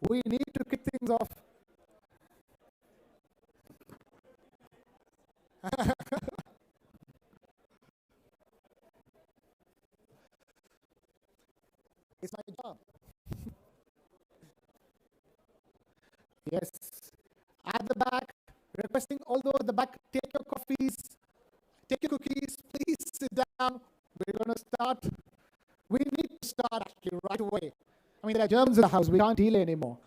we need to kick things off. It's my job. Yes. At the back, requesting all those at the back, take your coffees, take your cookies, please sit down. We're going to start. We need to start actually right away. I mean, there are germs in the house. We can't delay anymore.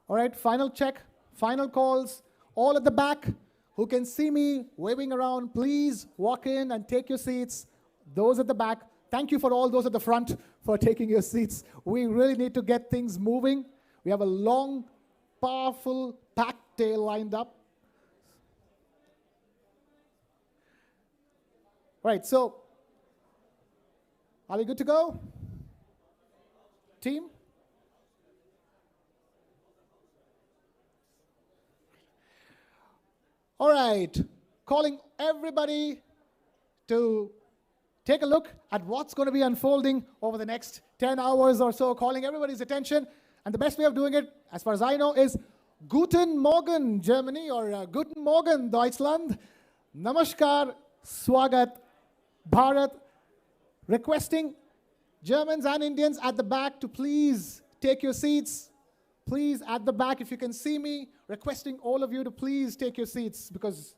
All right, final check, final calls. All at the back who can see me waving around, please walk in and take your seats. Those at the back, thank you for all those at the front for taking your seats. We really need to get things moving. We have a long, powerful, packed day lined up. Right, so are we good to go? Team? All right, calling everybody to take a look at what's going to be unfolding over the next 10 hours or so, calling everybody's attention. And the best way of doing it, as far as I know, is Guten Morgen, Germany, or Guten Morgen, Deutschland. Namaskar, Swagat, Bharat. Requesting Germans and Indians at the back to please take your seats. Please, at the back, if you can see me, requesting all of you to please take your seats because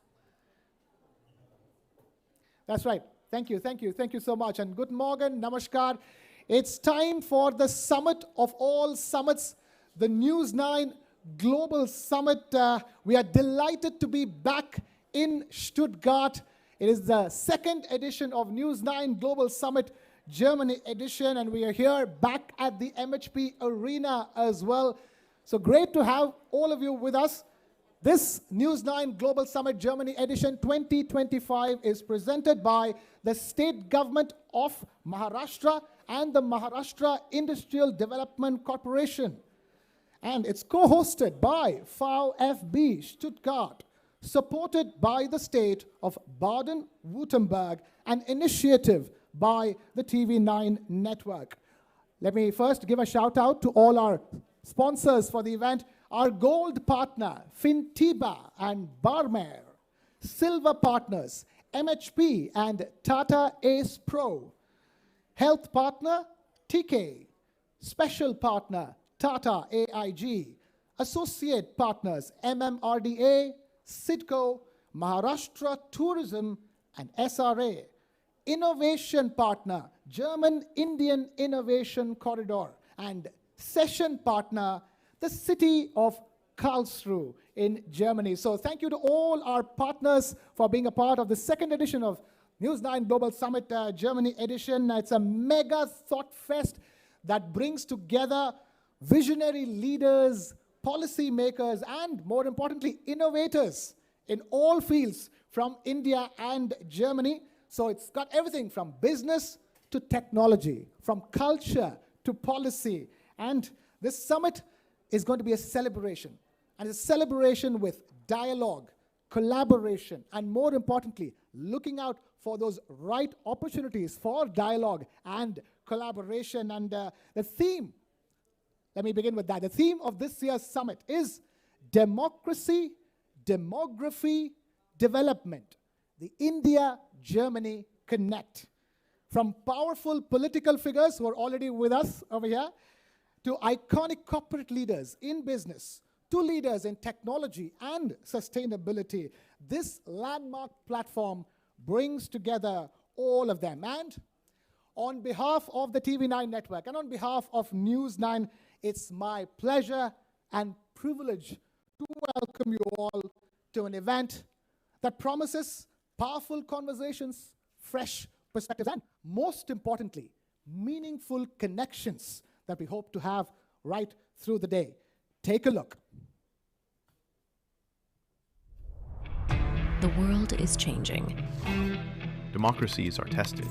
that's right. Thank you, thank you, thank you so much. And Guten Morgen, Namaskar. It's time for the summit of all summits, the News9 Global Summit. We are delighted to be back in Stuttgart. It is the second edition of News9 Global Summit Germany edition, and we are here back at the MHP Arena as well. So great to have all of you with us. This News9 Global Summit Germany edition 2025 is presented by the State Government of Maharashtra and the Maharashtra Industrial Development Corporation. And it's co-hosted by VfB Stuttgart, supported by the state of Baden-Württemberg, an initiative by the TV9 network. Let me first give a shout out to all our sponsors for the event, our gold partner, Fintiba and Barmer, silver partners, MHP and Tata Ace Pro, health partner, TK, special partner, Tata AIG, associate partners, MMRDA, SIDCO, Maharashtra Tourism and SRA, innovation partner, German Indian Innovation Corridor, and session partner, the city of Karlsruhe in Germany. So thank you to all our partners for being a part of the second edition of News9 Global Summit Germany edition. It's a mega thought fest that brings together visionary leaders, policy makers, and more importantly, innovators in all fields from India and Germany. So it's got everything from business to technology, from culture to policy. And this summit is going to be a celebration. And it's a celebration with dialogue, collaboration, and more importantly, looking out for those right opportunities for dialogue and collaboration. And the theme, let me begin with that. The theme of this year's summit is democracy, demography, development. The India-Germany Connect. From powerful political figures who are already with us over here, to iconic corporate leaders in business, to leaders in technology and sustainability, this landmark platform brings together all of them. And on behalf of the TV9 network and on behalf of News9, it's my pleasure and privilege to welcome you all to an event that promises powerful conversations, fresh perspectives, and most importantly, meaningful connections that we hope to have right through the day. Take a look. The world is changing. democracies are tested.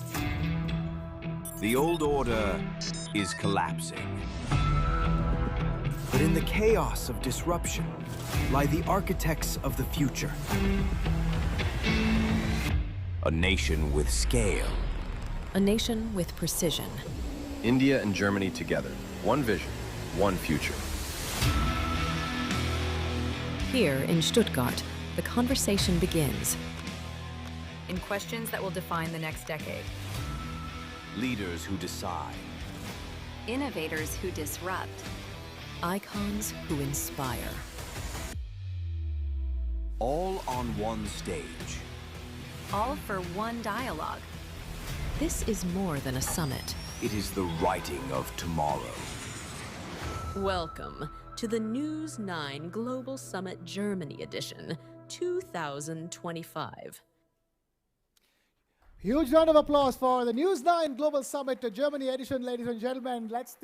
The old order is collapsing. But in the chaos of disruption lie the architects of the future. A nation with scale. A nation with precision. India and Germany together. One vision, one future. Here in Stuttgart, the conversation begins. In questions that will define the next decade. Leaders who decide. Innovators who disrupt. Icons who inspire. All on one stage. All for one dialogue. This is more than a summit. It is the writing of tomorrow. Welcome to the News9 Global Summit Germany Edition 2025. Huge round of applause for the News9 Global Summit Germany edition, ladies and gentlemen. Let's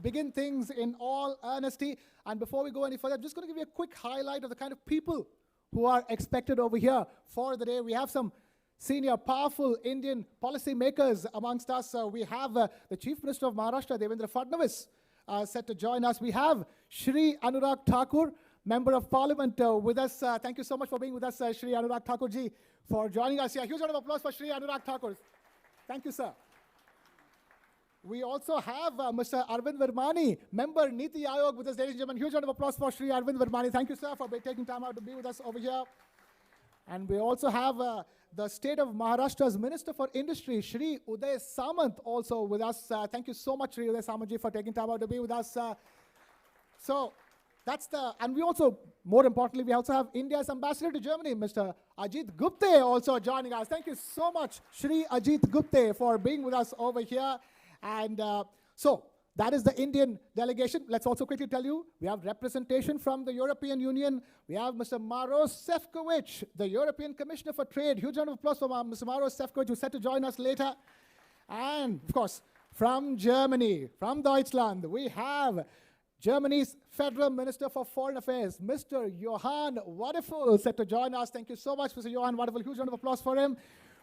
begin things in all earnesty. And before we go any further, I'm just going to give you a quick highlight of the kind of people who are expected over here for the day. We have some senior, powerful Indian policy makers amongst us. We have the Chief Minister of Maharashtra, Devendra Fadnavis, set to join us. We have Shri Anurag Thakur, Member of Parliament, with us. Thank you so much for being with us, Shri Anurag Thakur ji, for joining us here. Huge round of applause for Shri Anurag Thakur. Thank you, sir. We also have Mr. Arvind Vermani, Member Niti Aayog, with us, ladies and gentlemen. Huge round of applause for Shri Arvind Vermani. Thank you, sir, for taking time out to be with us over here. And we also have the State of Maharashtra's Minister for Industry, Shri Uday Samant, also with us. Thank you so much, Shri Uday Samant ji, for taking time out to be with us. And we also, more importantly, we also have India's Ambassador to Germany, Mr. Ajit Gupte, also joining us. Thank you so much, Shri Ajit Gupte, for being with us over here. And so that is the Indian delegation. Let's also quickly tell you, we have representation from the European Union. We have Mr. Maros Sefcovic, the European Commissioner for Trade. Huge round of applause for Mr. Maros Sefcovic, who's set to join us later. And, of course, from Germany, from Deutschland, we have Germany's Federal Minister for Foreign Affairs, Mr. Johann Wadefull, set to join us. Thank you so much, Mr. Johann Wadefull. Huge round of applause for him.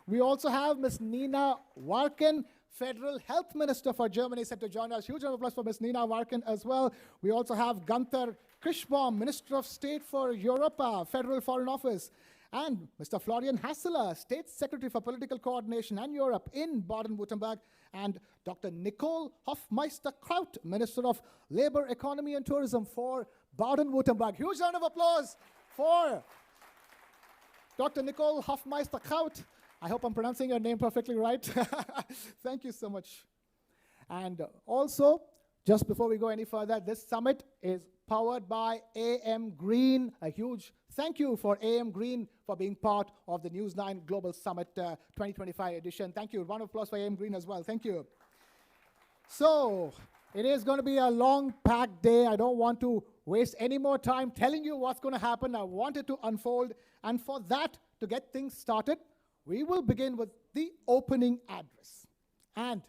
We also have Ms. Nina Warken, Federal Health Minister for Germany, set to join us. Huge round of applause for Ms. Nina Warken as well. We also have Gunther Kirschbaum, Minister of State for Europe, Federal Foreign Office. And Mr. Florian Hasseler, State Secretary for Political Coordination and Europe in Baden-Württemberg. And Dr. Nicole Hofmeister-Kraut, Minister of Labor, Economy and Tourism for Baden-Württemberg. Huge round of applause for Dr. Nicole Hofmeister-Kraut. I hope I'm pronouncing your name perfectly right. Thank you so much. And also, just before we go any further, this summit is powered by AM Green. A huge thank you for AM Green for being part of the News9 Global Summit 2025 edition. Thank you. Round of applause for AM Green as well. Thank you. So, it is going to be a long, packed day. I don't want to waste any more time telling you what's going to happen. I want it to unfold. And for that, to get things started, we will begin with the opening address. And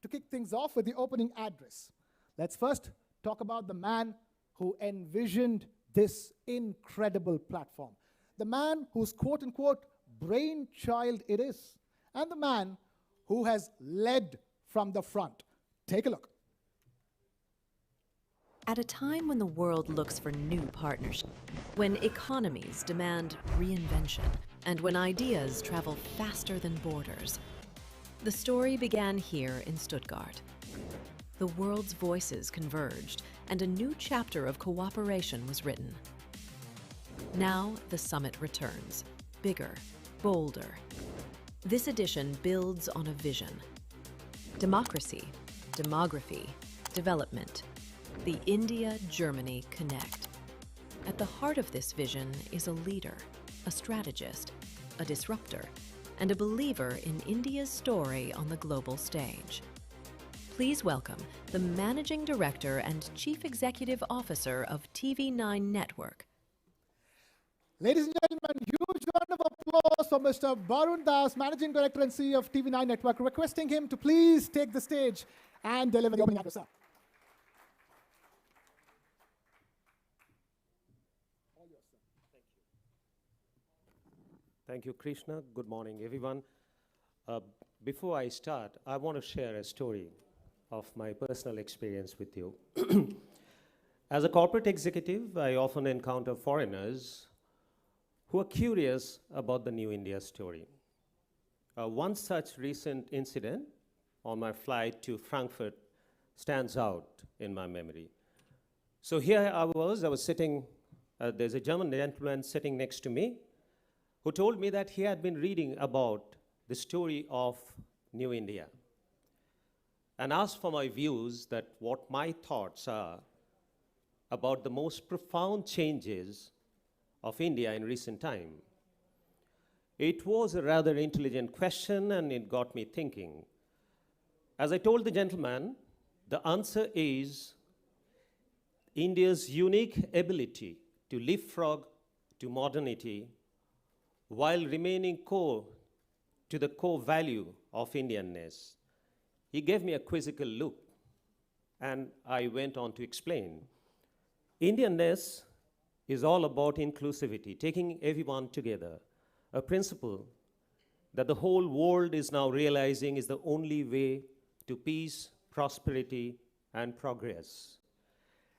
to kick things off with the opening address, let's first talk about the man who envisioned this incredible platform. The man whose quote-unquote brainchild it is. And the man who has led from the front. Take a look. At a time when the world looks for new partnerships, when economies demand reinvention, and when ideas travel faster than borders, the story began here in Stuttgart. The world's voices converged, and a new chapter of cooperation was written. Now the summit returns, bigger, bolder. This edition builds on a vision. Democracy, demography, development. The India-Germany Connect. At the heart of this vision is a leader, a strategist, a disruptor, and a believer in India's story on the global stage. Please welcome the Managing Director and Chief Executive Officer of TV9 Network. Ladies and gentlemen, huge round of applause for Mr. Barun Das, Managing Director and CEO of TV9 Network, requesting him to please take the stage and deliver the opening address, sir. Thank you, Krishna. Good morning, everyone. Uh, Before I start, I want to share a story of my personal experience with you. As a corporate executive, I often encounter foreigners who are curious about the New India story. One such recent incident on my flight to Frankfurt stands out in my memory. So here I was sitting, there's a German gentleman sitting next to me who told me that he had been reading about the story of New India and asked for my views that what my thoughts are about the most profound changes of India in recent time. It was a rather intelligent question and it got me thinking. As I told the gentleman, the answer is India's unique ability to leapfrog to modernity while remaining core to the core value of Indianness. He gave me a quizzical look, and I went on to explain. Indianness is all about inclusivity, taking everyone together, a principle that the whole world is now realizing is the only way to peace, prosperity, and progress.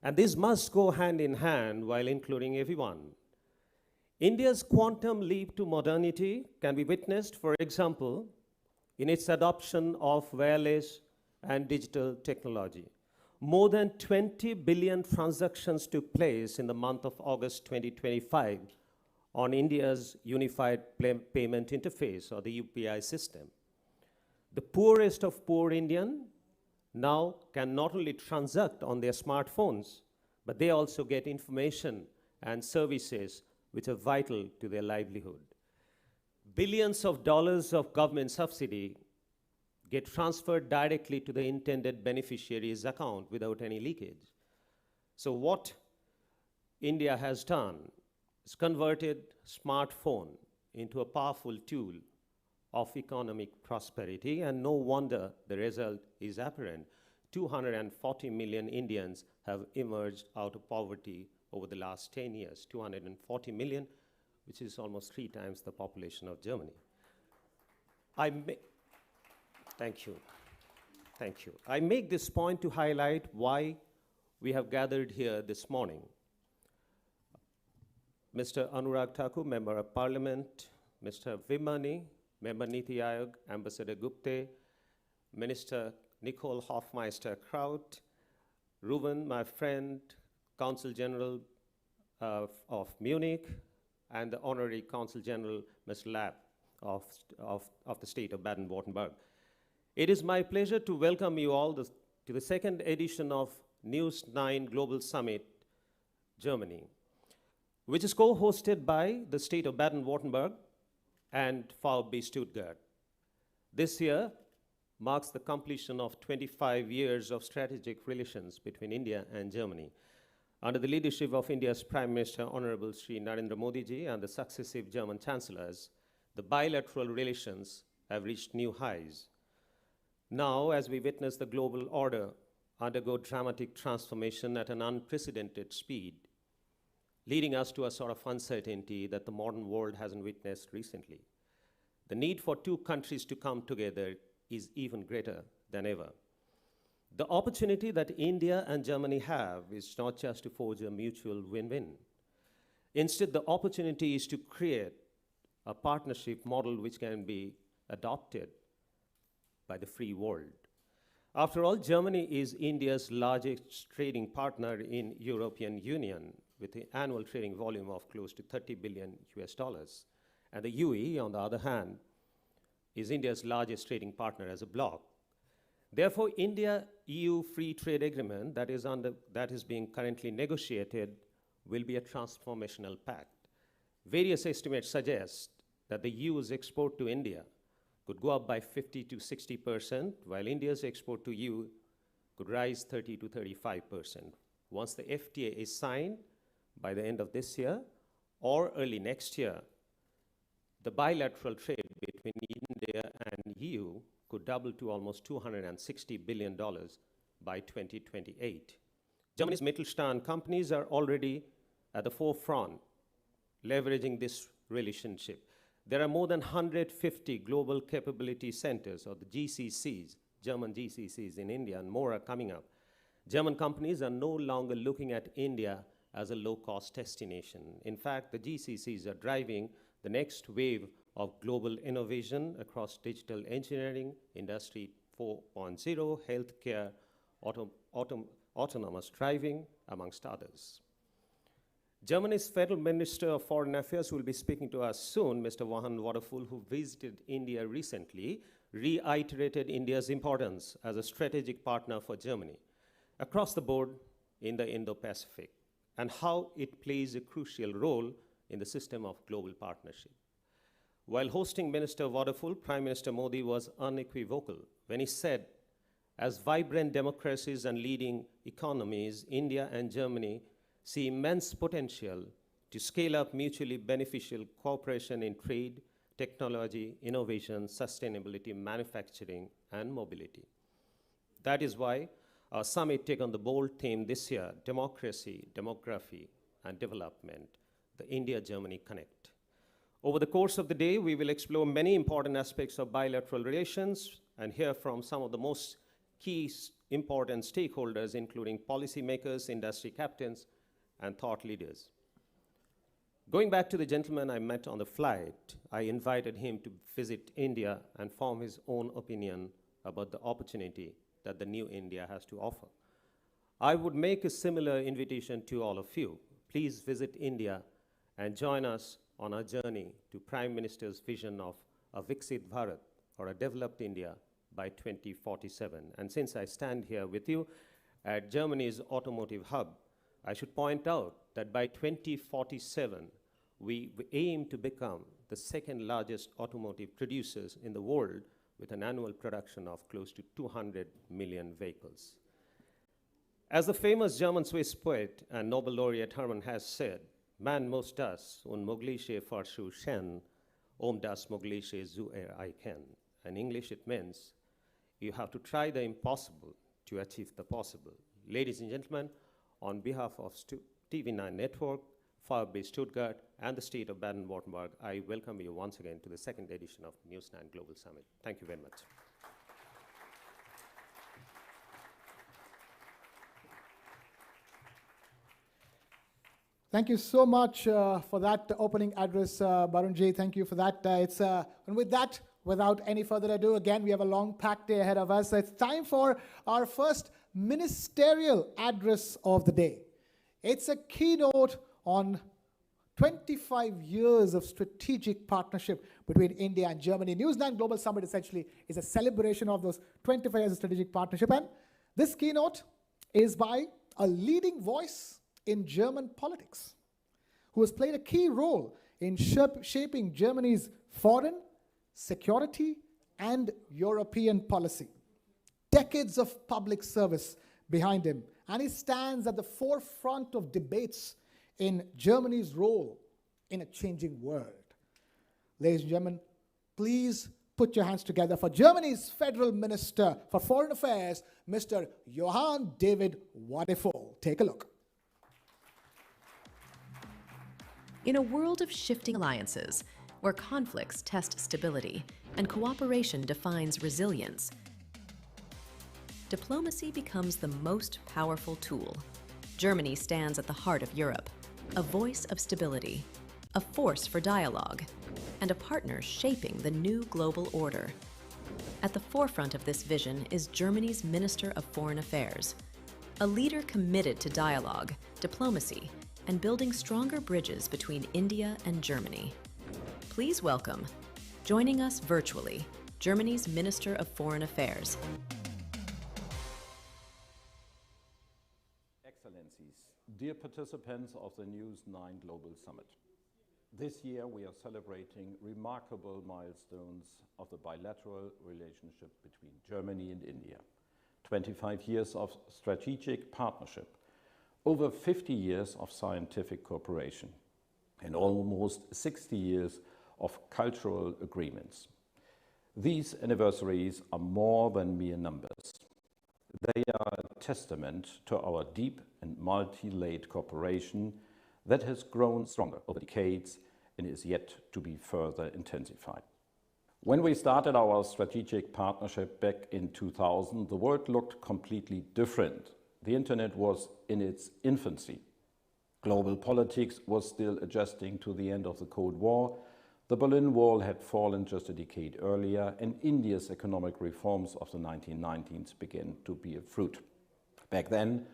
And this must go hand in hand while including everyone. India's quantum leap to modernity can be witnessed, for example, in its adoption of wireless and digital technology. More than 20 billion transactions took place in the month of August 2025 on India's Unified Payment Interface, or the UPI system. The poorest of poor Indian now can not only transact on their smartphones, but they also get information and services which are vital to their livelihood. Billions of dollars of government subsidy get transferred directly to the intended beneficiary's account without any leakage. So what India has done is converted smartphone into a powerful tool of economic prosperity, and no wonder the result is apparent. 240 million Indians have emerged out of poverty over the last 10 years, 240 million, which is almost 3 times the population of Germany. Thank you. Thank you. I make this point to highlight why we have gathered here this morning. Mr. Anurag Thakur, Member of Parliament, Mr. Vimani, Member Niti Aayog, Ambassador Gupte, Minister Nicole Hofmeister-Kraut, Ruben, my friend, Consul General of Munich, and the Honorary Consul General, Ms. Lapp of the state of Baden-Württemberg. It is my pleasure to welcome you all to the second edition of News9 Global Summit, Germany, which is co-hosted by the state of Baden-Württemberg and VfB Stuttgart. This year marks the completion of 25 years of strategic relations between India and Germany. Under the leadership of India's Prime Minister, Honorable Shri Narendra Modi ji, and the successive German chancellors, the bilateral relations have reached new highs. Now, as we witness the global order undergo dramatic transformation at an unprecedented speed, leading us to a sort of uncertainty that the modern world hasn't witnessed recently, the need for two countries to come together is even greater than ever. The opportunity that India and Germany have is not just to forge a mutual win-win. Instead, the opportunity is to create a partnership model which can be adopted by the free world. After all, Germany is India's largest trading partner in European Union, with an annual trading volume of close to 30 billion US dollars. And the UAE, on the other hand, is India's largest trading partner as a bloc. Therefore, India-EU free trade agreement that is being currently negotiated will be a transformational pact. Various estimates suggest that the EU's export to India could go up by 50 to 60%, while India's export to EU could rise 30 to 35%. Once the FTA is signed by the end of this year or early next year, the bilateral trade between India and EU could double to almost $260 billion by 2028. Germany's Mittelstand companies are already at the forefront, leveraging this relationship. There are more than 150 global capability centers, or the GCCs, German GCCs in India, and more are coming up. German companies are no longer looking at India as a low-cost destination. In fact, the GCCs are driving the next wave of global innovation across digital engineering, Industry 4.0, healthcare, autonomous driving, amongst others. Germany's Federal Minister of Foreign Affairs will be speaking to us soon, Mr. Johann Waterful, who visited India recently, reiterated India's importance as a strategic partner for Germany across the board in the Indo-Pacific, and how it plays a crucial role in the system of global partnership. While hosting Minister Waterful, Prime Minister Modi was unequivocal when he said, as vibrant democracies and leading economies, India and Germany see immense potential to scale up mutually beneficial cooperation in trade, technology, innovation, sustainability, manufacturing, and mobility. That is why our summit took on the bold theme this year, democracy, demography, and development, the India-Germany Connect. Over the course of the day, we will explore many important aspects of bilateral relations and hear from some of the most key important stakeholders, including policymakers, industry captains, and thought leaders. Going back to the gentleman I met on the flight, I invited him to visit India and form his own opinion about the opportunity that the new India has to offer. I would make a similar invitation to all of you. Please visit India and join us on our journey to Prime Minister's vision of a Viksit Bharat, or a developed India, by 2047. And since I stand here with you at Germany's automotive hub, I should point out that by 2047, we aim to become the second largest automotive producers in the world, with an annual production of close to 200 million vehicles. As the famous German-Swiss poet and Nobel laureate Hermann Hesse said, man muss das Unmögliche versuchen, das Mögliche zu erreichen. In English, it means you have to try the impossible to achieve the possible. Ladies and gentlemen, on behalf of TV9 Network, Firebase Stuttgart, and the state of Baden-Württemberg, I welcome you once again to the second edition of News9 Global Summit. Thank you very much. Thank you so much for that opening address, Barunji. Thank you for that. And with that, without any further ado, again, we have a long packed day ahead of us. It's time for our first ministerial address of the day. It's a keynote on 25 years of strategic partnership between India and Germany. News9 Global Summit essentially is a celebration of those 25 years of strategic partnership. And this keynote is by a leading voice in German politics, who has played a key role in shaping Germany's foreign, security, and European policy. Decades of public service behind him, and he stands at the forefront of debates in Germany's role in a changing world. Ladies and gentlemen, please put your hands together for Germany's Federal Minister for Foreign Affairs, Mr. Johann David Waterful. Take a look. In a world of shifting alliances, where conflicts test stability and cooperation defines resilience, diplomacy becomes the most powerful tool. Germany stands at the heart of Europe, a voice of stability, a force for dialogue, and a partner shaping the new global order. At the forefront of this vision is Germany's Minister of Foreign Affairs, a leader committed to dialogue, diplomacy, and building stronger bridges between India and Germany. Please welcome, joining us virtually, Germany's Minister of Foreign Affairs. Excellencies, dear participants of the News9 Global Summit. This year we are celebrating remarkable milestones of the bilateral relationship between Germany and India. 25 years of strategic partnership, over 50 years of scientific cooperation, and almost 60 years of cultural agreements. These anniversaries are more than mere numbers. They are a testament to our deep and multi-layered cooperation that has grown stronger over decades and is yet to be further intensified. When we started our strategic partnership back in 2000, the world looked completely different. The internet was in its infancy. Global politics was still adjusting to the end of the Cold War. The Berlin Wall had fallen just a decade earlier, and India's economic reforms of the 1990s began to bear fruit. Back then,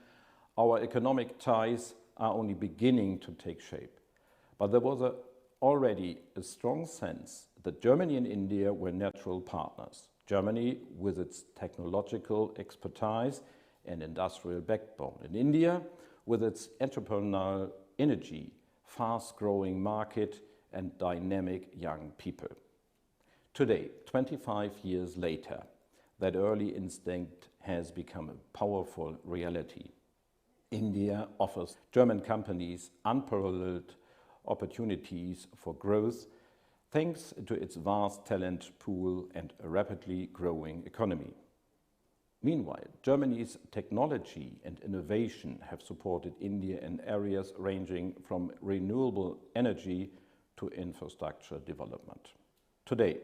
our economic ties are only beginning to take shape. But there was already a strong sense that Germany and India were natural partners. Germany with its technological expertise and industrial backbone, and India with its entrepreneurial energy, fast-growing market, and dynamic young people. Today, 25 years later, that early instinct has become a powerful reality. India offers German companies unparalleled opportunities for growth thanks to its vast talent pool and a rapidly growing economy. Meanwhile, Germany's technology and innovation have supported India in areas ranging from renewable energy to infrastructure development. Today,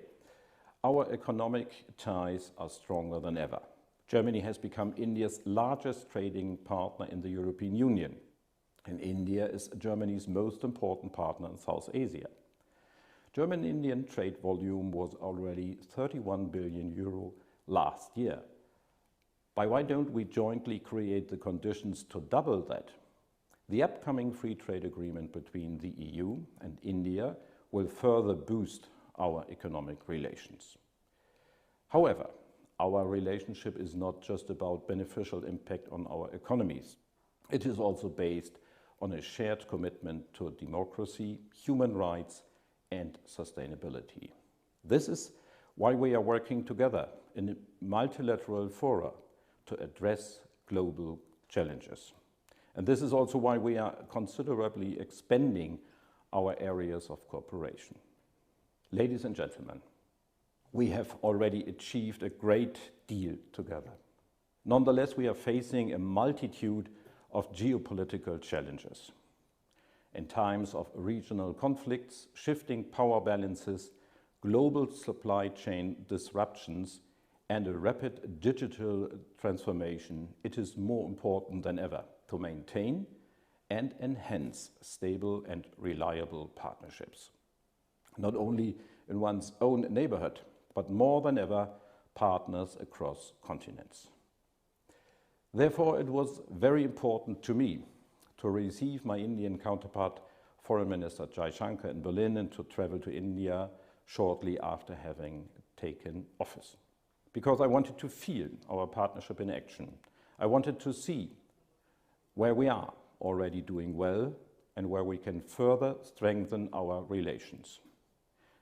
our economic ties are stronger than ever. Germany has become India's largest trading partner in the European Union, and India is Germany's most important partner in South Asia. German-Indian trade volume was already 31 billion euro last year. Why don't we jointly create the conditions to double that? The upcoming free trade agreement between the EU and India will further boost our economic relations. However, our relationship is not just about beneficial impact on our economies. It is also based on a shared commitment to democracy, human rights, and sustainability. This is why we are working together in multilateral fora to address global challenges. And this is also why we are considerably expanding our areas of cooperation. Ladies and gentlemen, we have already achieved a great deal together. Nonetheless, we are facing a multitude of geopolitical challenges. In times of regional conflicts, shifting power balances, global supply chain disruptions, and a rapid digital transformation, it is more important than ever to maintain and enhance stable and reliable partnerships. Not only in one's own neighborhood, but more than ever, partners across continents. Therefore, it was very important to me to receive my Indian counterpart, Foreign Minister Jaishankar, in Berlin and to travel to India shortly after having taken office. Because I wanted to feel our partnership in action. I wanted to see where we are already doing well and where we can further strengthen our relations.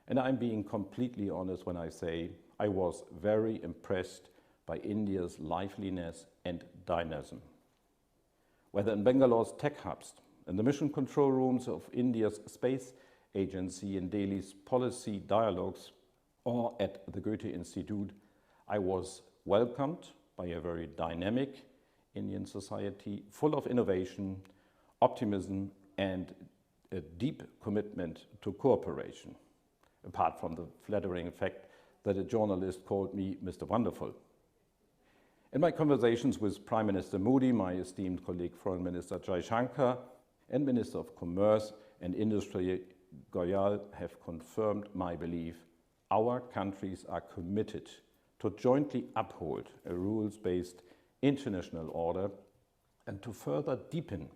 And I'm being completely honest when I say I was very impressed by India's liveliness and dynamism. Whether in Bangalore's tech hubs, in the mission control rooms of India's space agency, in Delhi's policy dialogues, or at the Goethe Institute, I was welcomed by a very dynamic Indian society full of innovation, optimism, and a deep commitment to cooperation, apart from the flattering fact that a journalist called me Mr. Wonderful. In my conversations with Prime Minister Modi, my esteemed colleague Foreign Minister Jaishankar, and Minister of Commerce and Industry Goyal have confirmed my belief our countries are committed to jointly uphold a rules-based international order and to further deepen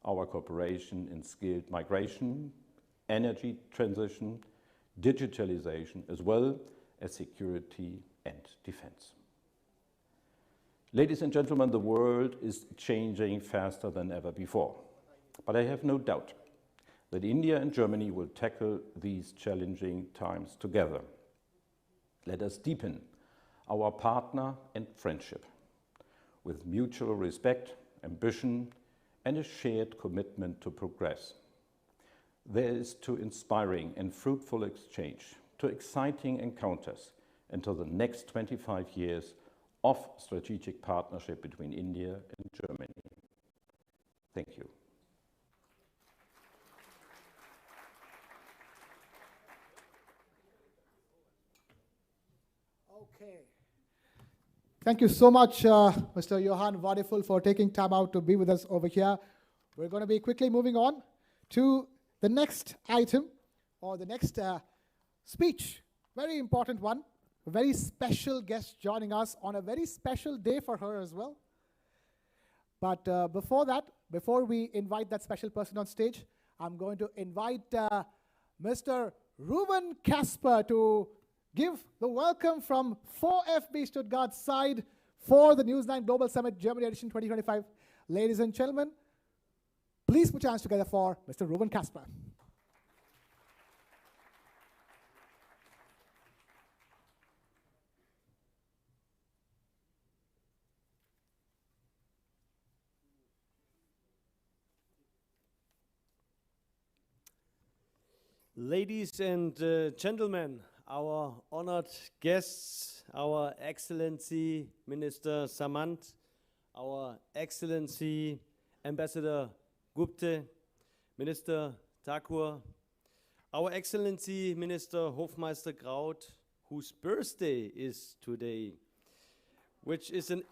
our cooperation in skilled migration, energy transition, digitalization, as well as security and defense. Ladies and gentlemen, the world is changing faster than ever before. But I have no doubt that India and Germany will tackle these challenging times together. Let us deepen our partner and friendship with mutual respect, ambition, and a shared commitment to progress. There is to inspiring and fruitful exchange, to exciting encounters, and to the next 25 years of strategic partnership between India and Germany. Thank you. Okay. Thank you so much, Mr. Johann Wadiful, for taking time out to be with us over here. We're going to be quickly moving on to the next item or the next speech. Very important one. A very special guest joining us on a very special day for her as well. But before that, before we invite that special person on stage, I'm going to invite Mr. Ruben Kasper to give the welcome from 4FB Stuttgart's side for the News9 Global Summit Germany Edition 2025. Ladies and gentlemen, please put your hands together for Mr. Ruben Kasper. Ladies and gentlemen, our honored guests, Our Excellency Minister Samant, Our Excellency Ambassador Gupte, Minister Thakur, Our Excellency Minister Hofmeister Kraut, whose birthday is today, which is an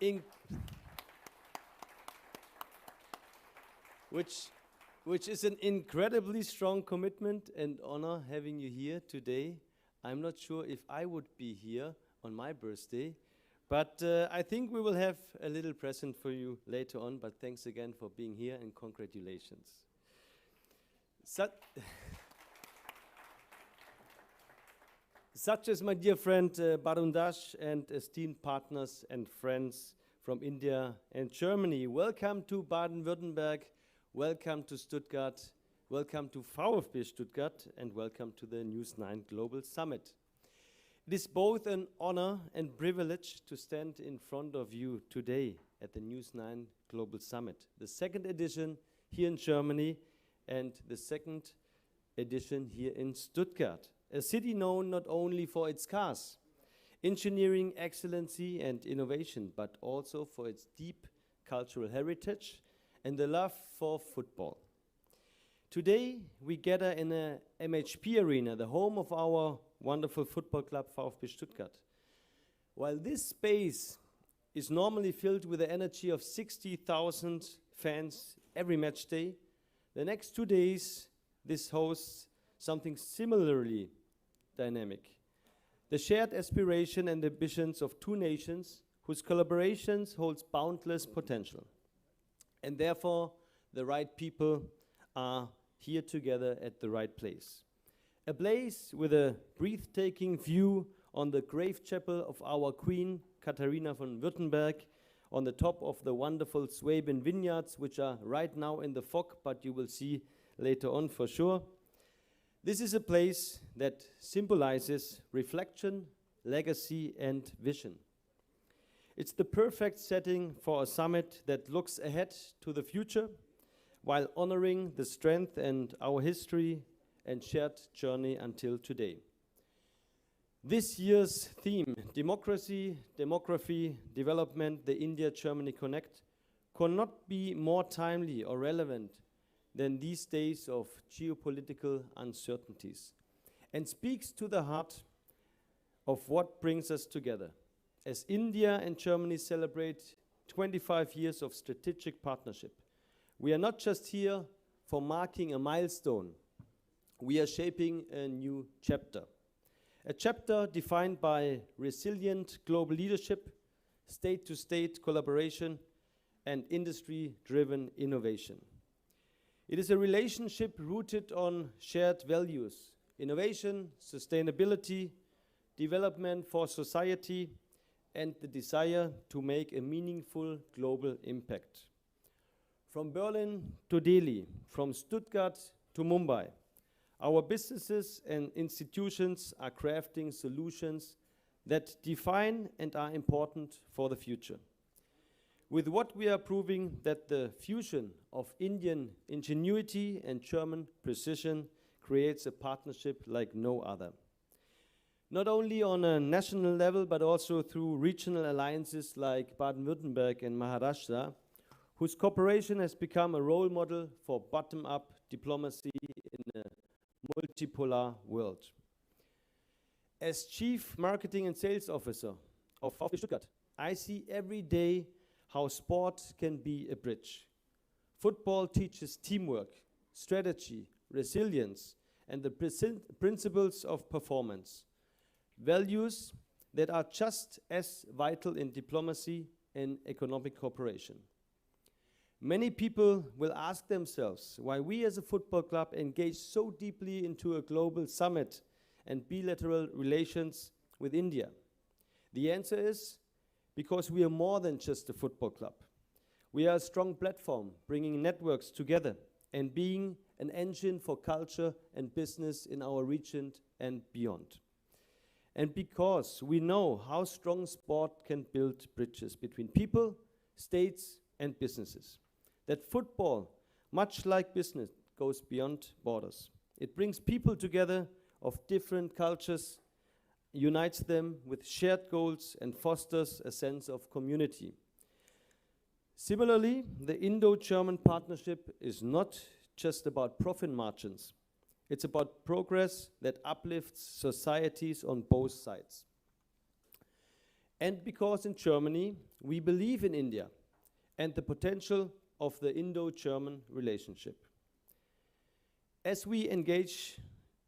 which is an incredibly strong commitment and honor having you here today. I'm not sure if I would be here on my birthday, but I think we will have a little present for you later on, but thanks again for being here and congratulations. Such as my dear friend Barundash and esteemed partners and friends from India and Germany. Welcome to Baden-Württemberg. Welcome to Stuttgart, welcome to VfB Stuttgart, and welcome to the News9 Global Summit. It is both an honor and privilege to stand in front of you today at the News9 Global Summit, the second edition here in Germany and the second edition here in Stuttgart, a city known not only for its cars, engineering excellency and innovation, but also for its deep cultural heritage and the love for football. Today, we gather in a MHP arena, the home of our wonderful football club, VfB Stuttgart. While this space is normally filled with the energy of 60,000 fans every match day, the next 2 days, this hosts something similarly dynamic. The shared aspiration and ambitions of two nations whose collaborations holds boundless potential. And therefore, the right people are here together at the right place. A place with a breathtaking view on the grave chapel of our Queen, Katharina von Württemberg, on the top of the wonderful Swabian vineyards, which are right now in the fog, but you will see later on for sure. This is a place that symbolizes reflection, legacy, and vision. It's the perfect setting for a summit that looks ahead to the future while honoring the strength and our history and shared journey until today. This year's theme, Democracy, Demography, Development, the India-Germany Connect, could not be more timely or relevant than these days of geopolitical uncertainties and speaks to the heart of what brings us together. As India and Germany celebrate 25 years of strategic partnership, we are not just here for marking a milestone. We are shaping a new chapter. A chapter defined by resilient global leadership, state-to-state collaboration, and industry-driven innovation. It is a relationship rooted on shared values: innovation, sustainability, development for society, and the desire to make a meaningful global impact. From Berlin to Delhi, from Stuttgart to Mumbai, our businesses and institutions are crafting solutions that define and are important for the future. With what we are proving that the fusion of Indian ingenuity and German precision creates a partnership like no other. Not only on a national level, but also through regional alliances like Baden-Württemberg and Maharashtra, whose cooperation has become a role model for bottom-up diplomacy in a multipolar world. As Chief Marketing and Sales Officer of VfB Stuttgart, I see every day how sport can be a bridge. Football teaches teamwork, strategy, resilience, and the principles of performance. Values that are just as vital in diplomacy and economic cooperation. Many people will ask themselves why we as a football club engage so deeply into a global summit and bilateral relations with India. The answer is because we are more than just a football club. We are a strong platform bringing networks together and being an engine for culture and business in our region and beyond. And because we know how strong sport can build bridges between people, states, and businesses. That football, much like business, goes beyond borders. It brings people together of different cultures, unites them with shared goals, and fosters a sense of community. Similarly, the Indo-German partnership is not just about profit margins. It's about progress that uplifts societies on both sides. And because in Germany, we believe in India and the potential of the Indo-German relationship. As we engage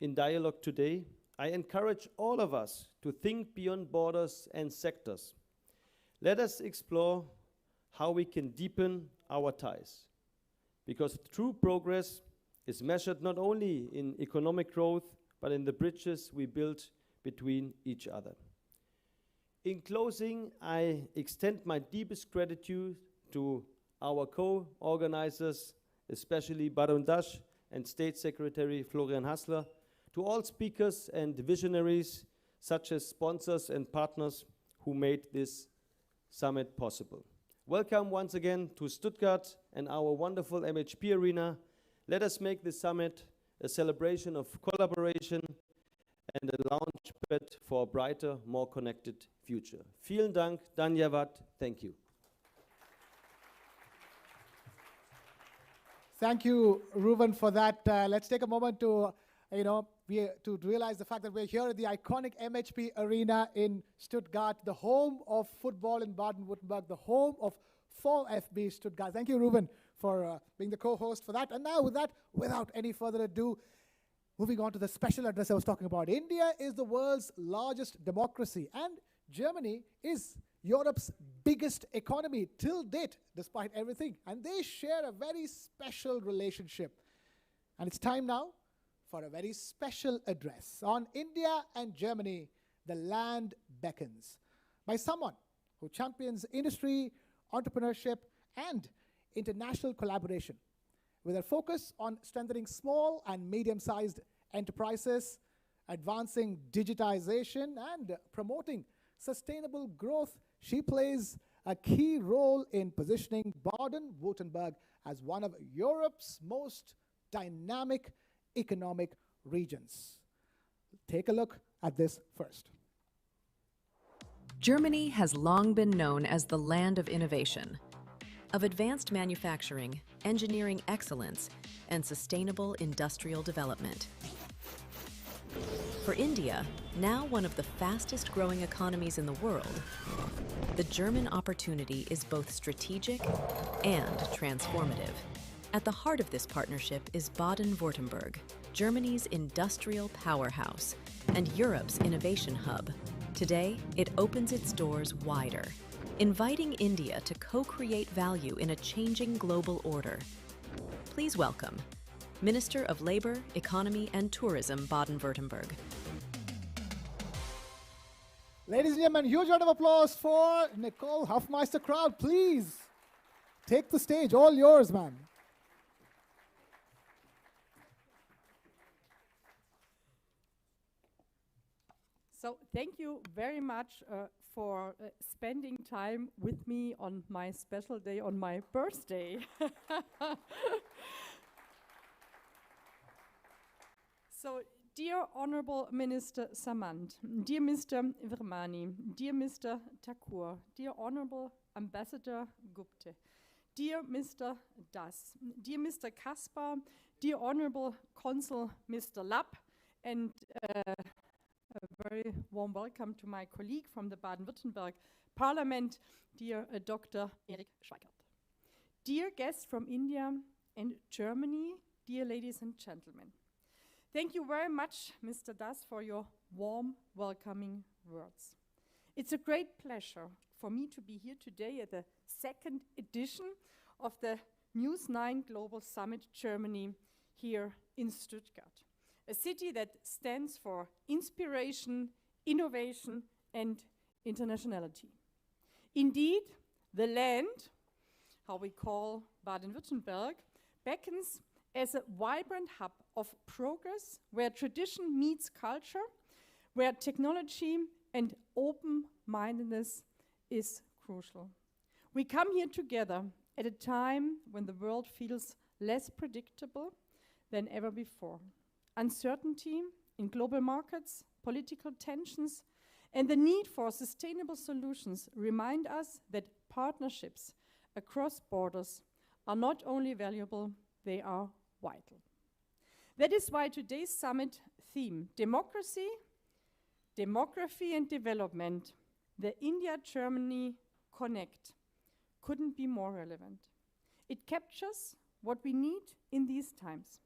in dialogue today, I encourage all of us to think beyond borders and sectors. Let us explore how we can deepen our ties, because true progress is measured not only in economic growth, but in the bridges we build between each other. In closing, I extend my deepest gratitude to our co-organizers, especially Barun Dash and State Secretary Florian Hassler, to all speakers and visionaries, such as sponsors and partners who made this summit possible. Welcome once again to Stuttgart and our wonderful MHP arena. Let us make this summit a celebration of collaboration and a launchpad for a brighter, more connected future. Vielen Dank, Dhanyavad. Thank you. Thank you, Ruben, for that. Let's take a moment to, to realize the fact that we're here at the iconic MHP Arena in Stuttgart, the home of football in Baden-Württemberg, the home of VfB Stuttgart. Thank you, Ruben, for being the co-host for that. And now with that, without any further ado, moving on to the special address I was talking about. India is the world's largest democracy, and Germany is Europe's biggest economy till date, despite everything. And they share a very special relationship. And it's time now for a very special address on India and Germany, the land beckons, by someone who champions industry, entrepreneurship, and international collaboration, with a focus on strengthening small and medium-sized enterprises, advancing digitization, and promoting sustainable growth. She plays a key role in positioning Baden-Württemberg as one of Europe's most dynamic economic regions. Take a look at this first. Germany has long been known as the land of innovation, of advanced manufacturing, engineering excellence, and sustainable industrial development. For India, now one of the fastest growing economies in the world, the German opportunity is both strategic and transformative. At the heart of this partnership is Baden-Württemberg, Germany's industrial powerhouse and Europe's innovation hub. Today, it opens its doors wider, inviting India to co-create value in a changing global order. Please welcome Minister of Labor, Economy and Tourism, Baden-Württemberg. Ladies and gentlemen, huge round of applause for Nicole Hofmeister. Crowd, please take the stage. All yours, man. So thank you very much for spending time with me on my special day, on my birthday. So, dear Honorable Minister Samant, dear Mr. Virmani, dear Mr. Thakur, dear Honorable Ambassador Gupte, dear Mr. Das, dear Mr. Kaspar, dear Honorable Consul Mr. Lapp, and a very warm welcome to my colleague from the Baden-Württemberg Parliament, dear Dr. Erik Schweikert. Dear guests from India and Germany, dear ladies and gentlemen, thank you very much, Mr. Das, for your warm, welcoming words. It's a great pleasure for me to be here today at the second edition of the News9 Global Summit Germany here in Stuttgart, a city that stands for inspiration, innovation, and internationality. Indeed, the land, how we call Baden-Württemberg, beckons as a vibrant hub of progress where tradition meets culture, where technology and open-mindedness is crucial. We come here together at a time when the world feels less predictable than ever before. Uncertainty in global markets, political tensions, and the need for sustainable solutions remind us that partnerships across borders are not only valuable, they are vital. That is why today's summit theme, democracy, demography and development, the India-Germany Connect, couldn't be more relevant. It captures what we need in these times: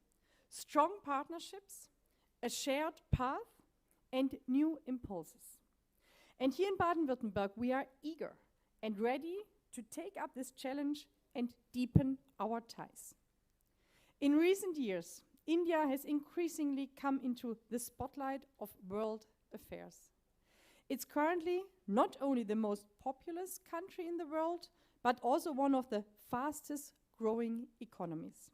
strong partnerships, a shared path, and new impulses. And here in Baden-Württemberg, we are eager and ready to take up this challenge and deepen our ties. In recent years, India has increasingly come into the spotlight of world affairs. It's currently not only the most populous country in the world, but also one of the fastest growing economies.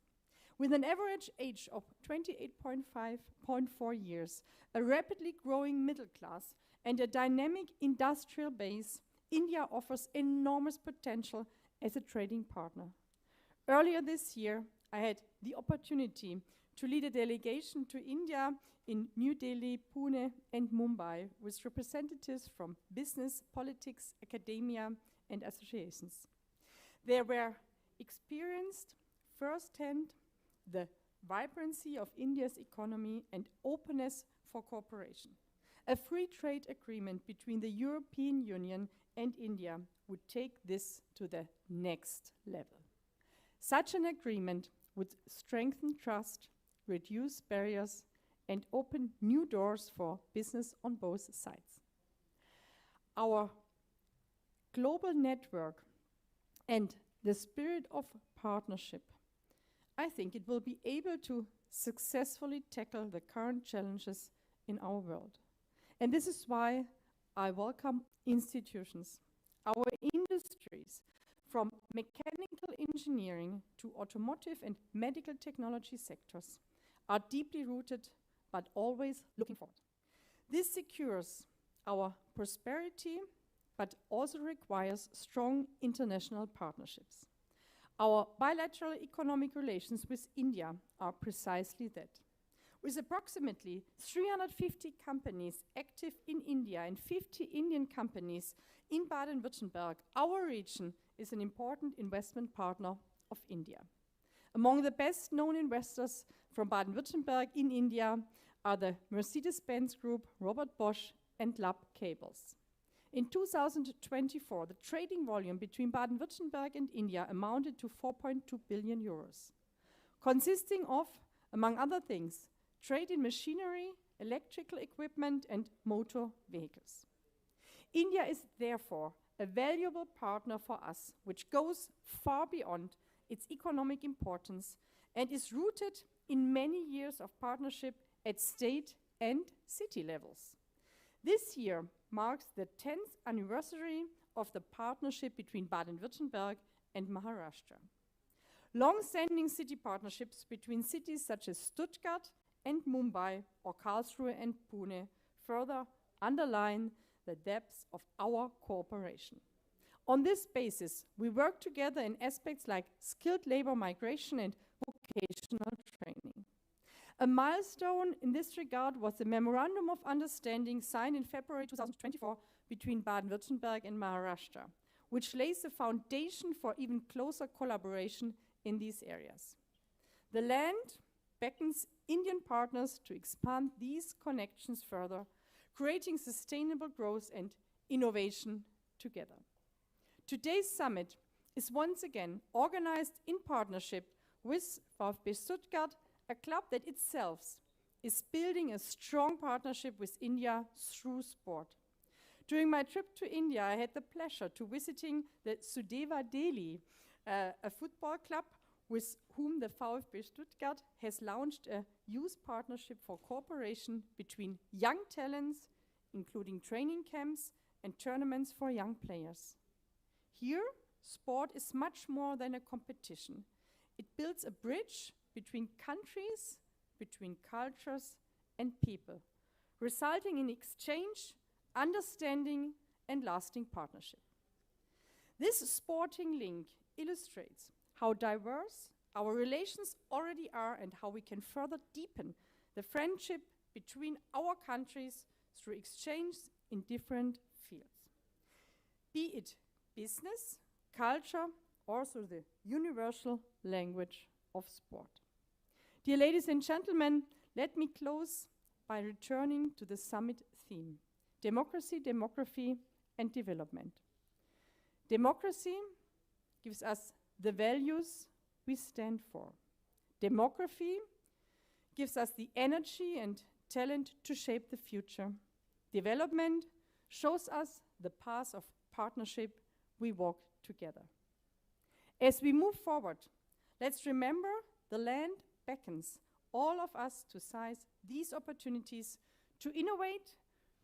With an average age of 28.4 years, a rapidly growing middle class, and a dynamic industrial base, India offers enormous potential as a trading partner. Earlier this year, I had the opportunity to lead a delegation to India in New Delhi, Pune, and Mumbai with representatives from business, politics, academia, and associations. They were experienced firsthand the vibrancy of India's economy and openness for cooperation. A free trade agreement between the European Union and India would take this to the next level. Such an agreement would strengthen trust, reduce barriers, and open new doors for business on both sides. Our global network and the spirit of partnership, I think it will be able to successfully tackle the current challenges in our world. And this is why I welcome institutions. Our industries, from mechanical engineering to automotive and medical technology sectors, are deeply rooted but always looking forward. This secures our prosperity but also requires strong international partnerships. Our bilateral economic relations with India are precisely that. With approximately 350 companies active in India and 50 Indian companies in Baden-Württemberg, our region is an important investment partner of India. Among the best-known investors from Baden-Württemberg in India are the Mercedes-Benz Group, Robert Bosch, and Lab Cables. In 2024, the trading volume between Baden-Württemberg and India amounted to 4.2 billion euros, consisting of, among other things, trade in machinery, electrical equipment, and motor vehicles. India is therefore a valuable partner for us, which goes far beyond its economic importance and is rooted in many years of partnership at state and city levels. This year marks the 10th anniversary of the partnership between Baden-Württemberg and Maharashtra. Long-standing city partnerships between cities such as Stuttgart and Mumbai or Karlsruhe and Pune further underline the depths of our cooperation. On this basis, we work together in aspects like skilled labor migration and vocational training. A milestone in this regard was the Memorandum of Understanding signed in February 2024 between Baden-Württemberg and Maharashtra, which lays the foundation for even closer collaboration in these areas. The land beckons Indian partners to expand these connections further, creating sustainable growth and innovation together. Today's summit is once again organized in partnership with VfB Stuttgart, a club that itself is building a strong partnership with India through sport. During my trip to India, I had the pleasure to visiting the Sudeva Delhi, a football club with whom the VfB Stuttgart has launched a youth partnership for cooperation between young talents, including training camps and tournaments for young players. Here, sport is much more than a competition. It builds a bridge between countries, between cultures and people, resulting in exchange, understanding and lasting partnership. This sporting link illustrates how diverse our relations already are and how we can further deepen the friendship between our countries through exchange in different fields, be it business, culture, or through the universal language of sport. Dear ladies and gentlemen, let me close by returning to the summit theme: democracy, demography, and development. Democracy gives us the values we stand for. Demography gives us the energy and talent to shape the future. Development shows us the path of partnership we walk together. As we move forward, let's remember the land beckons all of us to seize these opportunities to innovate,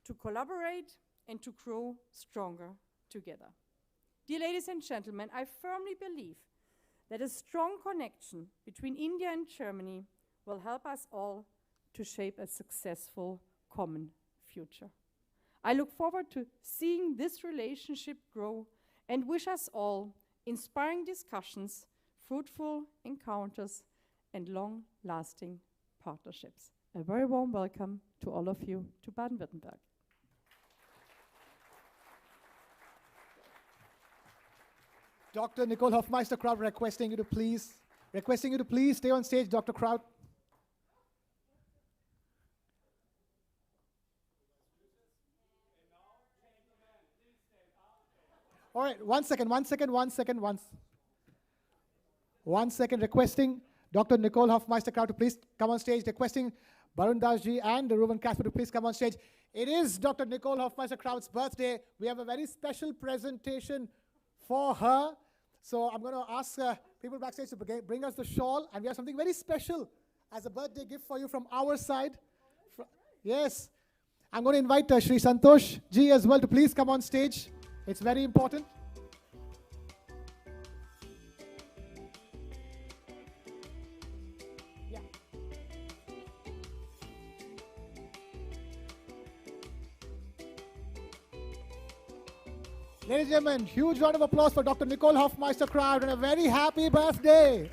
to collaborate, and to grow stronger together. Dear ladies and gentlemen, I firmly believe that a strong connection between India and Germany will help us all to shape a successful common future. I look forward to seeing this relationship grow and wish us all inspiring discussions, fruitful encounters, and long-lasting partnerships. A very warm welcome to all of you to Baden-Württemberg. Dr. Nicole Hofmeister-Kraut, requesting you to please stay on stage, Dr. Kraut. All right, one second, requesting Dr. Nicole Hofmeister-Kraut to please come on stage, requesting Barun Das ji and Ruben Casper to please come on stage. It is Dr. Nicole Hofmeister-Kraut's birthday. We have a very special presentation for her. So I'm going to ask people backstage to bring us the shawl, and we have something very special as a birthday gift for you from our side. Yes. I'm going to invite Shri Santosh ji as well to please come on stage. It's very important. Yeah. Ladies and gentlemen, huge round of applause for Dr. Nicole Hofmeister-Kraut and a very happy birthday.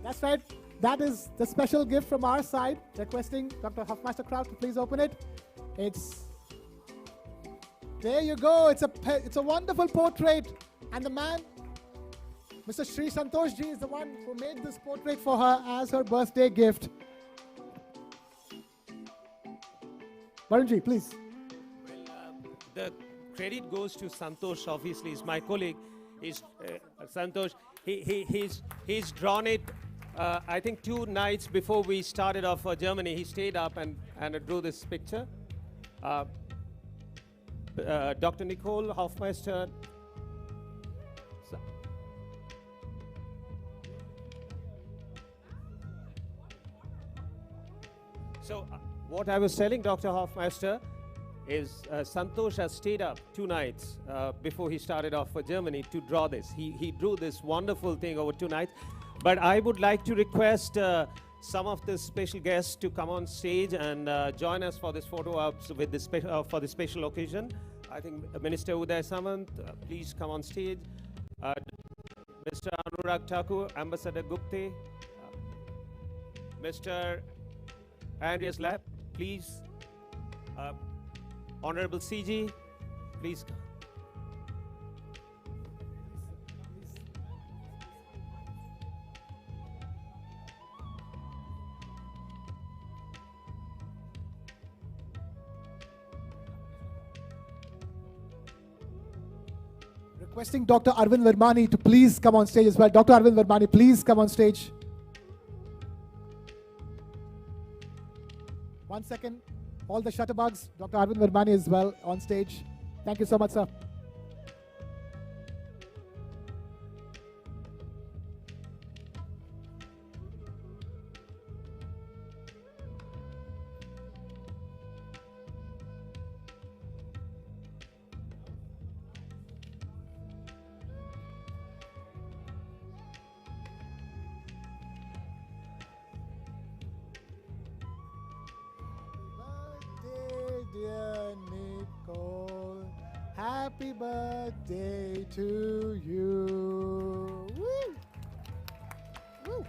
That's right. That is the special gift from our side, requesting Dr. Hofmeister-Kraut to please open it. There you go. It's a wonderful portrait. And the man, Mr. Shri Santosh ji, is the one who made this portrait for her as her birthday gift. Varun ji, please. Well, the credit goes to Santosh, obviously, is my colleague. Santosh, he's drawn it. I think 2 nights before we started off for Germany, he stayed up and drew this picture. Dr. Nicole Hofmeister. So what I was telling Dr. Hofmeister is Santosh has stayed up 2 nights before he started off for Germany to draw this. He drew this wonderful thing over 2 nights. But I would like to request some of the special guests to come on stage and join us for this photo ops with this for this special occasion. I think Minister Uday Samant, please come on stage. Mr. Anurag Thakur, Ambassador Gupte, Mr. Andreas Lapp, please. Honorable CG, please. Requesting Dr. Arvind Vermani to please come on stage as well. Dr. Arvind Vermani, please come on stage. 1 second. All the shutterbugs. Dr. Arvind Vermani as well on stage. Thank you so much, sir. Dear Nicole, happy birthday to you. Woo! Woo!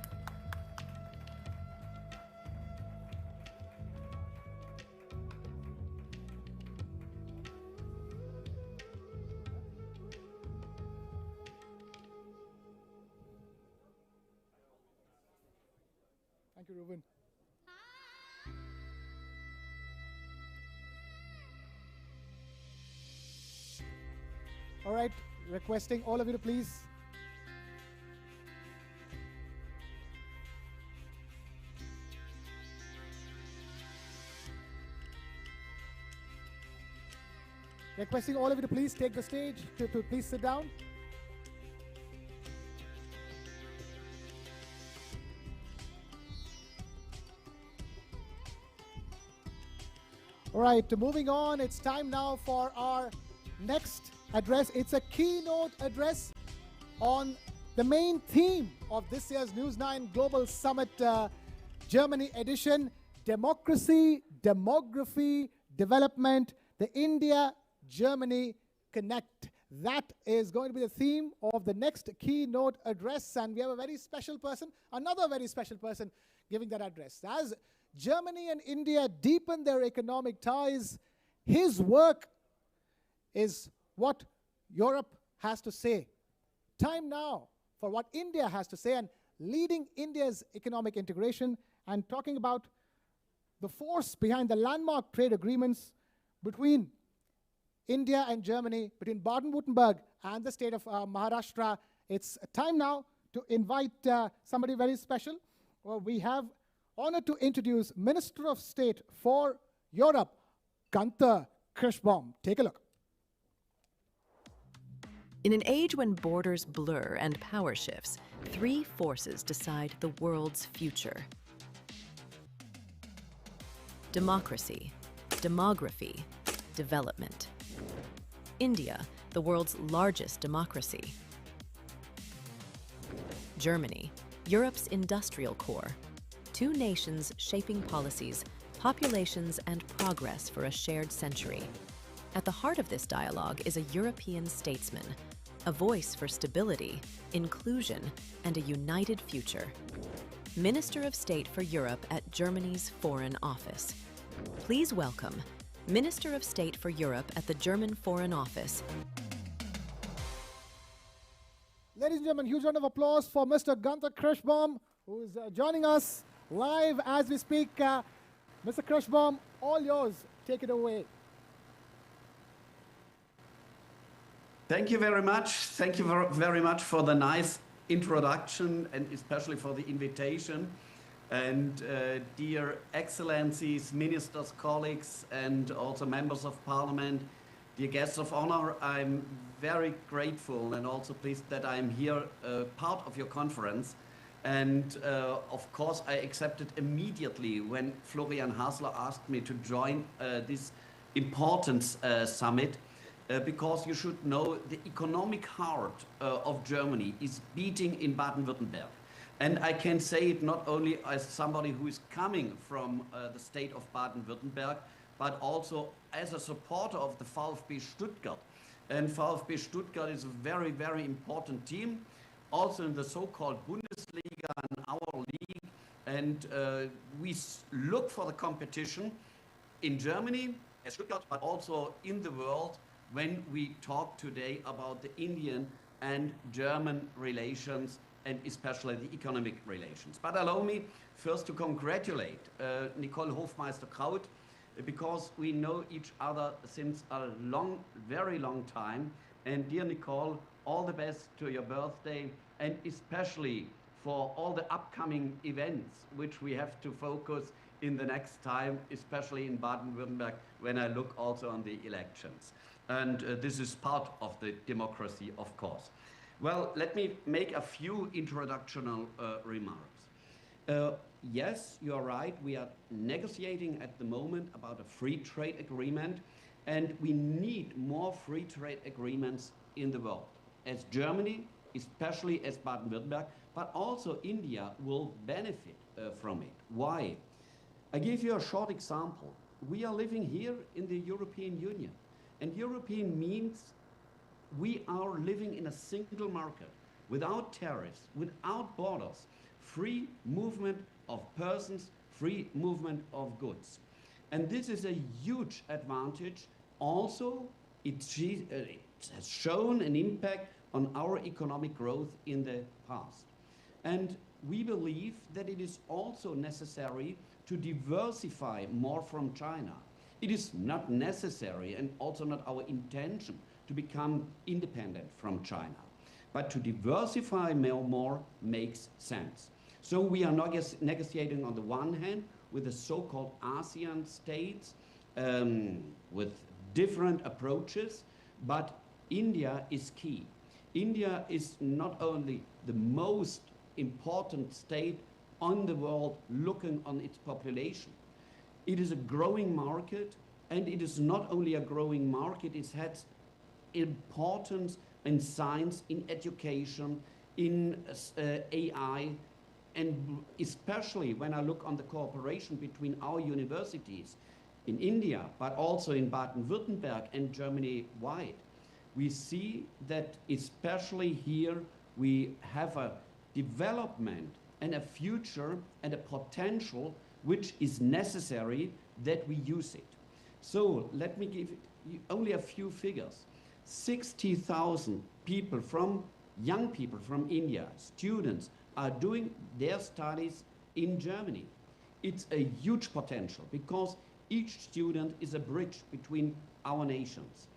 Thank you, Ruben. All right, requesting all of you to please. Requesting all of you to please take the stage, to please sit down. All right, moving on, it's time now for our next address. It's a keynote address on the main theme of this year's News9 Global Summit Germany edition: Democracy, Demography, Development, the India-Germany Connect. That is going to be the theme of the next keynote address, and we have a very special person, another very special person giving that address. As Germany and India deepen their economic ties, his work is what Europe has to say. Time now for what India has to say, and leading India's economic integration and talking about the force behind the landmark trade agreements between India and Germany, between Baden-Württemberg and the state of Maharashtra. It's time now to invite somebody very special. We have honored to introduce Minister of State for Europe, Gunther Kirschbaum. Take a look. In an age when borders blur and power shifts, three forces decide the world's future: democracy, demography, development. India, the world's largest democracy. Germany, Europe's industrial core. Two nations shaping policies, populations, and progress for a shared century. At the heart of this dialogue is a European statesman, a voice for stability, inclusion, and a united future. Minister of State for Europe at Germany's Foreign Office. Please welcome Minister of State for Europe at the German Foreign Office. Ladies and gentlemen, huge round of applause for Mr. Gunther Kirschbaum, who is joining us live as we speak. Mr. Kirschbaum, all yours. Take it away. Thank you very much. Thank you very much for the nice introduction and especially for the invitation. And dear Excellencies, ministers, colleagues, and also members of parliament, dear guests of honor, I'm very grateful and also pleased that I'm here, part of your conference. And of course, I accepted immediately when Florian Hasler asked me to join this important summit. Because you should know the economic heart of Germany is beating in Baden-Württemberg. And I can say it not only as somebody who is coming from the state of Baden-Württemberg, but also as a supporter of the VfB Stuttgart. And VfB Stuttgart is a very, very important team, also in the so-called Bundesliga and our league. And we look for the competition in Germany, as Stuttgart, but also in the world, when we talk today about the Indian and German relations and especially the economic relations. But allow me first to congratulate Nicole Hofmeister-Kraut, because we know each other since a long, very long time. And dear Nicole, all the best to your birthday, and especially for all the upcoming events which we have to focus in the next time, especially in Baden-Württemberg, when I look also on the elections. And this is part of the democracy, of course. Well, let me make a few introductory remarks. Yes, you are right. We are negotiating at the moment about a free trade agreement, and we need more free trade agreements in the world. As Germany, especially as Baden-Württemberg, but also India will benefit from it. Why? I give you a short example. We are living here in the European Union, and European means we are living in a single market without tariffs, without borders, free movement of persons, free movement of goods. And this is a huge advantage. Also, it has shown an impact on our economic growth in the past. And we believe that it is also necessary to diversify more from China. It is not necessary and also not our intention to become independent from China. But to diversify more makes sense. So we are negotiating on the one hand with the so-called ASEAN states with different approaches, but India is key. India is not only the most important state on the world looking on its population. It is a growing market, and it is not only a growing market, it has importance in science, in education, in AI, and especially when I look on the cooperation between our universities in India, but also in Baden-Württemberg and Germany-wide, we see that especially here we have a development and a future and a potential which is necessary that we use it. So let me give you only a few figures. 60,000 people young people from India, students, are doing their studies in Germany. It's a huge potential because each student is a bridge between our nations.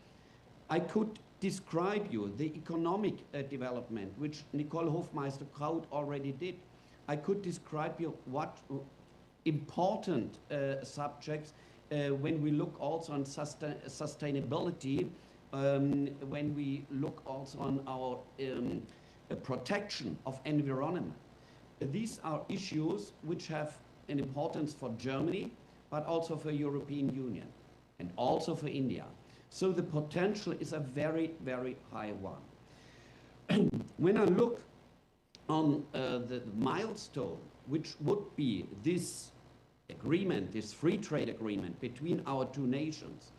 I could describe you the economic development, which Nicole Hofmeister-Kraut already did. I could describe you what important subjects when we look also on sustainability, when we look also on our protection of environment. These are issues which have an importance for Germany, but also for European Union and also for India. So the potential is a very, very high one. When I look on the milestone, which would be this agreement, this free trade agreement between our two nations,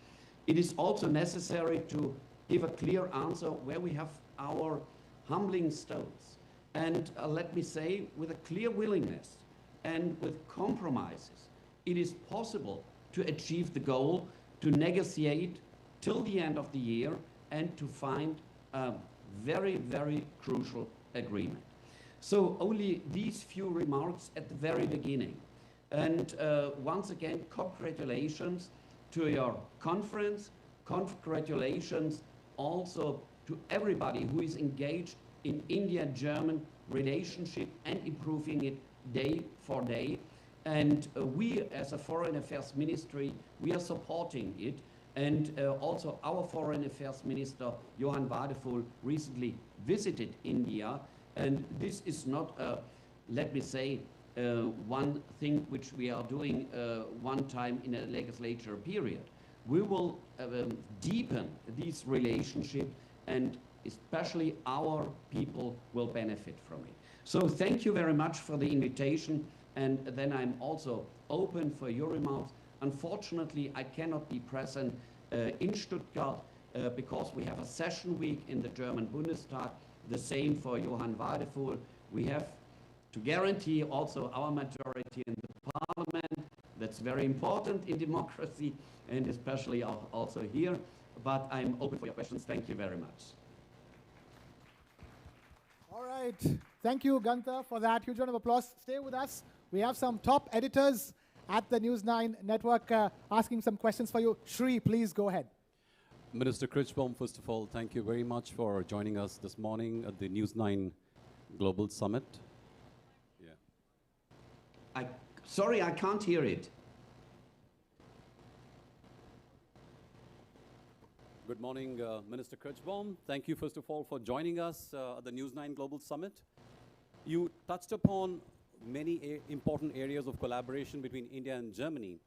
it is also necessary to give a clear answer where we have our humbling stones. And let me say, with a clear willingness and with compromises, it is possible to achieve the goal to negotiate till the end of the year and to find a very, very crucial agreement. So only these few remarks at the very beginning. And once again, congratulations to your conference. Congratulations also to everybody who is engaged in India-German relationship and improving it day for day. And we, as a Foreign Affairs Ministry, we are supporting it. And also our Foreign Affairs Minister, Johan Wadefull, recently visited India. And this is not, let me say, one thing which we are doing one time in a legislature period. We will deepen these relationships, and especially our people will benefit from it. So thank you very much for the invitation, and then I'm also open for your remarks. Unfortunately, I cannot be present in Stuttgart because we have a session week in the German Bundestag, the same for Johan Wadefull. We have to guarantee also our majority in the parliament. That's very important in democracy, and especially also here. But I'm open for your questions. Thank you very much. All right. Thank you, Gunther, for that. Huge round of applause. Stay with us. We have some top editors at the News9 network asking some questions for you. Shri, please go ahead. Minister Kirchbaum, first of all, thank you very much for joining us this morning at the News9 Global Summit. Sorry, I can't hear it. Good morning, Minister Kirchbaum. Thank you, first of all, for joining us at the News9 Global Summit. You touched upon many important areas of collaboration between India and Germany.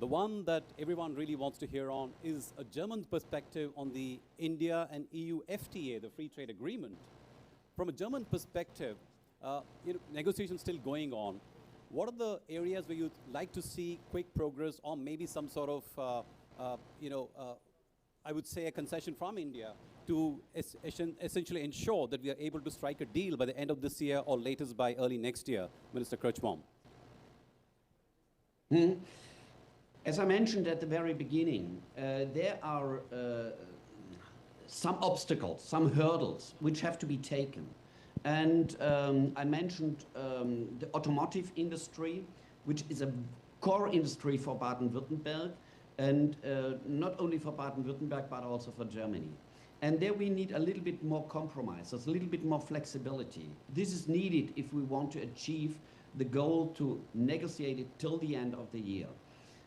The one that everyone really wants to hear on is a German perspective on the India and EU FTA, the Free Trade Agreement. From a German perspective, negotiations still going on. What are the areas where you'd like to see quick progress or maybe some sort of, I would say a concession from India to essentially ensure that we are able to strike a deal by the end of this year or latest by early next year, Minister Kirchbaum? As I mentioned at the very beginning, there are some obstacles, some hurdles which have to be taken. And I mentioned the automotive industry, which is a core industry for Baden-Württemberg, and not only for Baden-Württemberg, but also for Germany. And there we need a little bit more compromises, a little bit more flexibility. This is needed if we want to achieve the goal to negotiate it till the end of the year.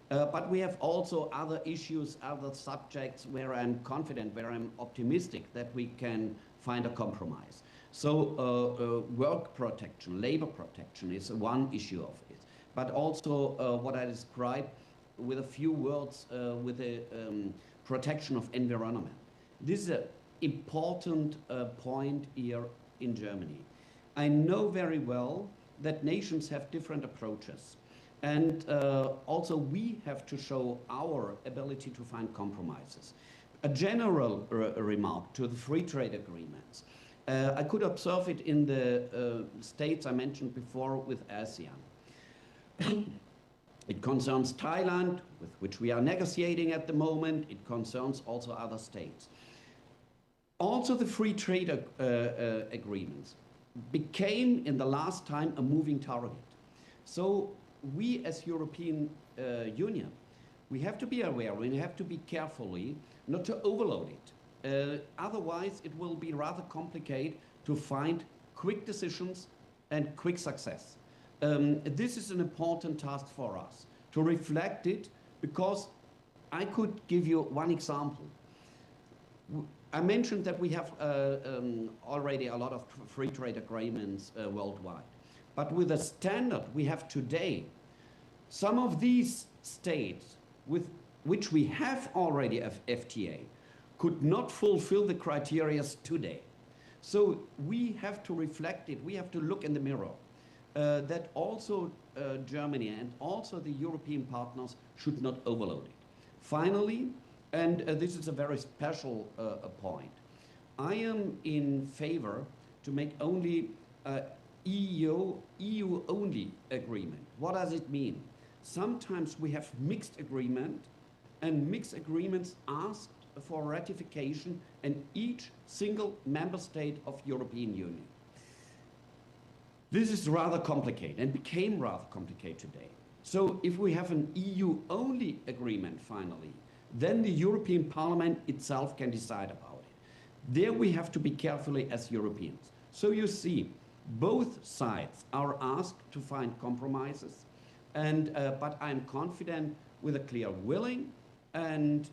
But we have also other issues, other subjects where I'm confident, where I'm optimistic that we can find a compromise. So work protection, labor protection is one issue of it. But also what I described with a few words with the protection of environment. This is an important point here in Germany. I know very well that nations have different approaches. And also we have to show our ability to find compromises. A general remark to the free trade agreements. I could observe it in the states I mentioned before with ASEAN. It concerns Thailand, with which we are negotiating at the moment. It concerns also other states. Also the free trade agreements became in the last time a moving target. So we as European Union, we have to be aware, we have to be carefully not to overload it. Otherwise, it will be rather complicated to find quick decisions and quick success. This is an important task for us, to reflect it, because I could give you one example. I mentioned that we have already a lot of free trade agreements worldwide. But with the standard we have today, some of these states with which we have already a FTA could not fulfill the criteria today. So we have to reflect it, we have to look in the mirror, that also Germany and also the European partners should not overload it. Finally, and this is a very special point, I am in favor to make only EU-only agreement. What does it mean? Sometimes we have mixed agreement, and mixed agreements ask for ratification in each single member state of European Union. This is rather complicated and became rather complicated today. So if we have an EU-only agreement finally, then the European Parliament itself can decide about it. There we have to be carefully as Europeans. So you see, both sides are asked to find compromises, and but I'm confident with a clear willing and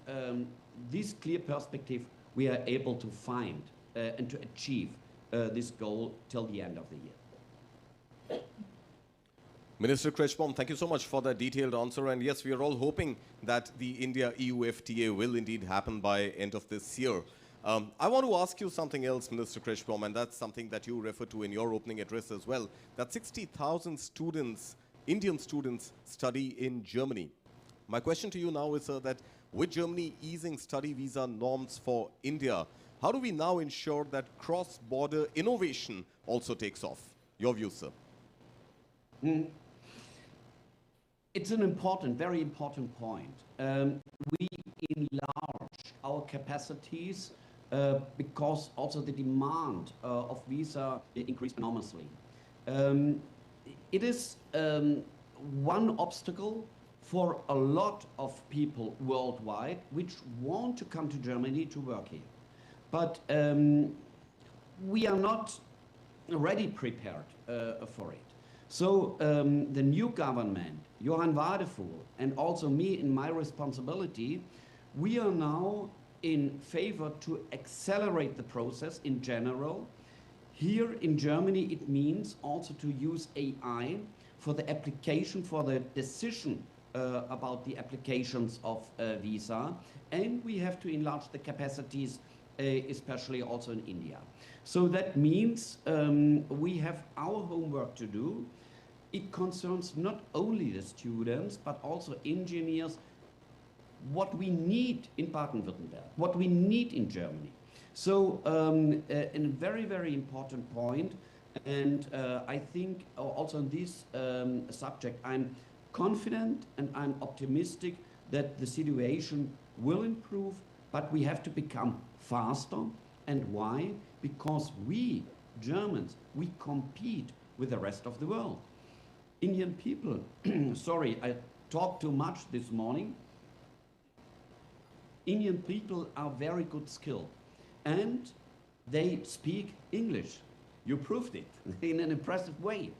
this clear perspective we are able to find and to achieve this goal till the end of the year. Minister Kirchbaum, thank you so much for that detailed answer. And yes, we are all hoping that the India-EU FTA will indeed happen by end of this year. I want to ask you something else, Minister Kirchbaum, and that's something that you referred to in your opening address as well, that 60,000 students, Indian students, study in Germany. My question to you now is, that with Germany easing study visa norms for India, how do we now ensure that cross-border innovation also takes off? Your view, sir. It's an important, very important point. We enlarge our capacities because also the demand of visa increased enormously. It is one obstacle for a lot of people worldwide which want to come to Germany to work here. But we are not already prepared for it. So the new government, Johann Wadefuhl, and also me in my responsibility, we are now in favor to accelerate the process in general. Here in Germany, it means also to use AI for the application, for the decision about the applications of visa. And we have to enlarge the capacities, especially also in India. So that means we have our homework to do. It concerns not only the students, but also engineers, what we need in Baden-Württemberg, what we need in Germany. So a very, very important point. And I think also on this subject, I'm confident and I'm optimistic that the situation will improve, but we have to become faster. And why? Because we, Germans, we compete with the rest of the world. Indian people, sorry, I talked too much this morning. Indian people are very good skilled and they speak English. You proved it in an impressive way.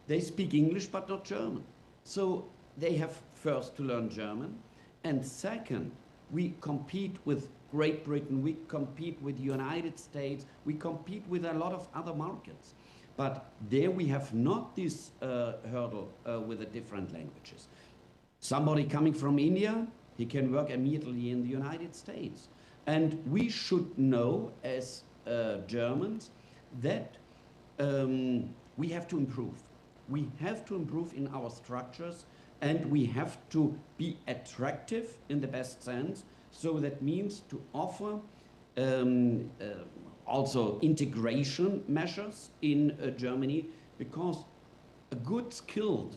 They speak English but not German. So they have first to learn German, and second, we compete with Great Britain, we compete with the United States, we compete with a lot of other markets. But there we have not this hurdle with the different languages. Somebody coming from India, he can work immediately in the United States. And we should know as Germans that we have to improve. We have to improve in our structures, and we have to be attractive in the best sense. So that means to offer also integration measures in Germany, because a good skilled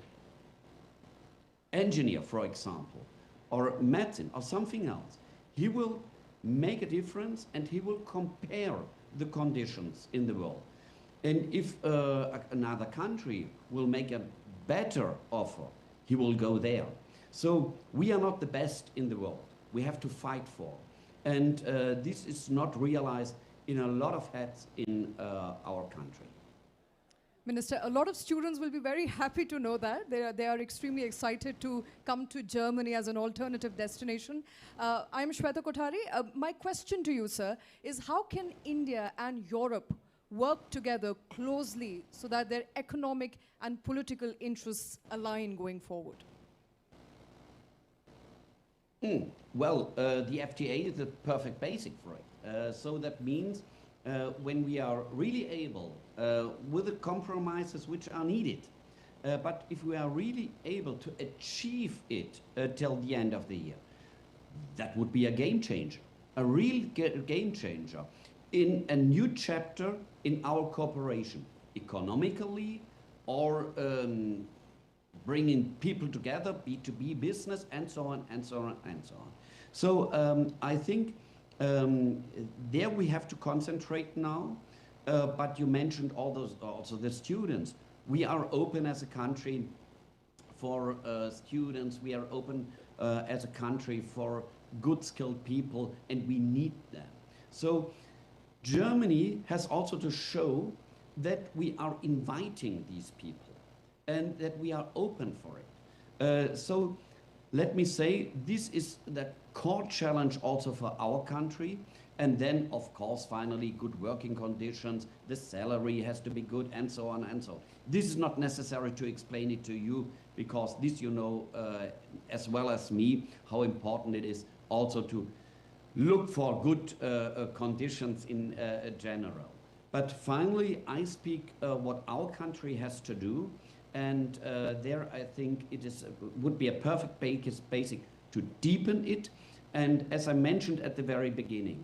engineer, for example, or medicine or something else, he will make a difference and he will compare the conditions in the world. And if another country will make a better offer, he will go there. So we are not the best in the world. We have to fight for. And this is not realized in a lot of heads in our country. Minister, a lot of students will be very happy to know that. They are extremely excited to come to Germany as an alternative destination. I'm Shweta Kothari. My question to you, sir, is how can India and Europe work together closely so that their economic and political interests align going forward? Well, the FTA is the perfect basic for it. So that means when we are really able, with the compromises which are needed, but if we are really able to achieve it till the end of the year, that would be a game changer, a real game changer in a new chapter in our cooperation, economically or bringing people together, B2B business, and so on, and so on, and so on. So I think there we have to concentrate now, but you mentioned all those, also the students. We are open as a country for students, we are open as a country for good skilled people, and we need them. So Germany has also to show that we are inviting these people and that we are open for it. So let me say, this is the core challenge also for our country. And then, of course, finally, good working conditions, the salary has to be good, and so on and so on. This is not necessary to explain it to you, because this you know as well as me, how important it is also to look for good conditions in general. But finally, I speak what our country has to do, and there I think it is would be a perfect basic to deepen it. And as I mentioned at the very beginning,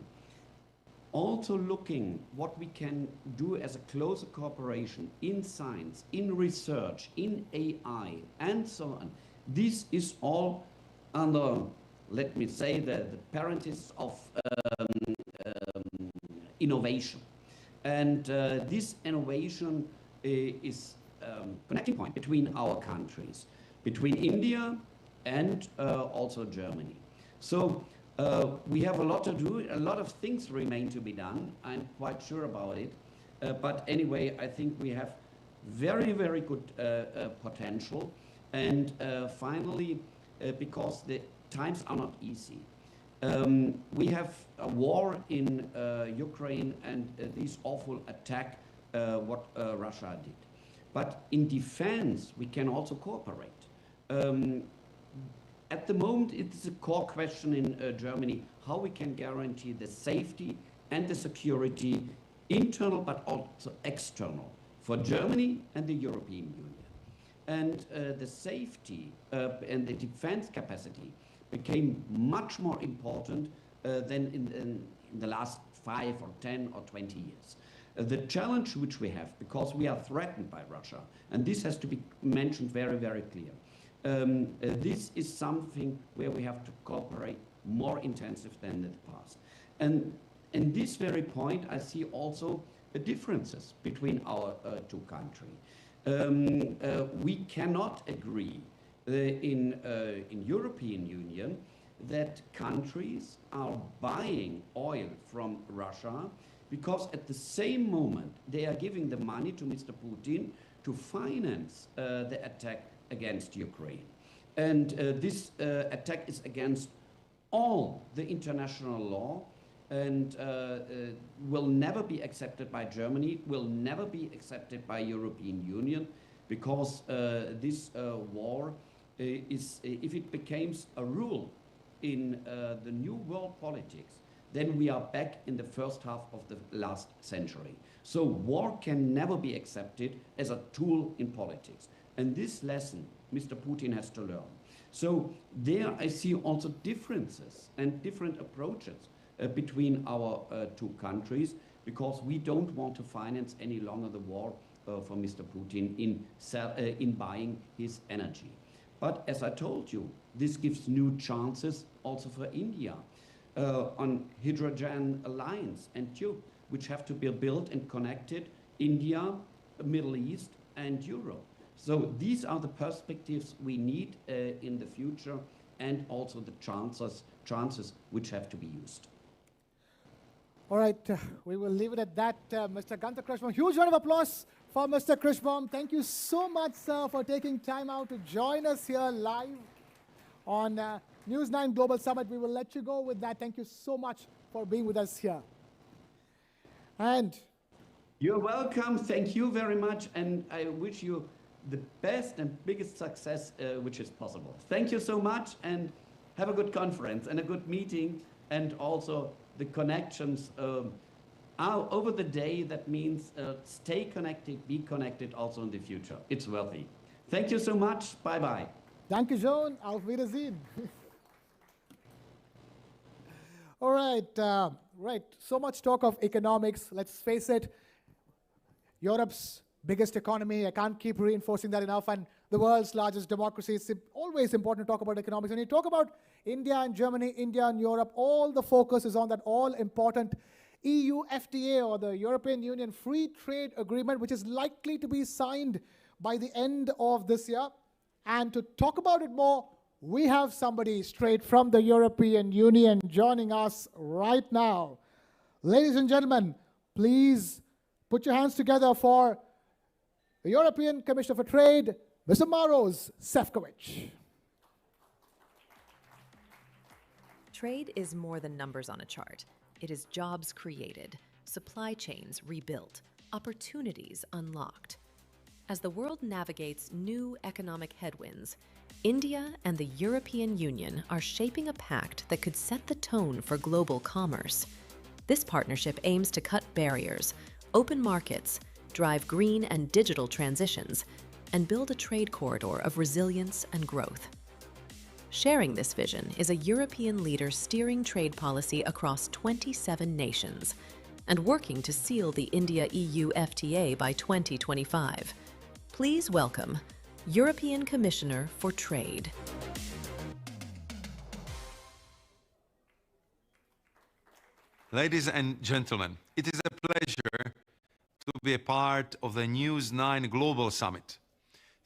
also looking what we can do as a closer cooperation in science, in research, in AI, and so on. This is all under, let me say, the parenthesis of innovation. And this innovation is connecting point between our countries, between India and also Germany. So we have a lot to do, a lot of things remain to be done. I'm quite sure about it. But anyway, I think we have very, very good potential. And finally, because the times are not easy, we have a war in Ukraine and this awful attack what Russia did. But in defense, we can also cooperate. At the moment, it's a core question in Germany, how we can guarantee the safety and the security, internal but also external, for Germany and the European Union. And the safety and the defense capacity became much more important than in the last 5 or 10 or 20 years. The challenge which we have, because we are threatened by Russia, and this has to be mentioned very, very clear, this is something where we have to cooperate more intensive than in the past. And in this very point, I see also the differences between our two countries. We cannot agree in European Union that countries are buying oil from Russia, because at the same moment they are giving the money to Mr. Putin to finance the attack against Ukraine. And this attack is against all the international law and will never be accepted by Germany, will never be accepted by European Union, because this war is, if it becomes a rule in the new world politics, then we are back in the first half of the last century. So war can never be accepted as a tool in politics. And this lesson Mr. Putin has to learn. So there I see also differences and different approaches between our two countries, because we don't want to finance any longer the war for Mr. Putin in buying his energy. But as I told you, this gives new chances also for India on hydrogen alliance and tube, which have to be built and connected, India, Middle East, and Europe. So these are the perspectives we need in the future, and also the chances which have to be used. All right, we will leave it at that. Mr. Gunther Kirschbaum, huge round of applause for Mr. Kirschbaum. Thank you so much, sir, for taking time out to join us here live on News9 Global Summit. We will let you go with that. Thank you so much for being with us here. And you're welcome. Thank you very much. And I wish you the best and biggest success which is possible. Thank you so much, and have a good conference and a good meeting, and also the connections over the day. That means stay connected, be connected also in the future. It's worthy. Thank you so much. Bye-bye. Danke schön. Auf Wiedersehen. All right, right. So much talk of economics. Let's face it, Europe's biggest economy. I can't keep reinforcing that enough. And the world's largest democracy. It's always important to talk about economics. When you talk about India and Germany, India and Europe, all the focus is on that all-important EU FTA, or the European Union Free Trade Agreement, which is likely to be signed by the end of this year. And to talk about it more, we have somebody straight from the European Union joining us right now. Ladies and gentlemen, please put your hands together for the European Commissioner for Trade, Mr. Maros Sefcovic. Trade is more than numbers on a chart. It is jobs created, supply chains rebuilt, opportunities unlocked. As the world navigates new economic headwinds, India and the European Union are shaping a pact that could set the tone for global commerce. This partnership aims to cut barriers, open markets, drive green and digital transitions, and build a trade corridor of resilience and growth. Sharing this vision is a European leader steering trade policy across 27 nations and working to seal the India-EU FTA by 2025. Please welcome European Commissioner for Trade. Ladies and gentlemen, it is a pleasure to be a part of the News9 Global Summit.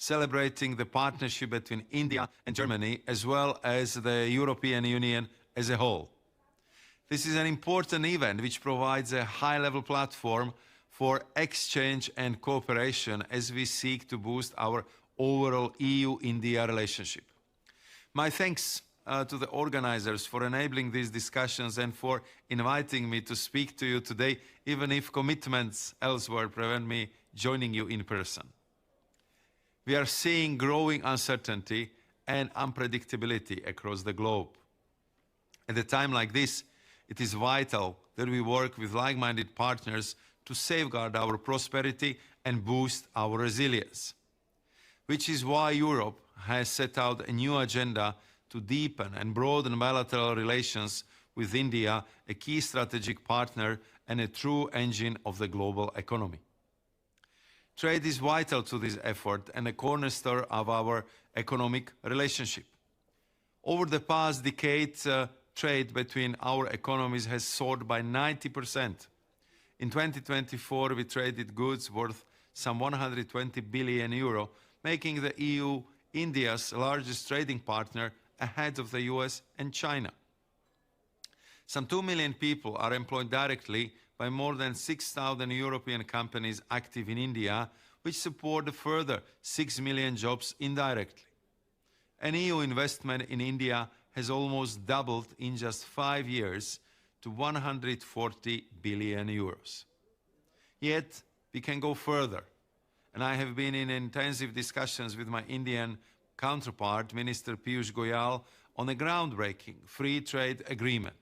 celebrating the partnership between India and Germany, as well as the European Union as a whole. This is an important event which provides a high-level platform for exchange and cooperation as we seek to boost our overall EU-India relationship. My thanks to the organizers for enabling these discussions and for inviting me to speak to you today, even if commitments elsewhere prevent me joining you in person. We are seeing growing uncertainty and unpredictability across the globe. At a time like this, it is vital that we work with like-minded partners to safeguard our prosperity and boost our resilience, which is why Europe has set out a new agenda to deepen and broaden bilateral relations with India, a key strategic partner and a true engine of the global economy. Trade is vital to this effort and a cornerstone of our economic relationship. Over the past decade, trade between our economies has soared by 90%. In 2024, we traded goods worth some 120 billion euro, making the EU India's largest trading partner ahead of the US and China. Some 2 million people are employed directly by more than 6,000 European companies active in India, which support a further 6 million jobs indirectly. An EU investment in India has almost doubled in just 5 years to 140 billion euros. Yet, we can go further, and I have been in intensive discussions with my Indian counterpart, Minister Piyush Goyal, on a groundbreaking free trade agreement.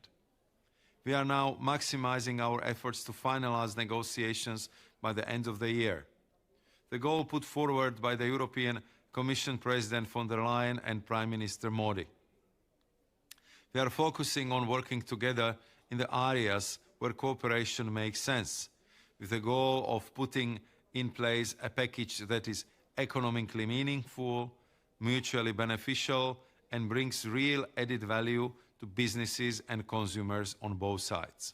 We are now maximizing our efforts to finalize negotiations by the end of the year. The goal put forward by the European Commission President von der Leyen and Prime Minister Modi. We are focusing on working together in the areas where cooperation makes sense, with the goal of putting in place a package that is economically meaningful, mutually beneficial, and brings real added value to businesses and consumers on both sides.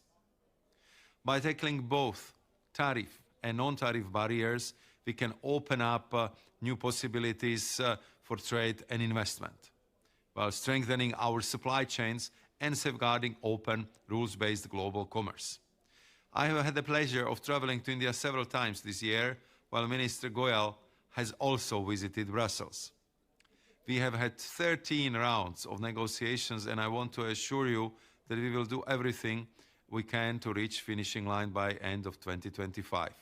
By tackling both tariff and non-tariff barriers, we can open up new possibilities for trade and investment, while strengthening our supply chains and safeguarding open, rules-based global commerce. I have had the pleasure of traveling to India several times this year, while Minister Goyal has also visited Brussels. We have had 13 rounds of negotiations, and I want to assure you that we will do everything we can to reach finishing line by end of 2025.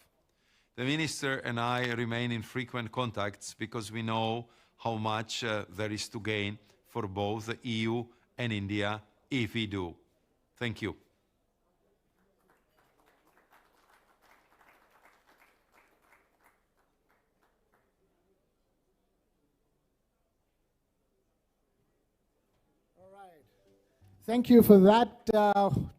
The Minister and I remain in frequent contacts because we know how much there is to gain for both the EU and India if we do. Thank you. Thank you for that.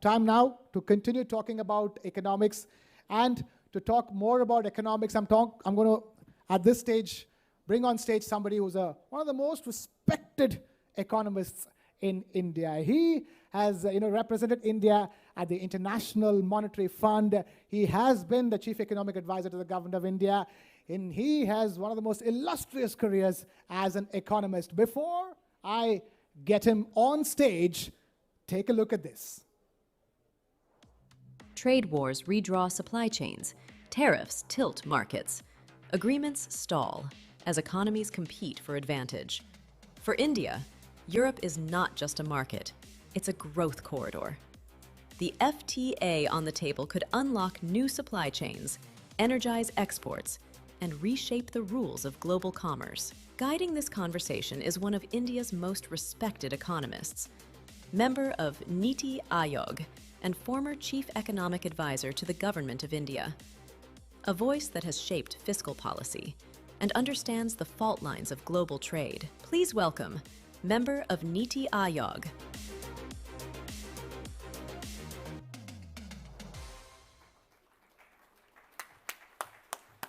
Time now to continue talking about economics, and to talk more about economics, I'm going to, at this stage, bring on stage somebody who's one of the most respected economists in India. He has represented India at the International Monetary Fund. He has been the Chief Economic Advisor to the Government of India, and he has one of the most illustrious careers as an economist. Before I get him on stage, take a look at this. Trade wars redraw supply chains. Tariffs tilt markets. Agreements stall as economies compete for advantage. For India, Europe is not just a market, it's a growth corridor. The FTA on the table could unlock new supply chains, energize exports, and reshape the rules of global commerce. Guiding this conversation is one of India's most respected economists, member of Niti Aayog, and former Chief Economic Advisor to the Government of India. A voice that has shaped fiscal policy and understands the fault lines of global trade. Please welcome member of Niti Aayog.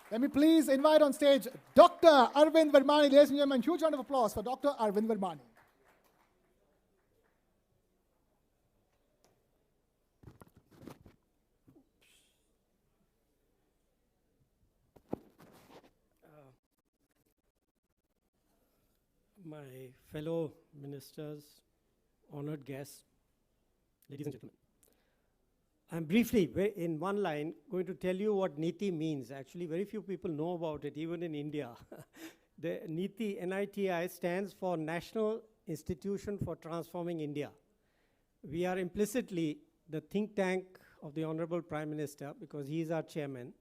Let me please invite on stage Dr. Arvind Vermani. Ladies and gentlemen, huge round of applause for Dr. Arvind Vermani. my fellow ministers, honored guests, ladies and gentlemen. I'm briefly, in one line, going to tell you what NITI means. Actually, very few people know about it, even in India. The NITI, NITI, stands for National Institution for Transforming India. We are implicitly the think tank of the Honorable Prime Minister, because he is our chairman.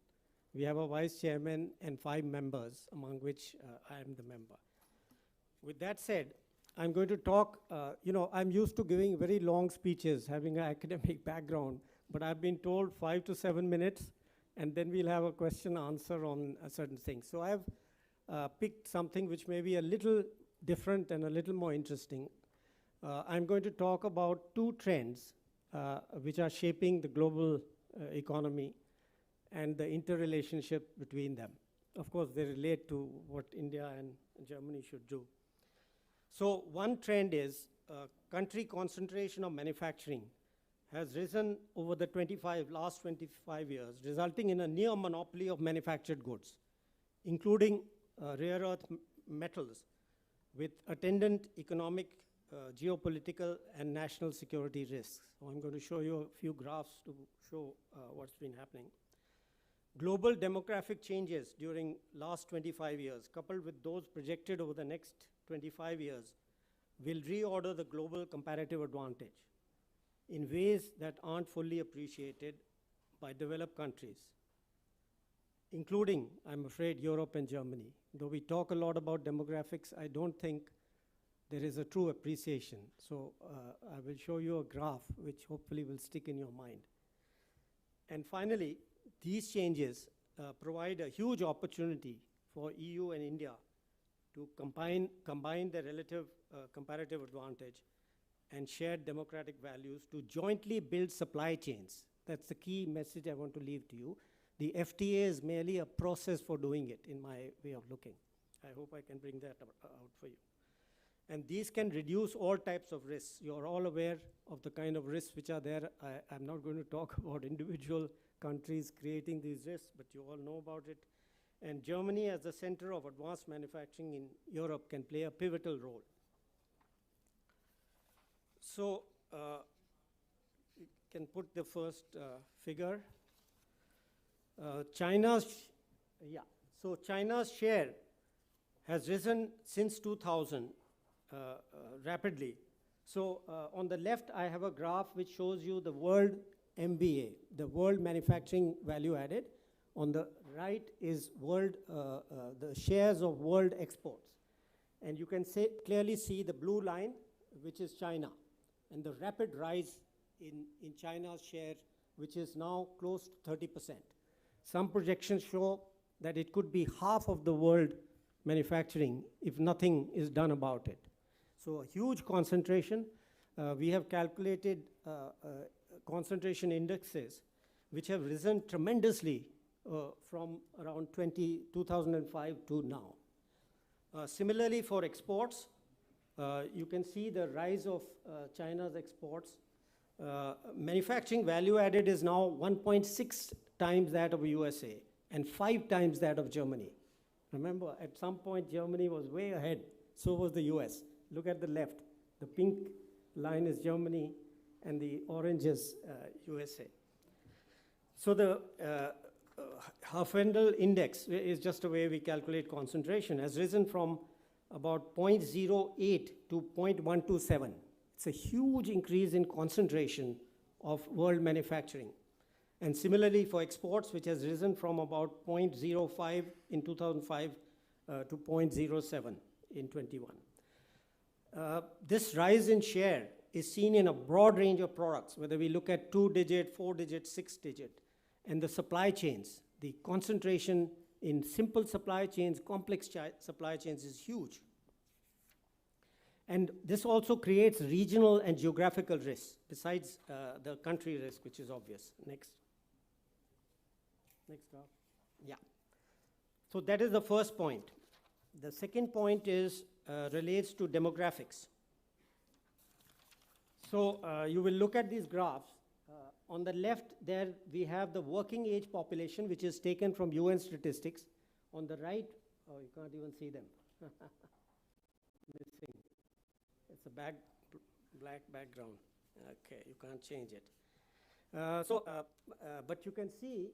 We have a vice chairman and 5 members, among which I am the member. With that said, I'm going to talk, I'm used to giving very long speeches, having an academic background, but I've been told 5 to 7 minutes, and then we'll have a question answer on certain things. So I've picked something which may be a little different and a little more interesting. I'm going to talk about 2 trends which are shaping the global economy and the interrelationship between them. Of course, they relate to what India and Germany should do. So one trend is country concentration of manufacturing has risen over the last 25 years, resulting in a near monopoly of manufactured goods, including rare earth metals, with attendant economic, geopolitical, and national security risks. So I'm going to show you a few graphs to show what's been happening. Global demographic changes during last 25 years, coupled with those projected over the next 25 years, will reorder the global comparative advantage in ways that aren't fully appreciated by developed countries, including, I'm afraid, Europe and Germany. Though we talk a lot about demographics, I don't think there is a true appreciation. So I will show you a graph which hopefully will stick in your mind. And finally, these changes provide a huge opportunity for EU and India to combine their relative comparative advantage and shared democratic values to jointly build supply chains. That's the key message I want to leave to you. The FTA is merely a process for doing it, in my way of looking. I hope I can bring that out for you. And these can reduce all types of risks. You're all aware of the kind of risks which are there. I'm not going to talk about individual countries creating these risks, but you all know about it. And Germany, as the center of advanced manufacturing in Europe, can play a pivotal role. So you can put the first figure. China's share has risen since 2000 rapidly. So on the left, I have a graph which shows you the world MBA, the world manufacturing value added. On the right is the shares of world exports. And you can clearly see the blue line, which is China, and the rapid rise in China's share, which is now close to 30%. Some projections show that it could be half of the world manufacturing if nothing is done about it. So a huge concentration. We have calculated concentration indexes which have risen tremendously from around 2005 to now. Similarly, for exports, you can see the rise of China's exports. Manufacturing value added is now 1.6 times that of USA and 5 times that of Germany. Remember, at some point, Germany was way ahead. So was the US. Look at the left. The pink line is Germany, and the orange is USA. So the Hafendel index is just a way we calculate concentration, has risen from about 0.08 to 0.127. It's a huge increase in concentration of world manufacturing. And similarly for exports, which has risen from about 0.05 in 2005 to 0.07 in 21. This rise in share is seen in a broad range of products, whether we look at 2-digit, 4-digit, 6-digit, and the supply chains. The concentration in simple supply chains, complex supply chains is huge. And this also creates regional and geographical risks, besides the country risk, which is obvious. Next. Next graph. Yeah. So that is the first point. The second point is relates to demographics. So you will look at these graphs. On the left there, we have the working age population, which is taken from UN statistics. On the right, oh, you can't even see them. Missing. it's a black background. Okay, you can't change it. But you can see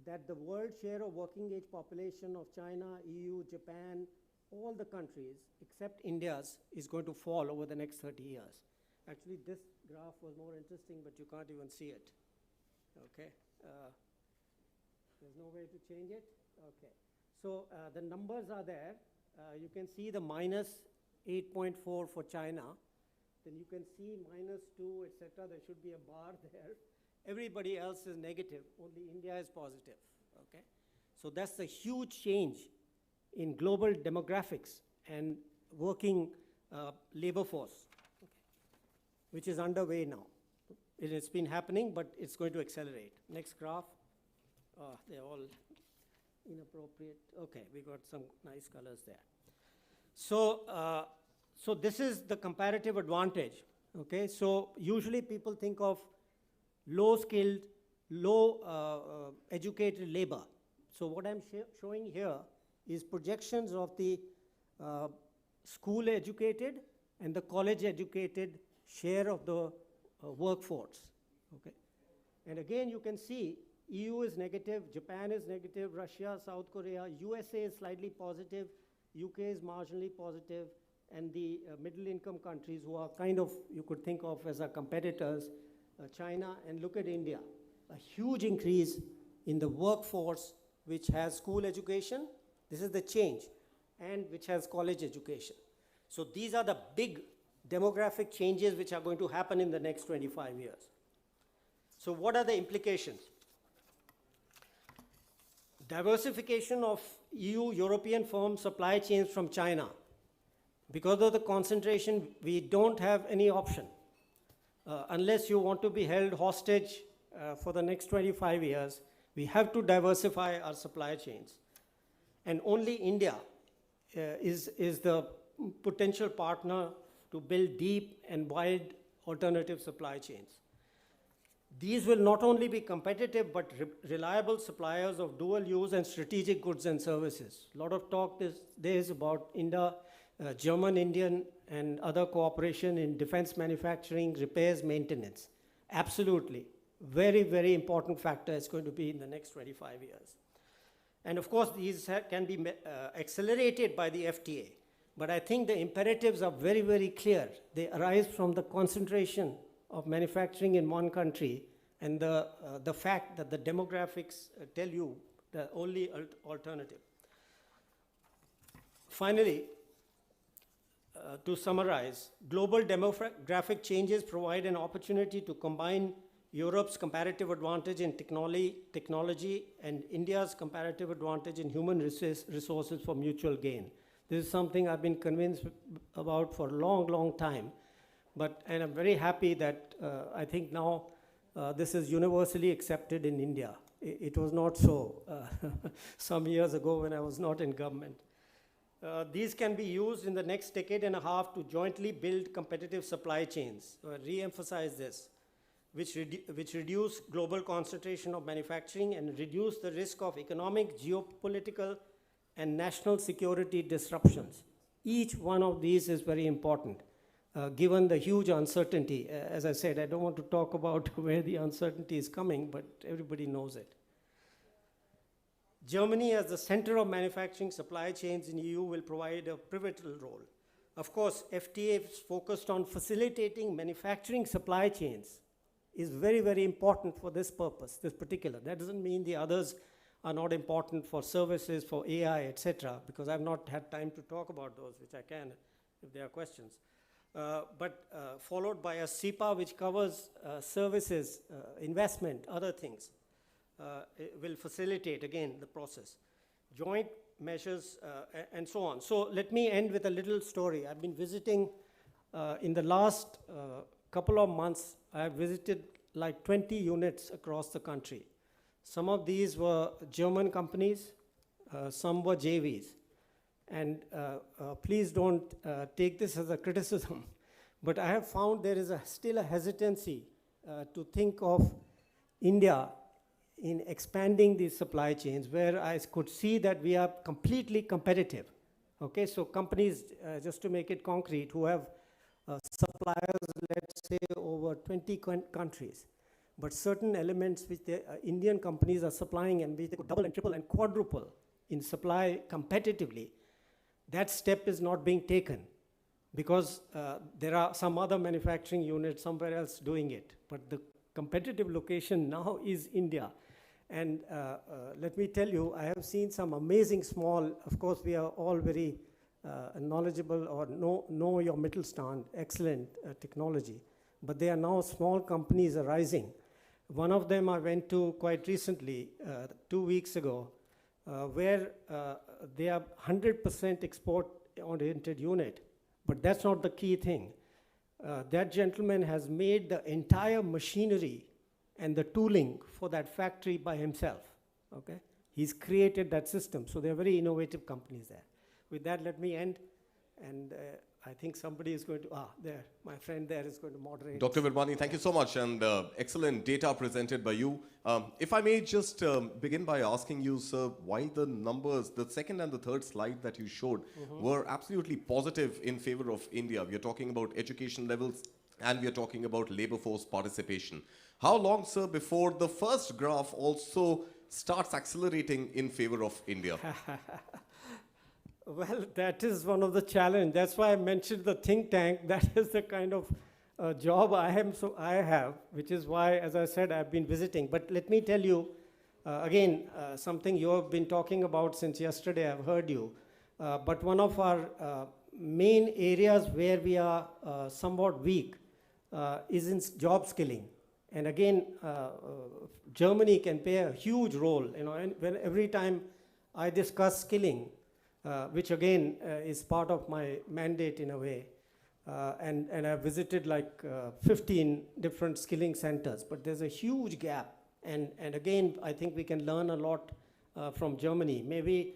that the world share of working age population of China, EU, Japan, all the countries except India's is going to fall over the next 30 years. Actually, this graph was more interesting, but you can't even see it. Okay, there's no way to change it. Okay, so the numbers are there. You can see the minus 8.4 for China. Then you can see minus 2, etc. There should be a bar there. Everybody else is negative. Only India is positive. Okay, so that's the huge change in global demographics and working labor force, okay, which is underway now. It's been happening, but it's going to accelerate. Next graph. They're all inappropriate. Okay, we got some nice colors there. So, so this is the comparative advantage. Okay, so usually people think of low-skilled, low-educated labor. So what I'm showing here is projections of the school-educated and the college-educated share of the workforce. Okay, and again you can see EU is negative, Japan is negative, Russia, South Korea, USA is slightly positive, UK is marginally positive, and the middle-income countries who are kind of, you could think of as our competitors, China, and look at India. A huge increase in the workforce which has school education, this is the change, and which has college education. So these are the big demographic changes which are going to happen in the next 25 years. So what are the implications? Diversification of EU, European firm supply chains from China. Because of the concentration, we don't have any option. Unless you want to be held hostage for the next 25 years, we have to diversify our supply chains. And only India is the potential partner to build deep and wide alternative supply chains. These will not only be competitive, but reliable suppliers of dual use and strategic goods and services. A lot of talk these days about German, Indian, and other cooperation in defense manufacturing, repairs, maintenance. Absolutely. Very, very important factor is going to be in the next 25 years. And of course, these can be accelerated by the FTA. But I think the imperatives are very, very clear. They arise from the concentration of manufacturing in one country and the fact that the demographics tell you the only alternative. Finally, to summarize, global demographic changes provide an opportunity to combine Europe's comparative advantage in technology and India's comparative advantage in human resources for mutual gain. This is something I've been convinced about for a long, long time. And I'm very happy that I think now this is universally accepted in India. It was not so some years ago when I was not in government. These can be used in the next decade and a half to jointly build competitive supply chains. Re-emphasize this, which reduce global concentration of manufacturing and reduce the risk of economic, geopolitical, and national security disruptions. Each one of these is very important, given the huge uncertainty. As I said, I don't want to talk about where the uncertainty is coming, but everybody knows it. Germany, as the center of manufacturing supply chains in EU, will provide a pivotal role. Of course, FTA is focused on facilitating manufacturing supply chains is very, very important for this purpose, this particular. That doesn't mean the others are not important for services, for AI, etc., because I've not had time to talk about those, which I can if there are questions. Followed by a SEPA, which covers services, investment, other things. It will facilitate, again, the process. Joint measures, and so on. So let me end with a little story. I've been visiting, in the last couple of months, I've visited like 20 units across the country. Some of these were German companies, some were JVs. And please don't take this as a criticism, but I have found there is still a hesitancy to think of India in expanding these supply chains, where I could see that we are completely competitive. Okay, so companies, just to make it concrete, who have suppliers, let's say, over 20 countries. But certain elements which the Indian companies are supplying and which they could double and triple and quadruple in supply competitively, that step is not being taken because there are some other manufacturing units somewhere else doing it. But the competitive location now is India. And let me tell you, I have seen some amazing small, of course, we are all very knowledgeable or know your Mittelstand, excellent technology. But there are now small companies arising. One of them I went to quite recently, 2 weeks ago, where they are 100% export-oriented unit. But that's not the key thing. That gentleman has made the entire machinery and the tooling for that factory by himself, okay? He's created that system, so they're very innovative companies there. With that, let me end, and I think somebody is going to, there, my friend there is going to moderate. Dr. Virmani, thank you so much, and excellent data presented by you. If I may just begin by asking you, sir, why the numbers, the second and the third slide that you showed were absolutely positive in favor of India. We are talking about education levels, and we are talking about labor force participation. How long, sir, before the first graph also starts accelerating in favor of India? Well, that is one of the challenges. That's why I mentioned the think tank. That is the kind of job I have, which is why, as I said, I've been visiting. But let me tell you, again, something you have been talking about since yesterday, I've heard you. But one of our main areas where we are somewhat weak is in job skilling. And again, Germany can play a huge role. You know, and when every time I discuss skilling, which again is part of my mandate in a way, and I've visited like 15 different skilling centers, but there's a huge gap. And again, I think we can learn a lot from Germany. Maybe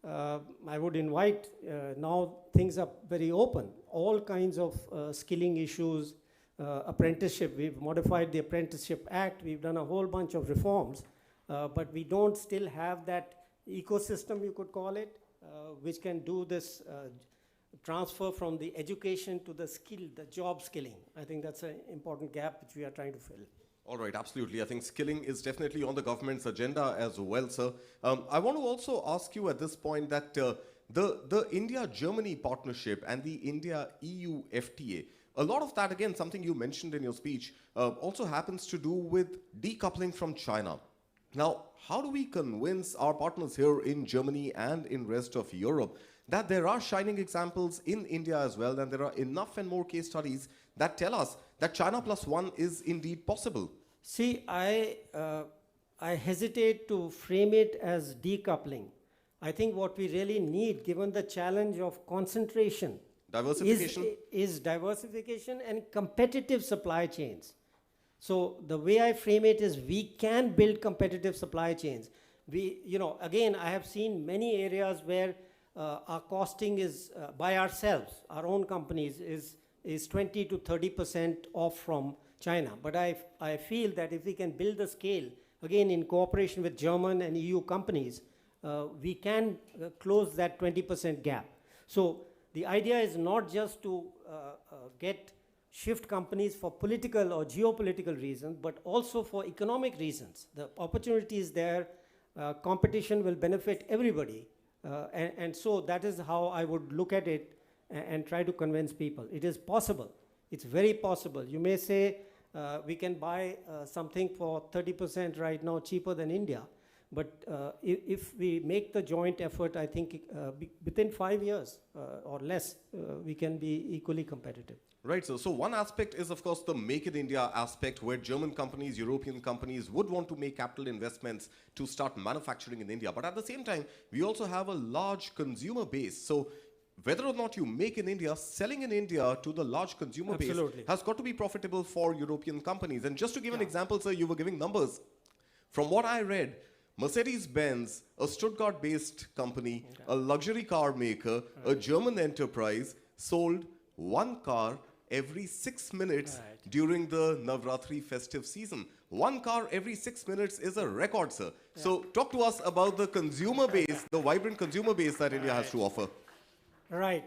I would invite, now things are very open, all kinds of skilling issues, apprenticeship. We've modified the Apprenticeship Act. We've done a whole bunch of reforms, but we don't still have that ecosystem, you could call it, which can do this transfer from the education to the skill, the job skilling. I think that's an important gap which we are trying to fill. All right, absolutely. I think skilling is definitely on the government's agenda as well, sir. I want to also ask you at this point that the India-Germany partnership and the India-EU FTA, a lot of that, again, something you mentioned in your speech, also happens to do with decoupling from China. Now, how do we convince our partners here in Germany and in rest of Europe that there are shining examples in India as well, and there are enough and more case studies that tell us that China plus one is indeed possible? See, I hesitate to frame it as decoupling. I think what we really need, given the challenge of concentration, is diversification and competitive supply chains. So the way I frame it is we can build competitive supply chains. We, you know, again, I have seen many areas where our costing is by ourselves, our own companies, is 20 to 30% off from China. But I feel that if we can build the scale, again, in cooperation with German and EU companies, we can close that 20% gap. So the idea is not just to shift companies for political or geopolitical reasons, but also for economic reasons. The opportunity is there, competition will benefit everybody. And so that is how I would look at it and try to convince people. It is possible. It's very possible. You may say we can buy something for 30% right now cheaper than India. But if we make the joint effort, I think within 5 years or less, we can be equally competitive. Right, so one aspect is, of course, the Make in India aspect, where German companies, European companies would want to make capital investments to start manufacturing in India. But at the same time, we also have a large consumer base. So whether or not you make in India, selling in India to the large consumer base has got to be profitable for European companies. And just to give an example, sir, you were giving numbers. From what I read, Mercedes-Benz, a Stuttgart-based company, a luxury car maker, a German enterprise, sold one car every 6 minutes during the Navratri festive season. One car every 6 minutes is a record, sir. So talk to us about the consumer base, the vibrant consumer base that India has to offer. Right.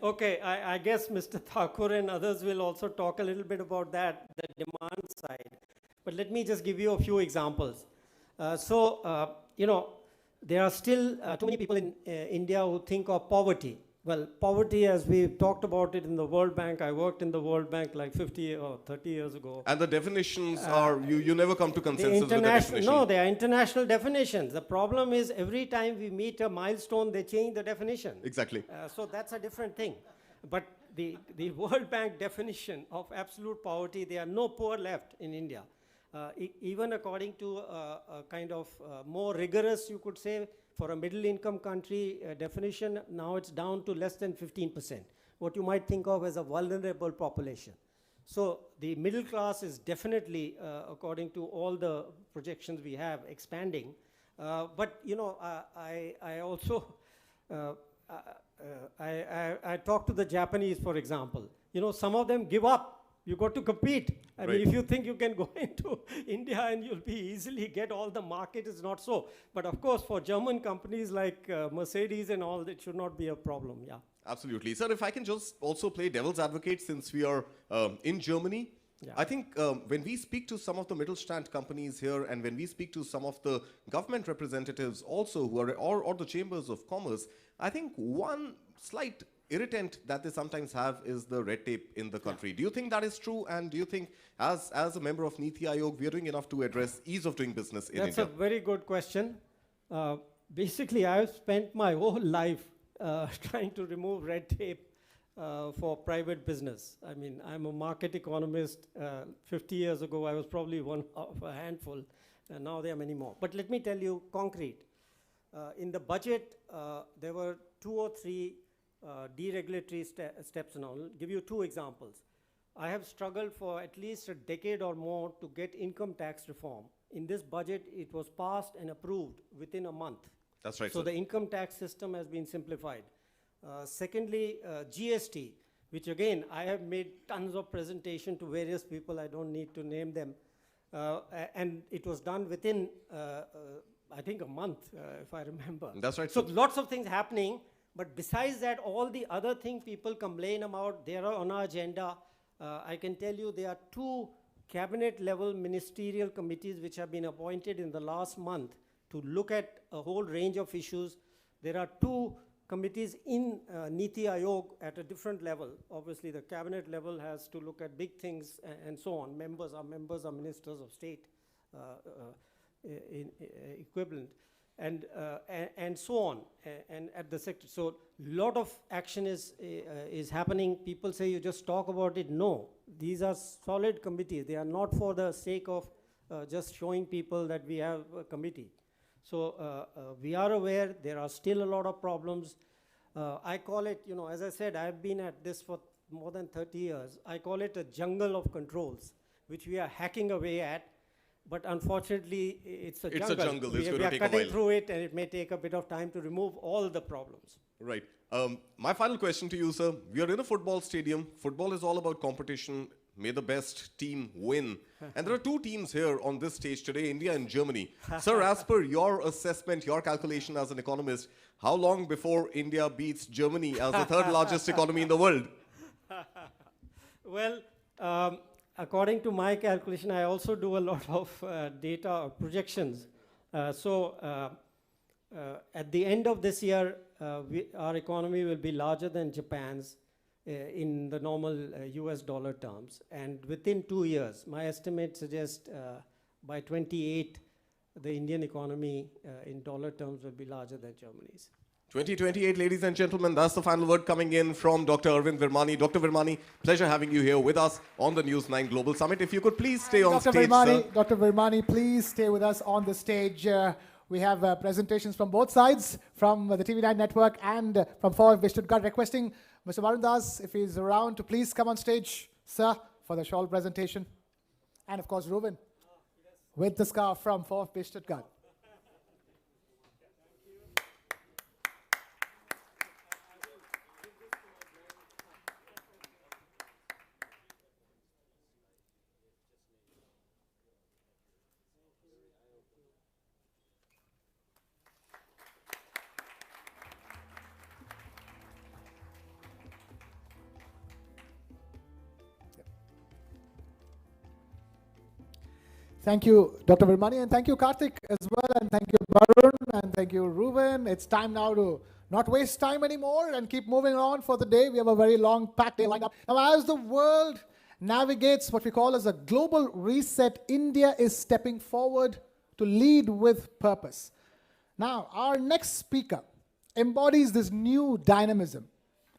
Okay, I guess Mr. Thakur and others will also talk a little bit about that, the demand side. But let me just give you a few examples. There are still too many people in India who think of poverty. Well, poverty, as we've talked about it in the World Bank, I worked in the World Bank like 50 or 30 years ago. And the definitions are, you never come to consensus with the definition. No, they are international definitions. The problem is every time we meet a milestone, they change the definition. Exactly. So that's a different thing. But the World Bank definition of absolute poverty, there are no poor left in India. Even according to a kind of more rigorous, you could say, for a middle income country definition, now it's down to less than 15%, what you might think of as a vulnerable population. So the middle class is definitely, according to all the projections we have, expanding. But I also, I talked to the Japanese, for example. Some of them give up. You got to compete. I mean, if you think you can go into India and you'll be easily get all the market, it's not so. But of course, for German companies like Mercedes and all, it should not be a problem, yeah. Absolutely. Sir, if I can just also play devil's advocate since we are in Germany. Yeah. I think when we speak to some of the Mittelstand companies here and when we speak to some of the government representatives also who are, or the chambers of commerce, I think one slight irritant that they sometimes have is the red tape in the country. Yeah. Do you think that is true? And do you think as a member of Niti Aayog, we are doing enough to address ease of doing business in India? That's a very good question. Basically, I've spent my whole life trying to remove red tape for private business. I mean, I'm a market economist. 50 years ago, I was probably one of a handful. And now there are many more. But let me tell you concrete. In the budget, there were 2 or 3 deregulatory steps, and I'll give you 2 examples. I have struggled for at least a decade or more to get income tax reform. In this budget, it was passed and approved within a month. That's right, so sir. The income tax system has been simplified. Secondly, GST, which again, I have made tons of presentation to various people, I don't need to name them, and it was done within, I think, a month, if I remember. That's right, so sir. Lots of things happening. But besides that, all the other things people complain about, they are on our agenda. I can tell you there are 2 cabinet-level ministerial committees which have been appointed in the last month to look at a whole range of issues. There are 2 committees in Niti Aayog at a different level. Obviously, the cabinet level has to look at big things and so on. Members are ministers of state equivalent. And so on, and at the sector. So lot of action is happening. People say you just talk about it. No, these are solid committees. They are not for the sake of just showing people that we have a committee. So we are aware there are still a lot of problems. I call it, as I said, I've been at this for more than 30 years. I call it a jungle of controls, which we are hacking away at. But unfortunately, it's a jungle. It's a jungle. It's going we to are take a while. cutting through it, and it may take a bit of time to remove all the problems. Right. My final question to you, sir. We are in a football stadium. Football is all about competition. May the best team win. And there are 2 teams here on this stage today, India and Germany. Sir, as per your assessment, your calculation as an economist, how long before India beats Germany as the 3rd largest economy in the world? Well, according to my calculation, I also do a lot of data projections. At the end of this year, our economy will be larger than Japan's in the normal US dollar terms. And within 2 years, my estimate suggests by 28, the Indian economy in dollar terms will be larger than Germany's. 2028, ladies and gentlemen, that's the final word coming in from Dr. Arvind Virmani. Dr. Virmani, pleasure having you here with us on the News9 Global Summit. If you could please stay on stage, sir. Dr. Virmani, please stay with us on the stage. We have presentations from both sides, from the TV9 network and from VfB Stuttgart, requesting Mr. Varun Das, if he's around, to please come on stage, sir, for the shawl presentation. And of course, Ruben, with the scarf from VfB Stuttgart. Thank you, Dr. Virmani, and thank you, Karthik, as well, and thank you, Barun, and thank you, Ruben. It's time now to not waste time anymore and keep moving on for the day. We have a very long, packed day lined up. Now, as the world navigates what we call as a global reset, India is stepping forward to lead with purpose. Now, our next speaker embodies this new dynamism,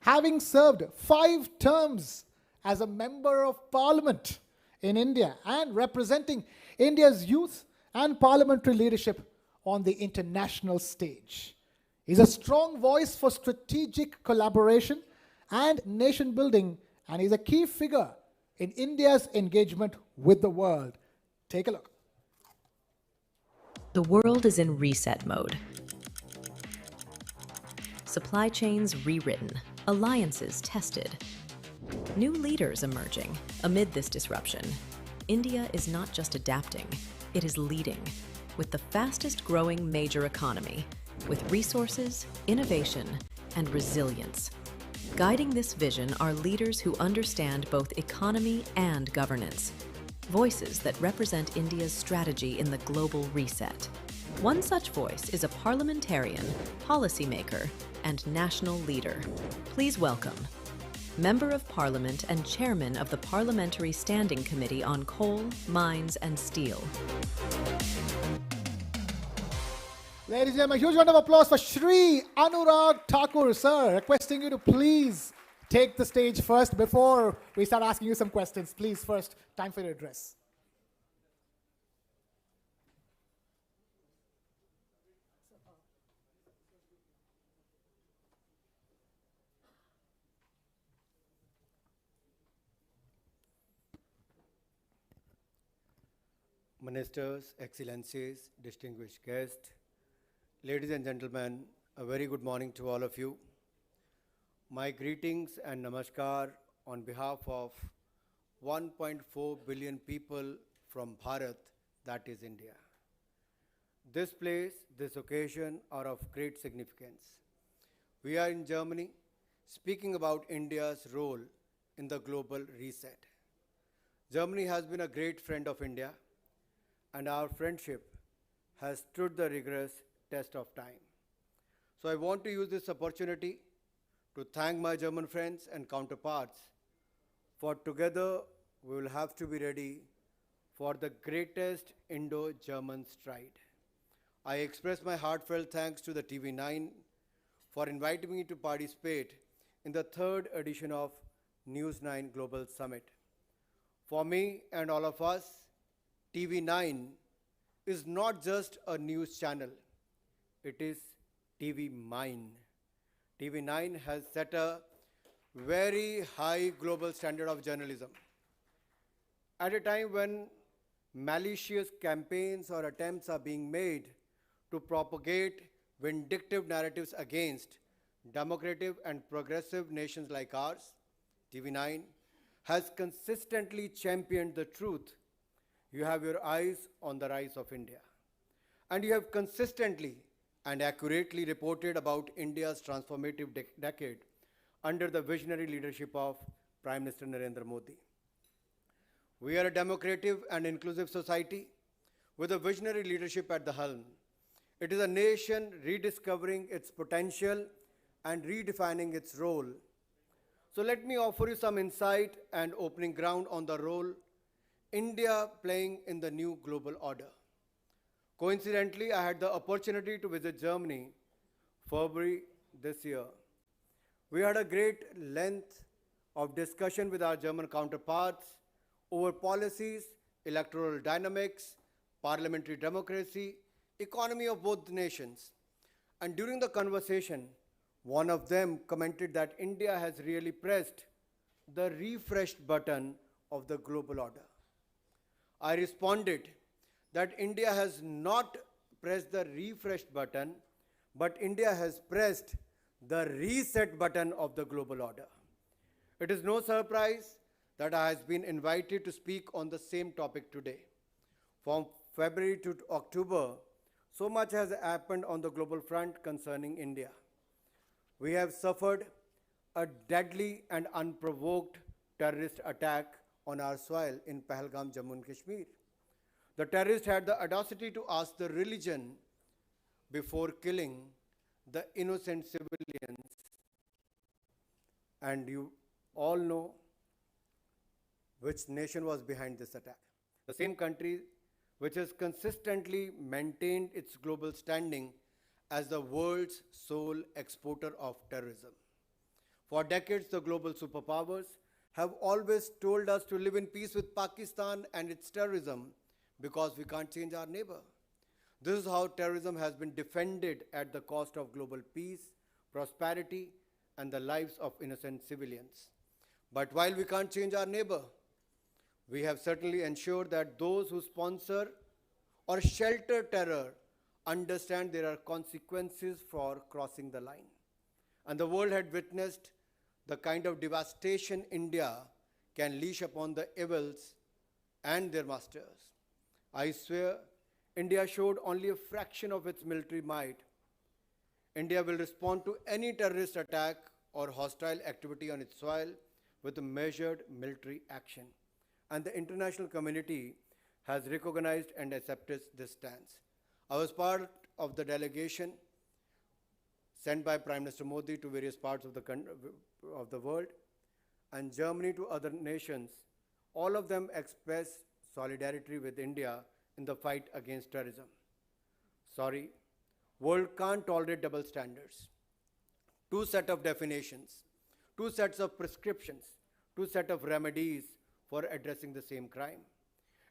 having served 5 terms as a member of parliament in India and representing India's youth and parliamentary leadership on the international stage. He's a strong voice for strategic collaboration and nation building, and he's a key figure in India's engagement with the world. Take a look. The world is in reset mode. Supply chains rewritten, alliances tested, new leaders emerging. Amid this disruption, India is not just adapting, it is leading, with the fastest growing major economy, with resources, innovation, and resilience. Guiding this vision are leaders who understand both economy and governance, voices that represent India's strategy in the global reset. One such voice is a parliamentarian, policymaker, and national leader. Please welcome Member of Parliament and Chairman of the Parliamentary Standing Committee on Coal, Mines and Steel. Ladies and gentlemen, a huge round of applause for Shri Anurag Thakur, sir. Requesting you to please take the stage first before we start asking you some questions. Please, first, time for your address. Ministers, Excellencies, distinguished guests, ladies and gentlemen, a very good morning to all of you. My greetings and namaskar on behalf of 1.4 billion people from Bharat, that is India. This place, this occasion are of great significance. We are in Germany speaking about India's role in the global reset. Germany has been a great friend of India, and our friendship has stood the rigorous test of time. So I want to use this opportunity to thank my German friends and counterparts, for together we will have to be ready for the greatest Indo-German stride. I express my heartfelt thanks to the TV9 for inviting me to participate in the 3rd edition of News9 Global Summit. For me and all of us, TV9 is not just a news channel, it is TV Mine. TV9 has set a very high global standard of journalism. At a time when malicious campaigns or attempts are being made to propagate vindictive narratives against democratic and progressive nations like ours, TV9 has consistently championed the truth. You have your eyes on the rise of India. And you have consistently and accurately reported about India's transformative decade under the visionary leadership of Prime Minister Narendra Modi. We are a democratic and inclusive society with a visionary leadership at the helm. It is a nation rediscovering its potential and redefining its role. So let me offer you some insight and opening ground on the role India playing in the new global order. Coincidentally, I had the opportunity to visit Germany February this year. We had a great length of discussion with our German counterparts over policies, electoral dynamics, parliamentary democracy, economy of both nations. And during the conversation, one of them commented that India has really pressed the refreshed button of the global order. I responded that India has not pressed the refreshed button, but India has pressed the reset button of the global order. It is no surprise that I have been invited to speak on the same topic today. From February to October, so much has happened on the global front concerning India. We have suffered a deadly and unprovoked terrorist attack on our soil in Pahalgam, Jammu and Kashmir. The terrorist had the audacity to ask the religion before killing the innocent civilians. And you all know which nation was behind this attack. The same country which has consistently maintained its global standing as the world's sole exporter of terrorism. For decades, the global superpowers have always told us to live in peace with Pakistan and its terrorism because we can't change our neighbor. This is how terrorism has been defended at the cost of global peace, prosperity, and the lives of innocent civilians. But while we can't change our neighbor, we have certainly ensured that those who sponsor or shelter terror understand there are consequences for crossing the line. And the world had witnessed the kind of devastation India can leash upon the evils and their masters. I swear, India showed only a fraction of its military might. India will respond to any terrorist attack or hostile activity on its soil with a measured military action. And the international community has recognized and accepted this stance. I was part of the delegation sent by Prime Minister Modi to various parts of the world, and Germany to other nations. All of them expressed solidarity with India in the fight against terrorism. Sorry, world can't tolerate double standards. Two sets of definitions, two sets of prescriptions, two sets of remedies for addressing the same crime.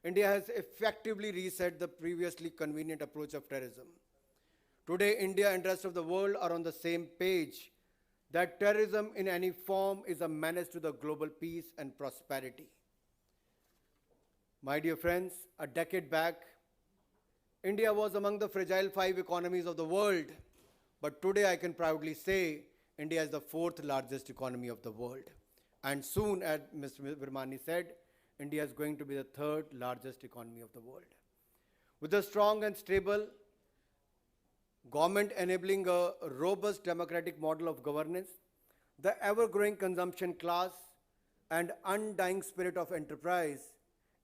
India has effectively reset the previously convenient approach of terrorism. Today, India and the rest of the world are on the same page that terrorism in any form is a menace to the global peace and prosperity. My dear friends, a decade back, India was among the fragile 5 economies of the world, but today I can proudly say India is the 4th largest economy of the world. And soon, as Mr. Virmani said, India is going to be the 3rd largest economy of the world. With a strong and stable government enabling a robust democratic model of governance, the ever-growing consumption class, and undying spirit of enterprise,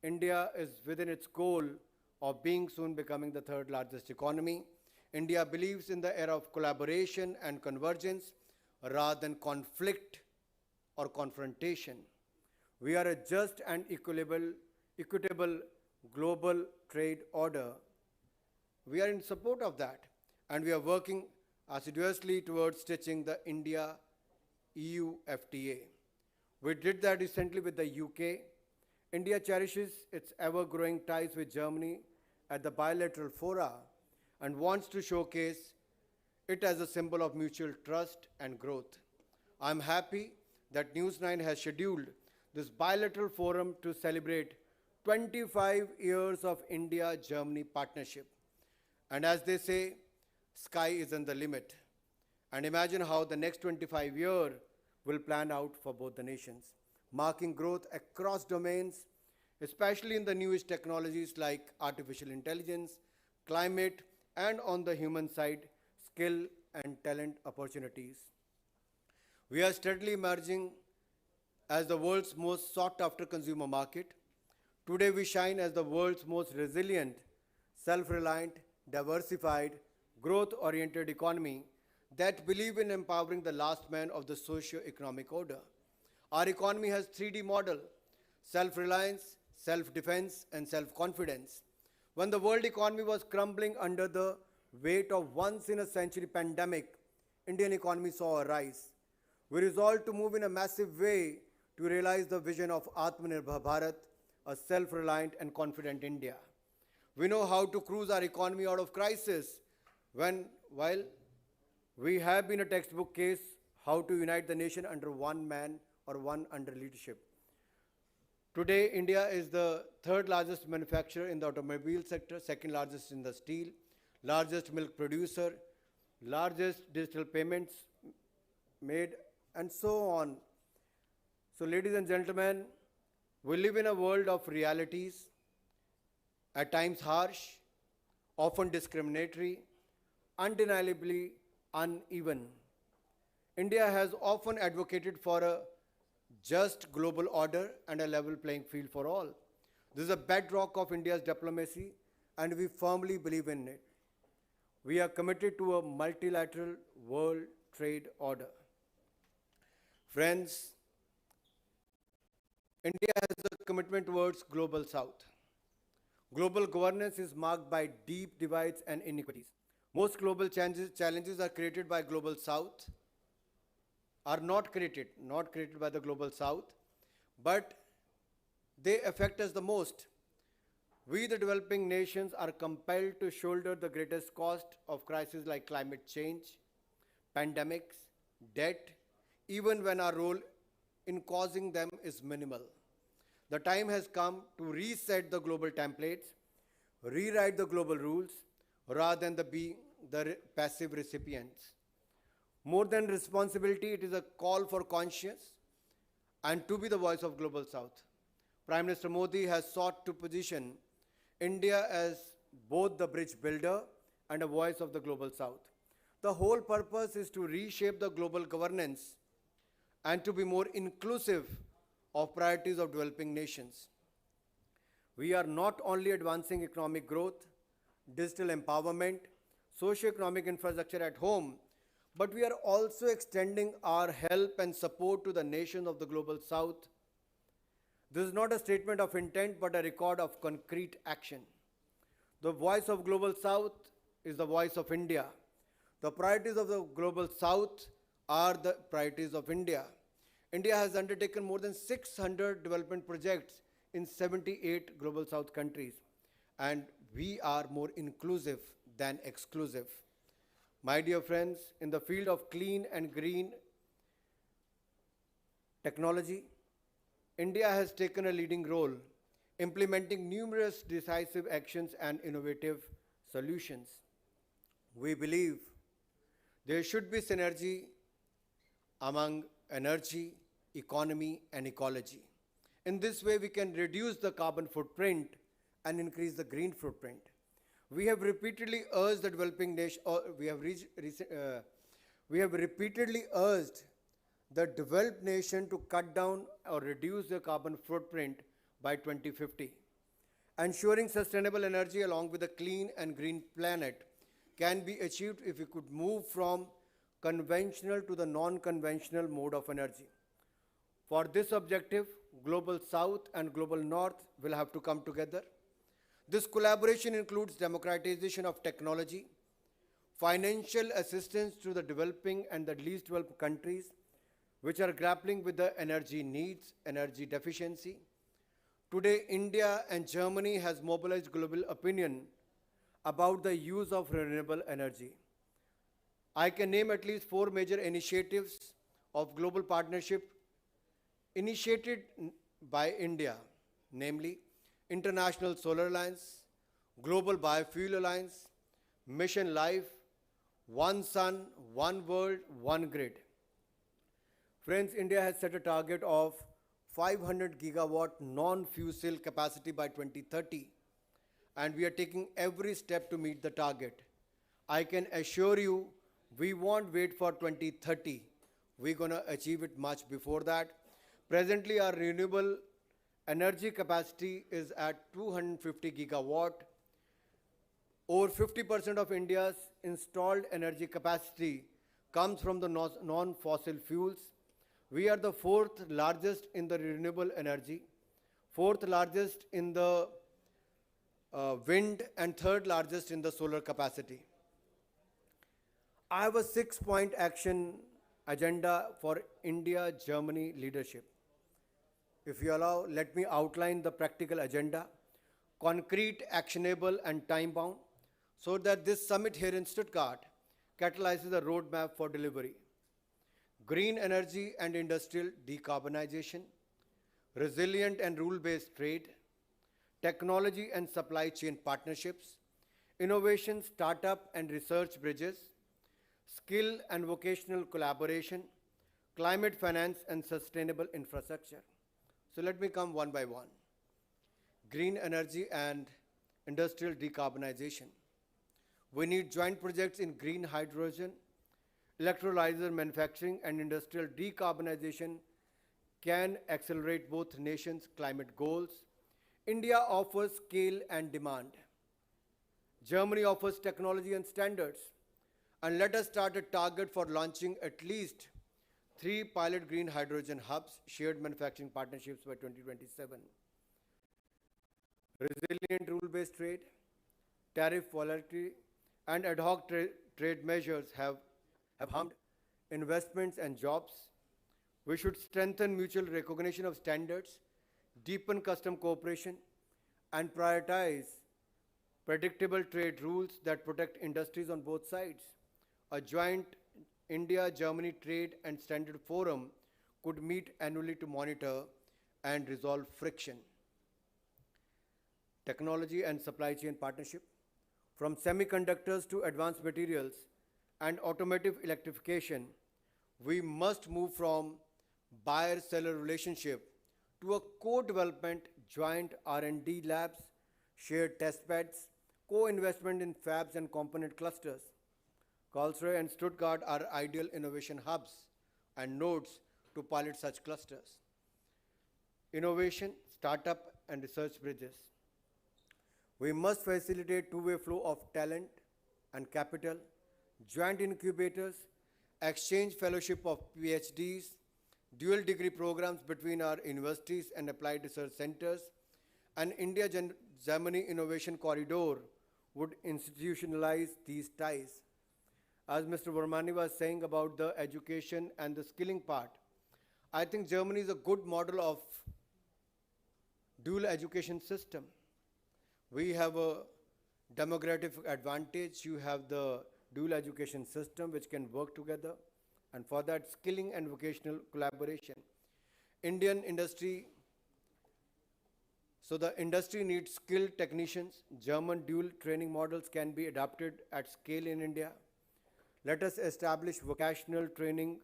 India is within its goal of being soon becoming the 3rd largest economy. India believes in the era of collaboration and convergence rather than conflict or confrontation. We are a just and equitable global trade order. We are in support of that, and we are working assiduously towards stitching the India-EU FTA. We did that recently with the UK. India cherishes its ever-growing ties with Germany at the bilateral fora and wants to showcase it as a symbol of mutual trust and growth. I'm happy that News9 has scheduled this bilateral forum to celebrate 25 years of India-Germany partnership. And as they say, sky isn't the limit. And imagine how the next 25 years will plan out for both the nations, marking growth across domains, especially in the newest technologies like artificial intelligence, climate, and on the human side, skill and talent opportunities. We are steadily emerging as the world's most sought-after consumer market. Today we shine as the world's most resilient, self-reliant, diversified, growth-oriented economy that believes in empowering the last man of the socio-economic order. Our economy has 3D model: self-reliance, self-defense, and self-confidence. When the world economy was crumbling under the weight of once-in-a-century pandemic, Indian economy saw a rise. We resolved to move in a massive way to realize the vision of Atmanirbhar Bharat, a self-reliant and confident India. We know how to cruise our economy out of crisis while we have been a textbook case how to unite the nation under one man or one under leadership. Today, India is the 3rd largest manufacturer in the automobile sector, 2nd largest in the steel, largest milk producer, largest digital payments made, and so on. So, ladies and gentlemen, we live in a world of realities, at times harsh, often discriminatory, undeniably uneven. India has often advocated for a just global order and a level playing field for all. This is a bedrock of India's diplomacy, and we firmly believe in it. We are committed to a multilateral world trade order. Friends, India has a commitment towards Global South. Global governance is marked by deep divides and inequities. Most global challenges are created by Global South, are not created by the Global South, but they affect us the most. We, the developing nations, are compelled to shoulder the greatest cost of crises like climate change, pandemics, debt, even when our role in causing them is minimal. The time has come to reset the global templates, rewrite the global rules, rather than being the passive recipients. More than responsibility, it is a call for conscience and to be the voice of Global South. Prime Minister Modi has sought to position India as both the bridge builder and a voice of the Global South. The whole purpose is to reshape the global governance and to be more inclusive of priorities of developing nations. We are not only advancing economic growth, digital empowerment, socio-economic infrastructure at home, but we are also extending our help and support to the nations of the Global South. This is not a statement of intent, but a record of concrete action. The voice of Global South is the voice of India. The priorities of the Global South are the priorities of India. India has undertaken more than 600 development projects in 78 Global South countries, and we are more inclusive than exclusive. My dear friends, in the field of clean and green technology, India has taken a leading role, implementing numerous decisive actions and innovative solutions. We believe there should be synergy among energy, economy, and ecology. In this way, we can reduce the carbon footprint and increase the green footprint. We have repeatedly urged the developing nation, we have repeatedly urged the developed nation to cut down or reduce their carbon footprint by 2050. Ensuring sustainable energy along with a clean and green planet can be achieved if we could move from conventional to the non-conventional mode of energy. For this objective, Global South and Global North will have to come together. This collaboration includes democratization of technology, financial assistance to the developing and the least developed countries, which are grappling with the energy needs, energy deficiency. Today, India and Germany has mobilized global opinion about the use of renewable energy. I can name at least 4 major initiatives of global partnership initiated by India, namely International Solar Alliance, Global Biofuel Alliance, Mission Life, One Sun, One World, One Grid. Friends, India has set a target of 500 gigawatt non-fossil capacity by 2030, and we are taking every step to meet the target. I can assure you, we won't wait for 2030. We're going to achieve it much before that. Presently, our renewable energy capacity is at 250 gigawatt. Over 50% of India's installed energy capacity comes from the non-fossil fuels. We are the 4th largest in the renewable energy, 4th largest in the wind, and 3rd largest in the solar capacity. I have a 6-point action agenda for India-Germany leadership. If you allow, let me outline the practical agenda, concrete, actionable, and time-bound, so that this summit here in Stuttgart catalyzes a roadmap for delivery. Green energy and industrial decarbonization, resilient and rule-based trade, technology and supply chain partnerships, innovation, startup and research bridges, skill and vocational collaboration, climate finance and sustainable infrastructure. So let me come one by one. Green energy and industrial decarbonization. We need joint projects in green hydrogen, electrolyzer manufacturing, and industrial decarbonization can accelerate both nations' climate goals. India offers scale and demand. Germany offers technology and standards. And let us start a target for launching at least 3 pilot green hydrogen hubs, shared manufacturing partnerships by 2027. Resilient rule-based trade, tariff volatility, and ad hoc trade measures have harmed investments and jobs. We should strengthen mutual recognition of standards, deepen custom cooperation, and prioritize predictable trade rules that protect industries on both sides. A joint India-Germany Trade and Standard Forum could meet annually to monitor and resolve friction. Technology and supply chain partnership. From semiconductors to advanced materials and automotive electrification, we must move from buyer-seller relationship to a co-development, joint R&D labs, shared test beds, co-investment in fabs and component clusters. Karlsruhe and Stuttgart are ideal innovation hubs and nodes to pilot such clusters. Innovation, startup, and research bridges. We must facilitate two-way flow of talent and capital, joint incubators, exchange fellowship of PhDs, dual degree programs between our universities and applied research centers, and India-Germany Innovation Corridor would institutionalize these ties. As Mr. Varmani was saying about the education and the skilling part, I think Germany is a good model of dual education system. We have a demographic advantage. You have the dual education system which can work together, and for that skilling and vocational collaboration. Indian industry, so the industry needs skilled technicians. German dual training models can be adapted at scale in India. Let us establish vocational training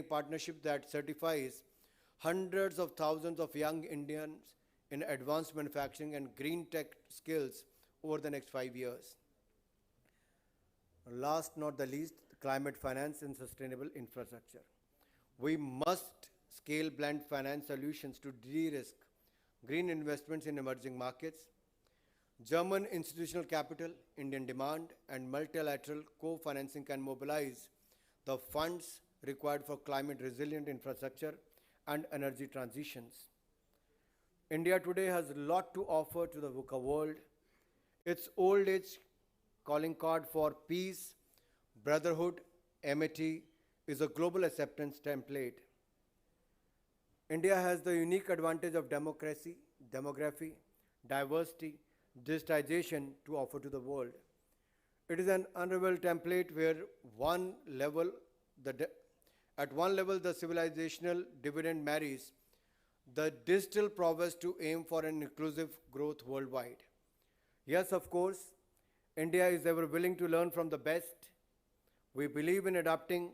partnership that certifies hundreds of thousands of young Indians in advanced manufacturing and green tech skills over the next 5 years. Last not the least, climate finance and sustainable infrastructure. We must scale blend finance solutions to de-risk green investments in emerging markets. German institutional capital, Indian demand, and multilateral co-financing can mobilize the funds required for climate resilient infrastructure and energy transitions. India today has a lot to offer to the VUCA world. Its old age calling card for peace, brotherhood, amity is a global acceptance template. India has the unique advantage of democracy, demography, diversity, digitization to offer to the world. It is an unrivaled template where at one level the civilizational dividend marries the digital prowess to aim for an inclusive growth worldwide. Yes, of course, India is ever willing to learn from the best. We believe in adopting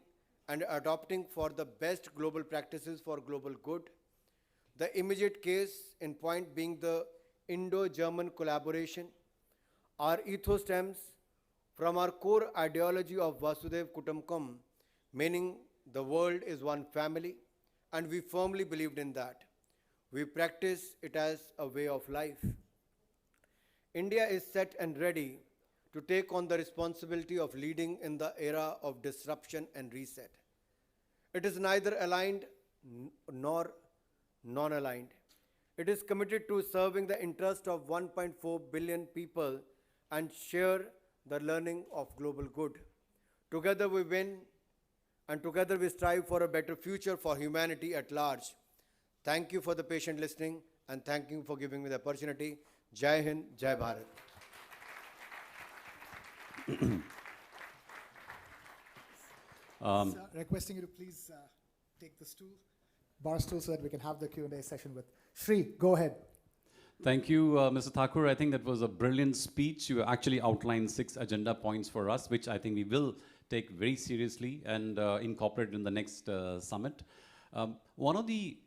for the best global practices for global good. The immediate case in point being the Indo-German collaboration. Our ethos stems from our core ideology of Vasudev Kutumbakam, meaning the world is one family, and we firmly believed in that. We practice it as a way of life. India is set and ready to take on the responsibility of leading in the era of disruption and reset. It is neither aligned nor non-aligned. It is committed to serving the interest of 1.4 billion people and share the learning of global good. Together we win, and together we strive for a better future for humanity at large. Thank you for the patient listening, and thank you for giving me the opportunity. Jai Hind, Jai Bharat. Requesting you to please take the stool, bar stool, so that we can have the Q&A session with Shri. Go ahead. Thank you, Mr. Thakur. I think that was a brilliant speech. You actually outlined 6 agenda points for us, which I think we will take very seriously and incorporate in the next summit. One of the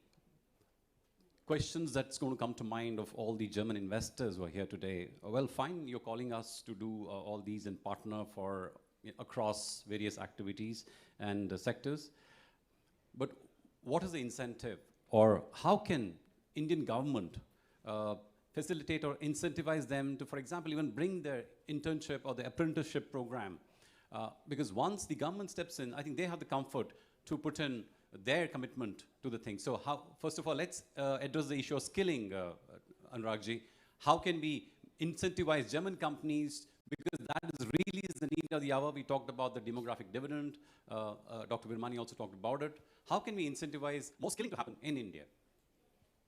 questions that's going to come to mind of all the German investors who are here today, well, fine, you're calling us to do all these and partner for across various activities and sectors, but what is the incentive, or how can Indian government facilitate or incentivize them to, for example, even bring their internship or the apprenticeship program? Because once the government steps in, I think they have the comfort to put in their commitment to the thing. So how, first of all, let's address the issue of skilling, Anuragji. How can we incentivize German companies, because that is really the need of the hour. We talked about the demographic dividend. Dr. Virmani also talked about it. How can we incentivize more skilling to happen in India?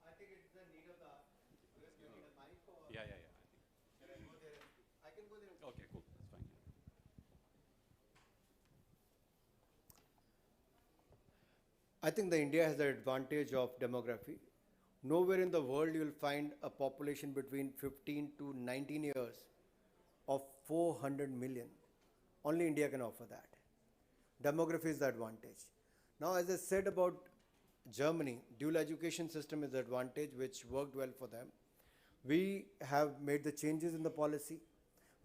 I think it's the need of the hour. Yeah. I can go there. Okay, cool. That's fine. I think the India has the advantage of demography. Nowhere in the world you will find a population between 15 to 19 years of 400 million. Only India can offer that. Demography is the advantage. Now, as I said about Germany, dual education system is the advantage which worked well for them. We have made the changes in the policy.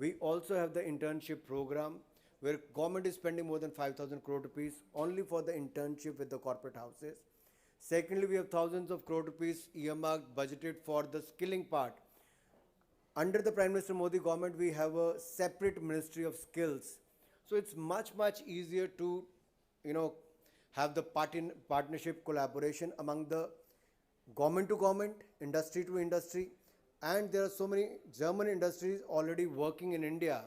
We also have the internship program where government is spending more than 5,000 crore rupees only for the internship with the corporate houses. Secondly, we have thousands of crore rupees earmarked, budgeted for the skilling part. Under the Prime Minister Modi government, we have a separate Ministry of Skills. So it's much easier to, have the partnership collaboration among the government to government, industry to industry. And there are so many German industries already working in India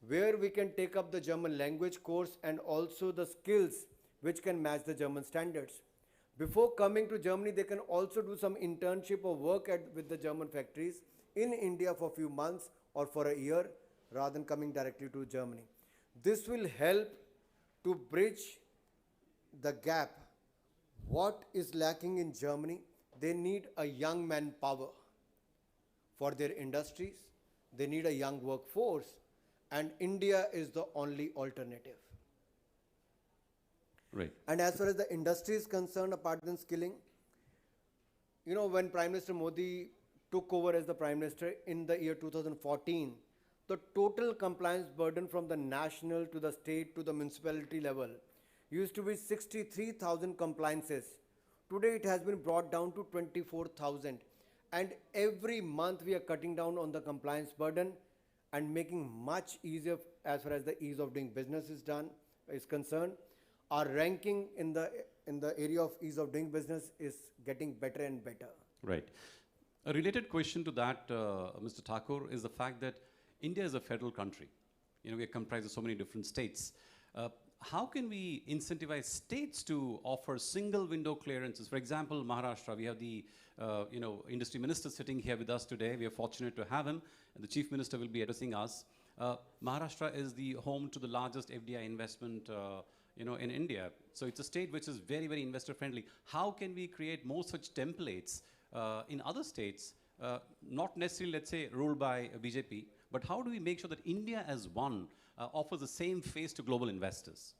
where we can take up the German language course and also the skills which can match the German standards. Before coming to Germany, they can also do some internship or work with the German factories in India for a few months or for a year rather than coming directly to Germany. This will help to bridge the gap. What is lacking in Germany? They need a young manpower for their industries. They need a young workforce, and India is the only alternative. Right. And as far as the industry is concerned, apart than skilling, when Prime Minister Modi took over as the Prime Minister in the year 2014, the total compliance burden from the national to the state to the municipality level used to be 63,000 compliances. Today it has been brought down to 24,000. And every month we are cutting down on the compliance burden and making much easier as far as the ease of doing business is concerned. Our ranking in the area of ease of doing business is getting better and better. Right. A related question to that, Mr. Thakur, is the fact that India is a federal country. We are comprised of so many different states. How can we incentivize states to offer single window clearances? For example, Maharashtra, we have the industry minister sitting here with us today. We are fortunate to have him, and the chief minister will be addressing us. Maharashtra is the home to the largest FDI investment in India. So it's a state which is very, very investor friendly. How can we create more such templates in other states, not necessarily, let's say, ruled by BJP, but how do we make sure that India as one offers the same face to global investors?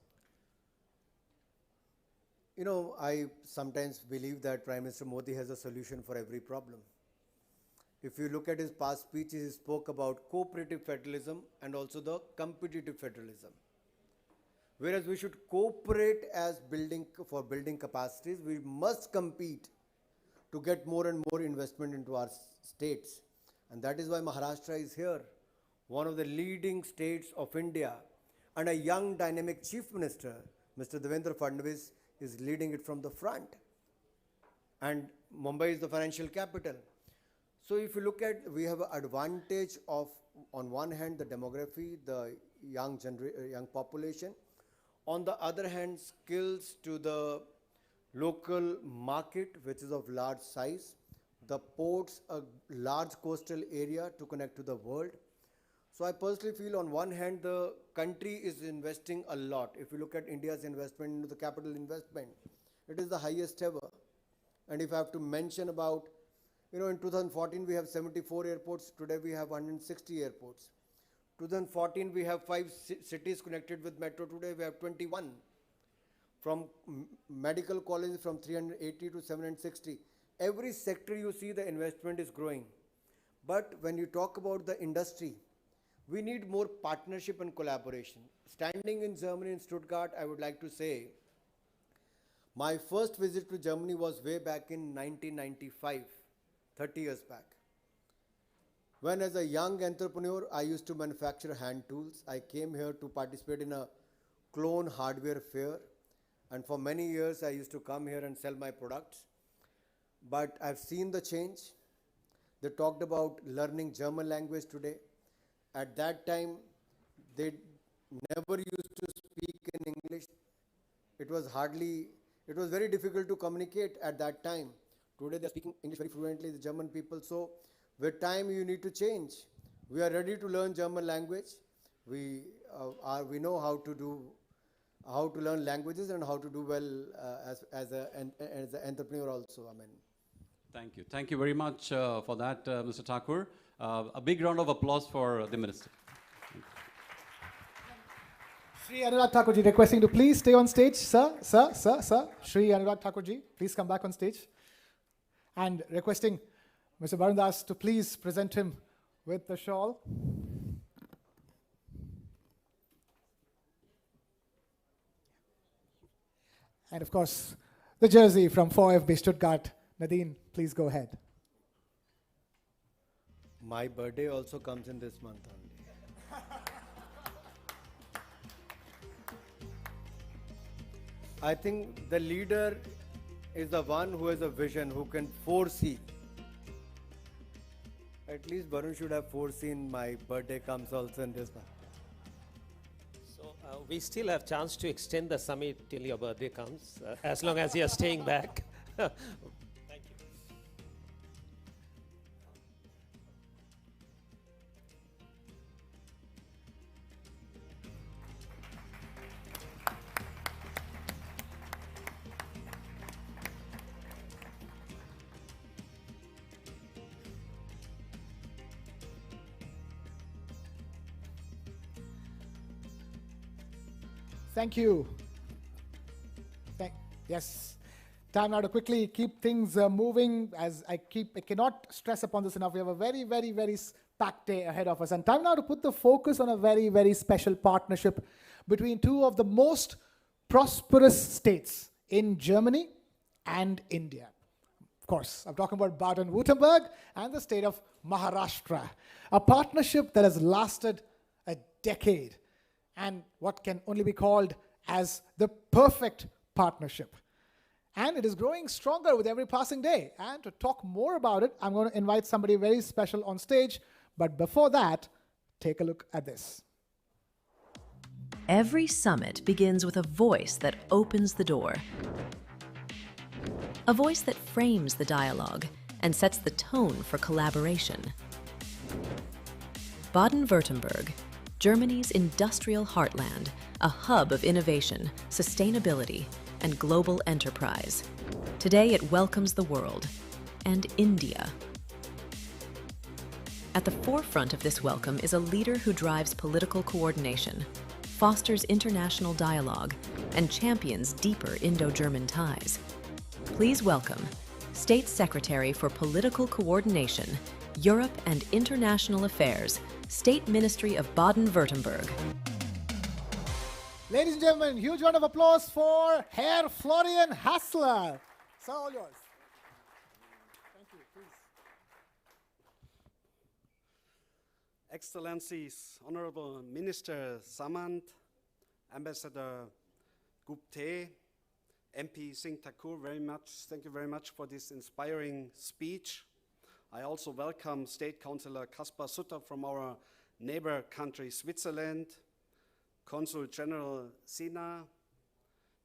I sometimes believe that Prime Minister Modi has a solution for every problem. If you look at his past speeches, he spoke about cooperative federalism and also the competitive federalism. Whereas we should cooperate as building capacities, we must compete to get more and more investment into our states. And that is why Maharashtra is here, one of the leading states of India. And a young dynamic chief minister, Mr. Devendra Fadnavis, is leading it from the front. And Mumbai is the financial capital. So if you look at, we have an advantage of, on one hand, the demography, the young population. On the other hand, skills to the local market, which is of large size. The ports, a large coastal area to connect to the world. So I personally feel on one hand, the country is investing a lot. If you look at India's investment into the capital investment, it is the highest ever. And if I have to mention about, in 2014 we have 74 airports, today we have 160 airports. 2014 we have 5 cities connected with metro, today we have 21. From medical colleges from 380 to 760. Every sector you see the investment is growing. But when you talk about the industry, we need more partnership and collaboration. Standing in Germany, in Stuttgart, I would like to say, my first visit to Germany was way back in 1995, 30 years back. When as a young entrepreneur, I used to manufacture hand tools. I came here to participate in a clone hardware fair. And for many years, I used to come here and sell my products. But I've seen the change. They talked about learning German language today. At that time, they never used to speak in English. It was very difficult to communicate at that time. Today they're speaking English very fluently, the German people. So with time you need to change. We are ready to learn German language. We know how to learn languages and how to do well as an entrepreneur also. I mean. Thank you. Thank you very much for that, Mr. Thakur. A big round of applause for the Minister. Shri Anurag Thakurji, requesting to please stay on stage. Sir. Shri Anurag Thakurji, please come back on stage. And requesting Mr. Barun Das to please present him with the shawl. And of course, the jersey from 4FB Stuttgart. Nadine, please go ahead. My birthday also comes in this month only. I think the leader is the one who has a vision, who can foresee. At least Barun should have foreseen my birthday comes also in this month. So we still have chance to extend the summit till your birthday comes, as long as you are staying back. Thank you. Thank you. Yes. Time now to quickly keep things moving. As I cannot stress upon this enough. We have a very, very, very packed day ahead of us. And time now to put the focus on a very, very special partnership between two of the most prosperous states in Germany and India. Of course, I'm talking about Baden-Württemberg and the state of Maharashtra. A partnership that has lasted a decade, and what can only be called as the perfect partnership. And it is growing stronger with every passing day. And to talk more about it, I'm going to invite somebody very special on stage. But before that, take a look at this. Every summit begins with a voice that opens the door. A voice that frames the dialogue and sets the tone for collaboration. Baden-Württemberg, Germany's industrial heartland, a hub of innovation, sustainability, and global enterprise. Today it welcomes the world and India. At the forefront of this welcome is a leader who drives political coordination, fosters international dialogue, and champions deeper Indo-German ties. Please welcome State Secretary for Political Coordination, Europe and International Affairs, State Ministry of Baden-Württemberg. Ladies and gentlemen, huge round of applause for Herr Florian Hassler. It's all yours. Thank you, please. Excellencies, Honorable Minister Samant, Ambassador Gupte, MP Singh Thakur, thank you very much for this inspiring speech. I also welcome State Councillor Kaspar Sutter from our neighbor country, Switzerland, Consul General Sina,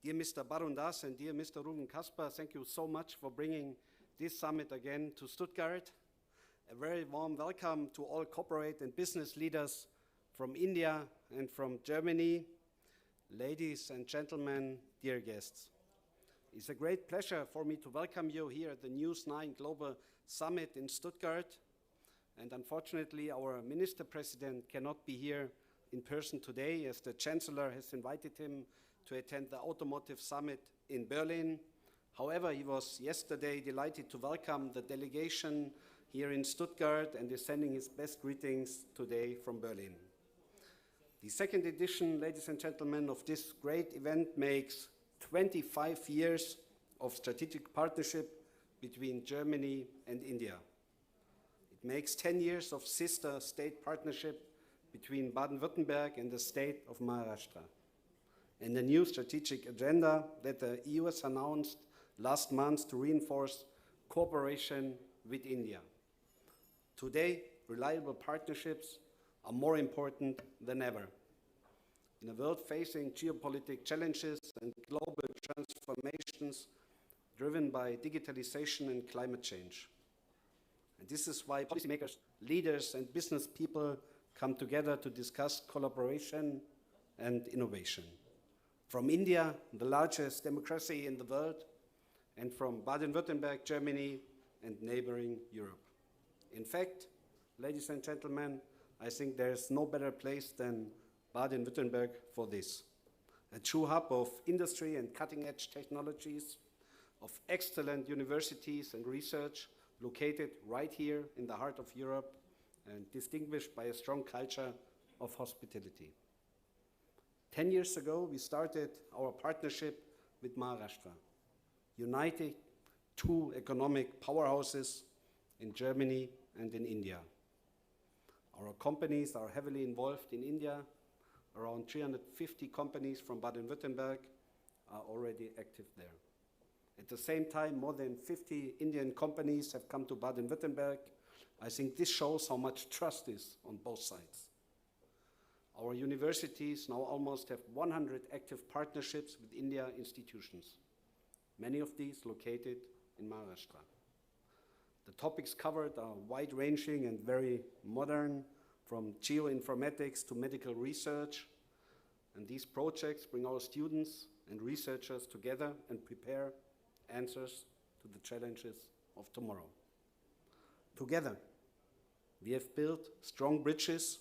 dear Mr. Barun Das and dear Mr. Ruben Kasper, thank you so much for bringing this summit again to Stuttgart. A very warm welcome to all corporate and business leaders from India and from Germany. Ladies and gentlemen, dear guests. It's a great pleasure for me to welcome you here at the News9 Global Summit in Stuttgart. And unfortunately, our Minister President cannot be here in person today, as the Chancellor has invited him to attend the Automotive Summit in Berlin. However, he was yesterday delighted to welcome the delegation here in Stuttgart and is sending his best greetings today from Berlin. The second edition, ladies and gentlemen, of this great event makes 25 years of strategic partnership between Germany and India. It It makes 10 years of sister state partnership between Baden-Württemberg and the state of Maharashtra. And the new strategic agenda that the EU has announced last month to reinforce cooperation with India. Today, reliable partnerships are more important than ever. In a world facing geopolitical challenges and global transformations driven by digitalization and climate change. And this is why policymakers, leaders, and business people come together to discuss collaboration and innovation. From India, the largest democracy in the world, and from Baden-Württemberg, Germany, and neighboring Europe. In fact, ladies and gentlemen, I think there's no better place than Baden-Württemberg for this. A true hub of industry and cutting-edge technologies, of excellent universities and research located right here in the heart of Europe and distinguished by a strong culture of hospitality. 10 years ago, we started our partnership with Maharashtra, uniting two economic powerhouses in Germany and in India. Our companies are heavily involved in India. Around 350 companies from Baden-Württemberg are already active there. At the same time, more than 50 Indian companies have come to Baden-Württemberg. I think this shows how much trust is on both sides. Our universities now almost have 100 active partnerships with India institutions, many of these located in Maharashtra. The topics covered are wide-ranging and very modern, from geo-informatics to medical research. And these projects bring our students and researchers together and prepare answers to the challenges of tomorrow. Together, we have built strong bridges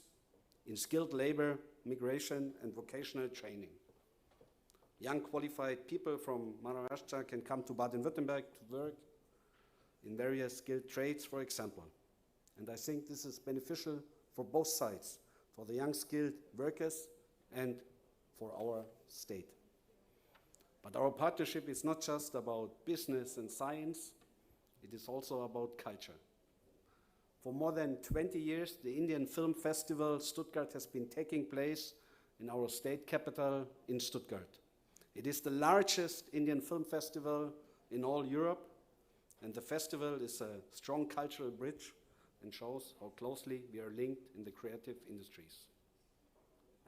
in skilled labor, migration, and vocational training. Young qualified people from Maharashtra can come to Baden-Württemberg to work in various skilled trades, for example. And I think this is beneficial for both sides, for the young skilled workers and for our state. But our partnership is not just about business and science, it is also about culture. For more than 20 years, the Indian Film Festival Stuttgart has been taking place in our state capital in Stuttgart. It is the largest Indian film festival in all Europe, and the festival is a strong cultural bridge and shows how closely we are linked in the creative industries.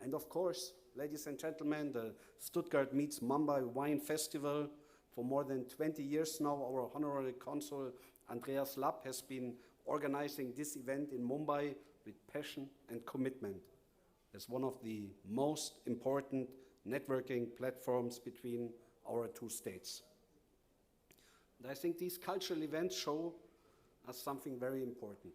And of course, ladies and gentlemen, the Stuttgart meets Mumbai Wine Festival. For more than 20 years now, our Honorary Consul Andreas Lapp has been organizing this event in Mumbai with passion and commitment as one of the most important networking platforms between our two states. And I think these cultural events show us something very important.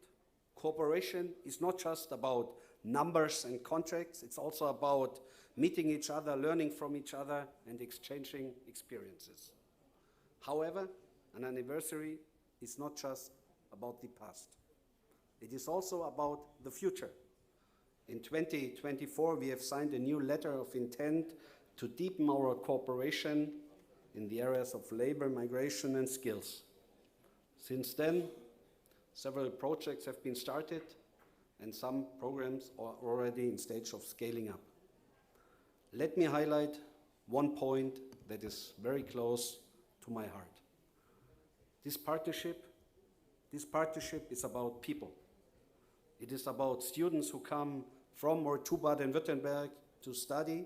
Cooperation is not just about numbers and contracts, it's also about meeting each other, learning from each other, and exchanging experiences. However, an anniversary is not just about the past. It is also about the future. In 2024, we have signed a new letter of intent to deepen our cooperation in the areas of labor, migration, and skills. Since then, several projects have been started, and some programs are already in stage of scaling up. Let me highlight one point that is very close to my heart. This partnership is about people. It is about students who come from or to Baden-Württemberg to study.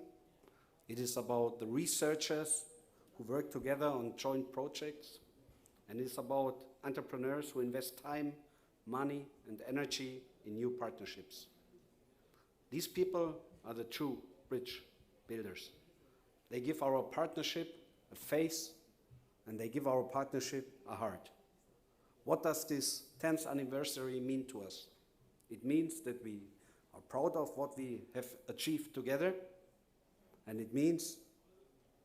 It is about the researchers who work together on joint projects. And it's about entrepreneurs who invest time, money, and energy in new partnerships. These people are the true bridge builders. They give our partnership a face, and they give our partnership a heart. What does this 10th anniversary mean to us? It means that we are proud of what we have achieved together, and it means,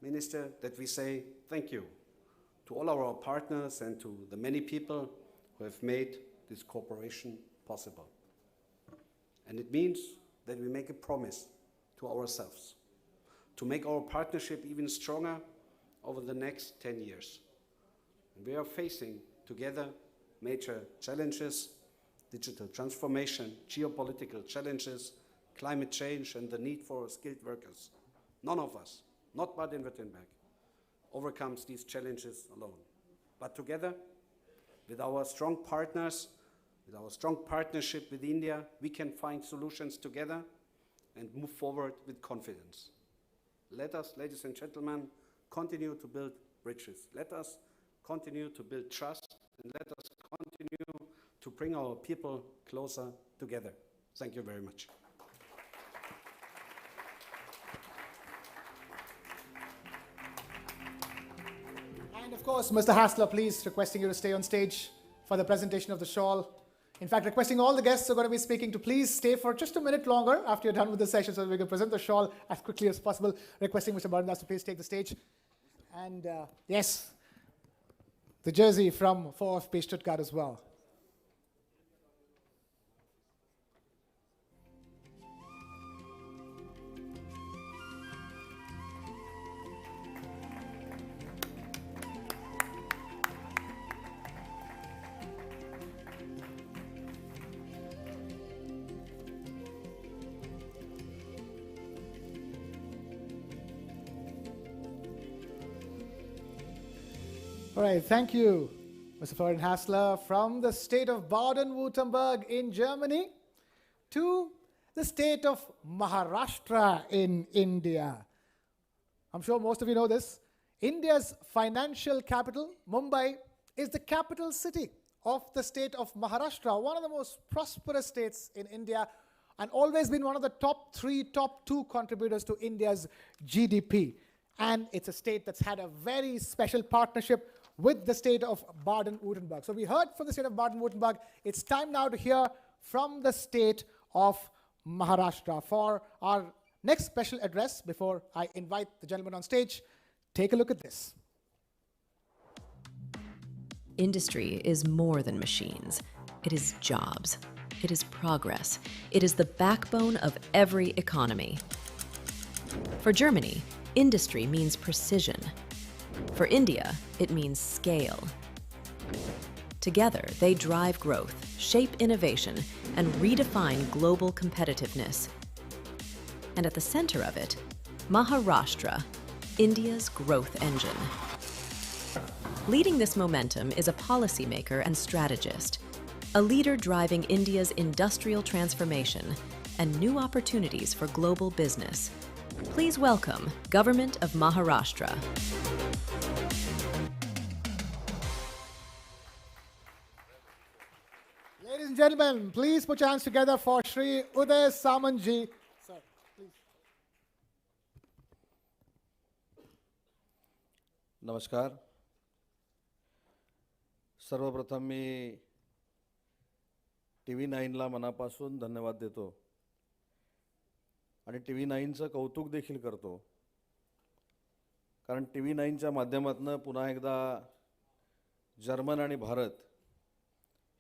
Minister, that we say thank you to all our partners and to the many people who have made this cooperation possible. And it means that we make a promise to ourselves to make our partnership even stronger over the next 10 years. And we are facing together major challenges, digital transformation, geopolitical challenges, climate change, and the need for skilled workers. None of us, not Baden-Württemberg, overcomes these challenges alone. But together, with our strong partners, with our strong partnership with India, we can find solutions together and move forward with confidence. Let us, ladies and gentlemen, continue to build bridges. Let us continue to build trust, and let us continue to bring our people closer together. Thank you very much. And of course, Mr. Hassler, please, requesting you to stay on stage for the presentation of the shawl. In fact, requesting all the guests who are going to be speaking to please stay for just a minute longer after you're done with the session so that we can present the shawl as quickly as possible. Requesting Mr. Barandas to please take the stage. And yes, the jersey from VfB Stuttgart as well. All right, thank you, Mr. Florian Hassler, from the state of Baden-Württemberg in Germany to the state of Maharashtra in India. I'm sure most of you know this. India's financial capital, Mumbai, is the capital city of the state of Maharashtra, one of the most prosperous states in India, and always been one of the top 3, top 2 contributors to India's GDP. And it's a state that's had a very special partnership with the state of Baden-Württemberg. So we heard from the state of Baden-Württemberg. It's time now to hear from the state of Maharashtra. For our next special address, before I invite the gentleman on stage, take a look at this. Industry is more than machines. It is jobs. It is progress. It is the backbone of every economy. For Germany, industry means precision. For India, it means scale. Together, they drive growth, shape innovation, and redefine global competitiveness. And at the center of it, Maharashtra, India's growth engine. Leading this momentum is a policymaker and strategist, a leader driving India's industrial transformation and new opportunities for global business. Please welcome Government of Maharashtra. Ladies and gentlemen, please put your hands together for Shri Uday Samantji. Sir, please. नमस्कार. सर्वप्रथम मी TV9ला मनापासून धन्यवाद देतो आणि TV9चं कौतुक देखील करतो, कारण TV9च्या माध्यमातून पुन्हा एकदा जर्मन आणि भारत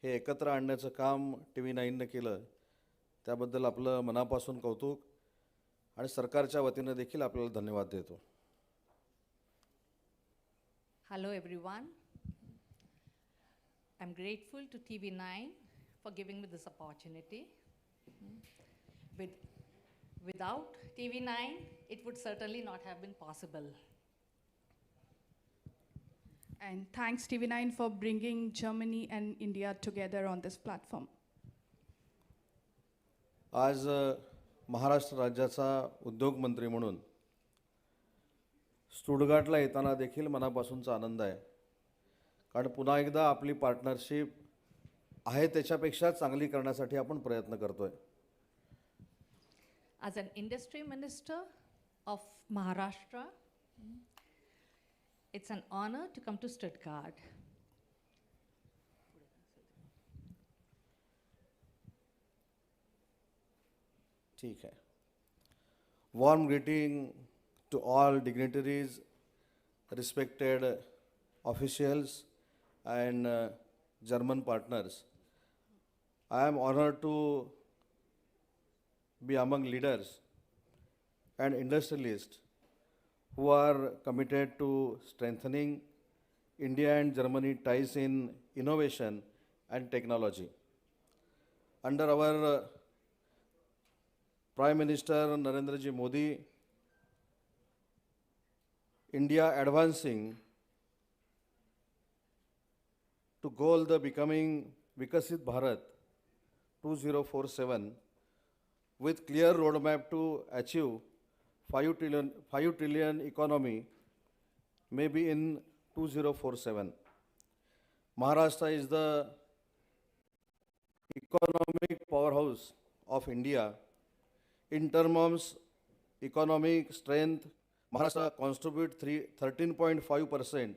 हे एकत्र आणण्याचं काम TV9ने केलं. त्याबद्दल आपलं मनापासून कौतुक आणि सरकारच्या वतीनं देखील आपल्याला धन्यवाद देतो. Hello everyone. I'm grateful to TV9 for giving me this opportunity. Without TV9, it would certainly not have been possible. And thanks TV9 for bringing Germany and India together on this platform. आज महाराष्ट्र राज्याचा उद्योग मंत्री म्हणून स्टुटगार्टला येताना देखील मनापासूनचा आनंद आहे, कारण पुन्हा एकदा आपली पार्टनरशिप आहे त्याच्यापेक्षा चांगली करण्यासाठी आपण प्रयत्न करतोय. As an industry minister of Maharashtra, it's an honor to come to Stuttgart. ठीक है. Warm greeting to all dignitaries, respected officials and German partners. I am honored to be among leaders and industrialists who are committed to strengthening India and Germany ties in innovation and technology. under our Prime Minister Narendra Ji Modi, India advancing to goal the becoming Vikasit Bharat 2047 with clear roadmap to achieve 5 trillion economy maybe in 2047. Maharashtra is the economic powerhouse of India. In terms of economic strength, Maharashtra contribute 13.5%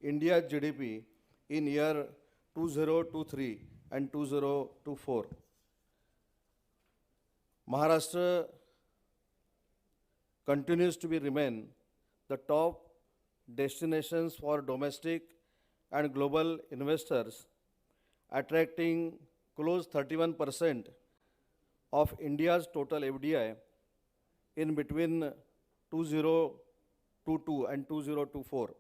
India's GDP in year 2023 and 2024. Maharashtra continues to remain the top destinations for domestic and global investors, attracting close 31% of India's total FDI in between 2022 and 2024.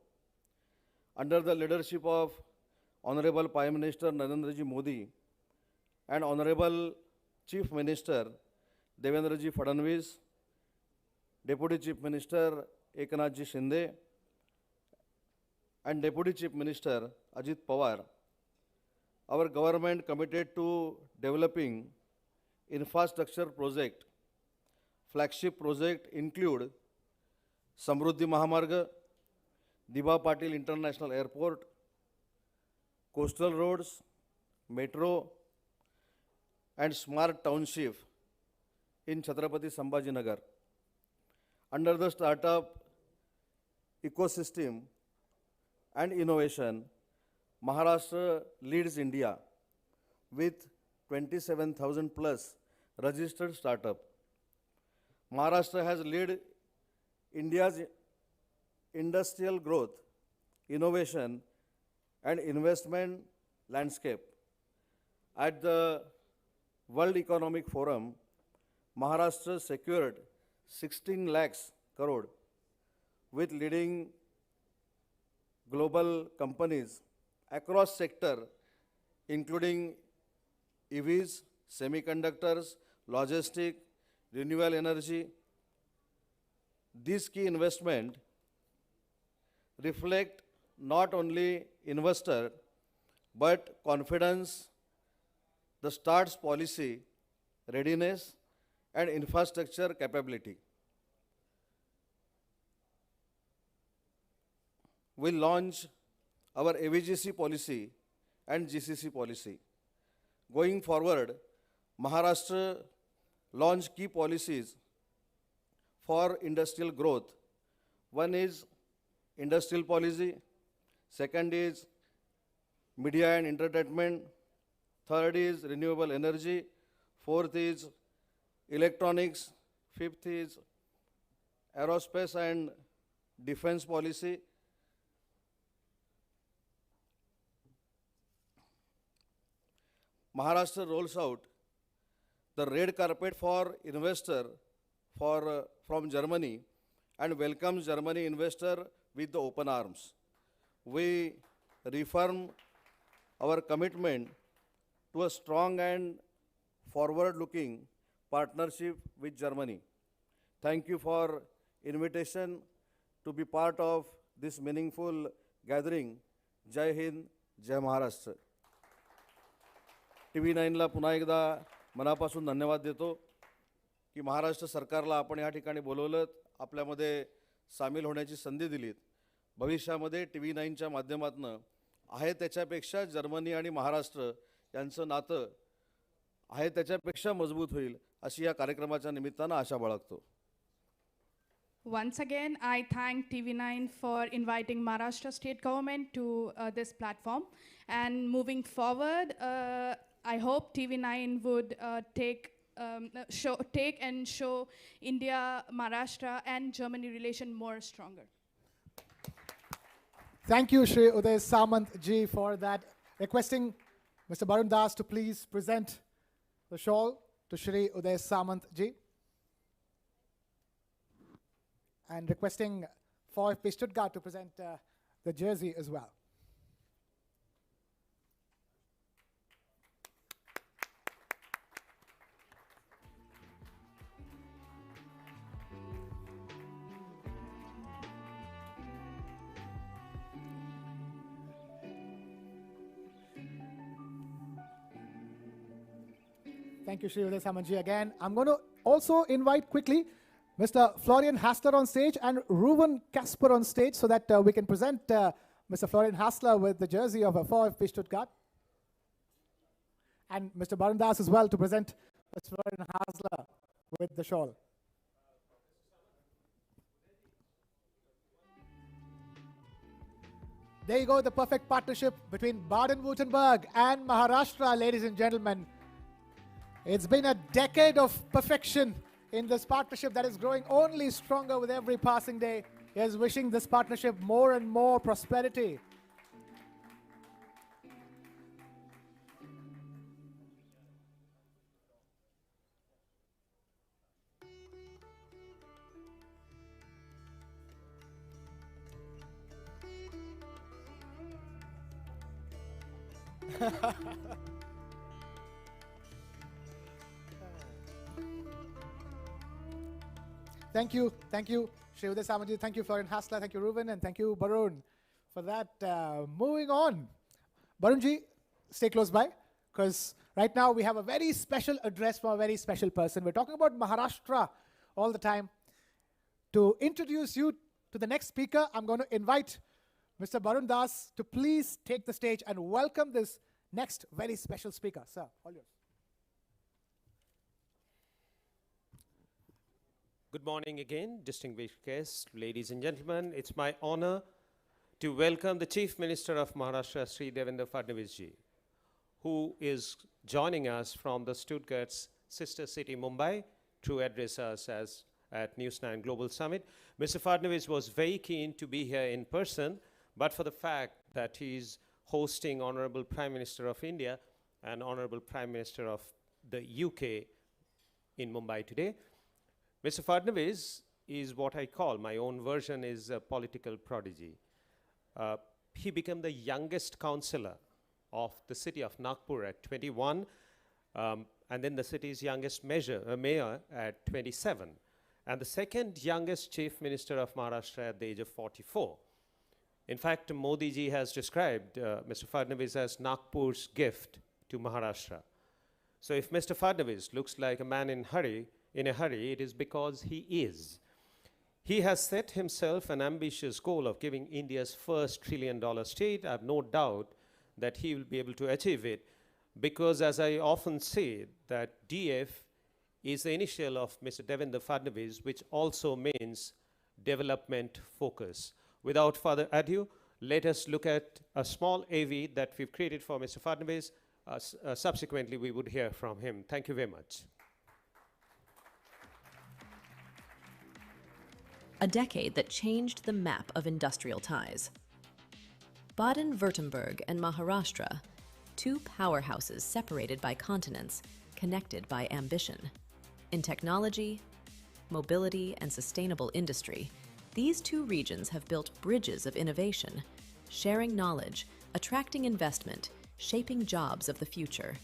Under the leadership of Honorable Prime Minister Narendra Ji Modi and Honorable Chief Minister Devendra Ji Fadnavis, Deputy Chief Minister Eknath Ji Shinde, and Deputy Chief Minister Ajit Pawar, our government committed to developing infrastructure project. Flagship project include Samruddhi Mahamarga, Diba Patil International Airport, coastal roads, metro, and smart township in Chhatrapati Sambhajinagar. Under the startup ecosystem and innovation, Maharashtra leads India with 27,000 plus registered startup. Maharashtra has led India's industrial growth, innovation, and investment landscape. At the World Economic Forum, Maharashtra secured 16 lakhs crore with leading global companies across sector, including EVs, semiconductors, logistics, renewable energy. These key investments reflect not only investor but confidence, the starts policy, readiness, and infrastructure capability. We launch our AVGC policy and GCC policy. Going forward, Maharashtra launch key policies for industrial growth. One is industrial policy, second is media and entertainment, third is renewable energy, fourth is electronics, fifth is aerospace and defense policy. Maharashtra rolls out the red carpet for investor from Germany and welcomes Germany investor with the open arms. We reaffirm our commitment to a strong and forward-looking partnership with Germany. Thank you for invitation to be part of this meaningful gathering. Jai Hind, Jai Maharashtra. TV9ला पुन्हा एकदा मनापासून धन्यवाद देतो की महाराष्ट्र सरकारला आपण या ठिकाणी बोलवलं, आपल्यामध्ये सामील होण्याची संधी दिलीत. भविष्यामध्ये TV9च्या माध्यमातून आहे त्याच्यापेक्षा जर्मनी आणि महाराष्ट्र यांचं नातं आहे त्याच्यापेक्षा मजबूत होईल अशी या कार्यक्रमाच्या निमित्तानं आशा बाळगतो. Once again, I thank TV9 for inviting Maharashtra state government to this platform. And moving forward, I hope TV9 would take and show India, Maharashtra and Germany relation more stronger. Thank you, Shri Uday Samant ji, for that. Requesting Mr. Barun Das to please present the shawl to Shri Uday Samant ji. And requesting for VfB Stuttgart to present the jersey as well. Thank you, Sri Samanji, again. I'm going to also invite quickly Mr. Florian Hassler on stage and Ruben Kasper on stage so that we can present Mr. Florian Hassler with the jersey of VfB Stuttgart. And Mr. Barun Das as well to present Mr. Florian Hassler with the shawl. There you go, the perfect partnership between Baden-Württemberg and Maharashtra, ladies and gentlemen. It's been a decade of perfection in this partnership that is growing only stronger with every passing day. Here's wishing this partnership more and more prosperity. Thank you, Sri Samanji. Thank you, Florian Hassler. Thank you, Ruben, and thank you, Barun, for that. Moving on, Barunji, stay close by, because right now we have a very special address from a very special person. We're talking about Maharashtra all the time. To introduce you to the next speaker, I'm going to invite Mr. Barun Das to please take the stage and welcome this next very special speaker. Sir, all yours. Good morning again, distinguished guests, ladies and gentlemen. It's my honor to welcome the Chief Minister of Maharashtra, Sri Devendra Fadnavis ji, who is joining us from the Stuttgart's sister city, Mumbai, to address us at News9 Global Summit. Mr. Fadnavis was very keen to be here in person, but for the fact that he's hosting Honorable Prime Minister of India and Honorable Prime Minister of the UK in Mumbai today. Mr. Fadnavis is what I call, my own version is a political prodigy. He became the youngest councillor of the city of Nagpur at 21, and then the city's youngest mayor at 27, and the second youngest chief minister of Maharashtra at the age of 44. In fact, Modi ji has described Mr. Fadnavis as Nagpur's gift to Maharashtra. So if Mr. Fadnavis looks like a man in a hurry, it is because he is. He has set himself an ambitious goal of giving India's first $1 trillion state. I have no doubt that he will be able to achieve it, because as I often say, that DF is the initial of Mr. Devendra Fadnavis, which also means development focus. Without further ado, let us look at a small AV that we've created for Mr. Fadnavis. Subsequently, we would hear from him. Thank you very much. A decade that changed the map of industrial ties. Baden-Württemberg and Maharashtra, two powerhouses separated by continents, connected by ambition. In technology, mobility, and sustainable industry, these two regions have built bridges of innovation, sharing knowledge, attracting investment, shaping jobs of the future.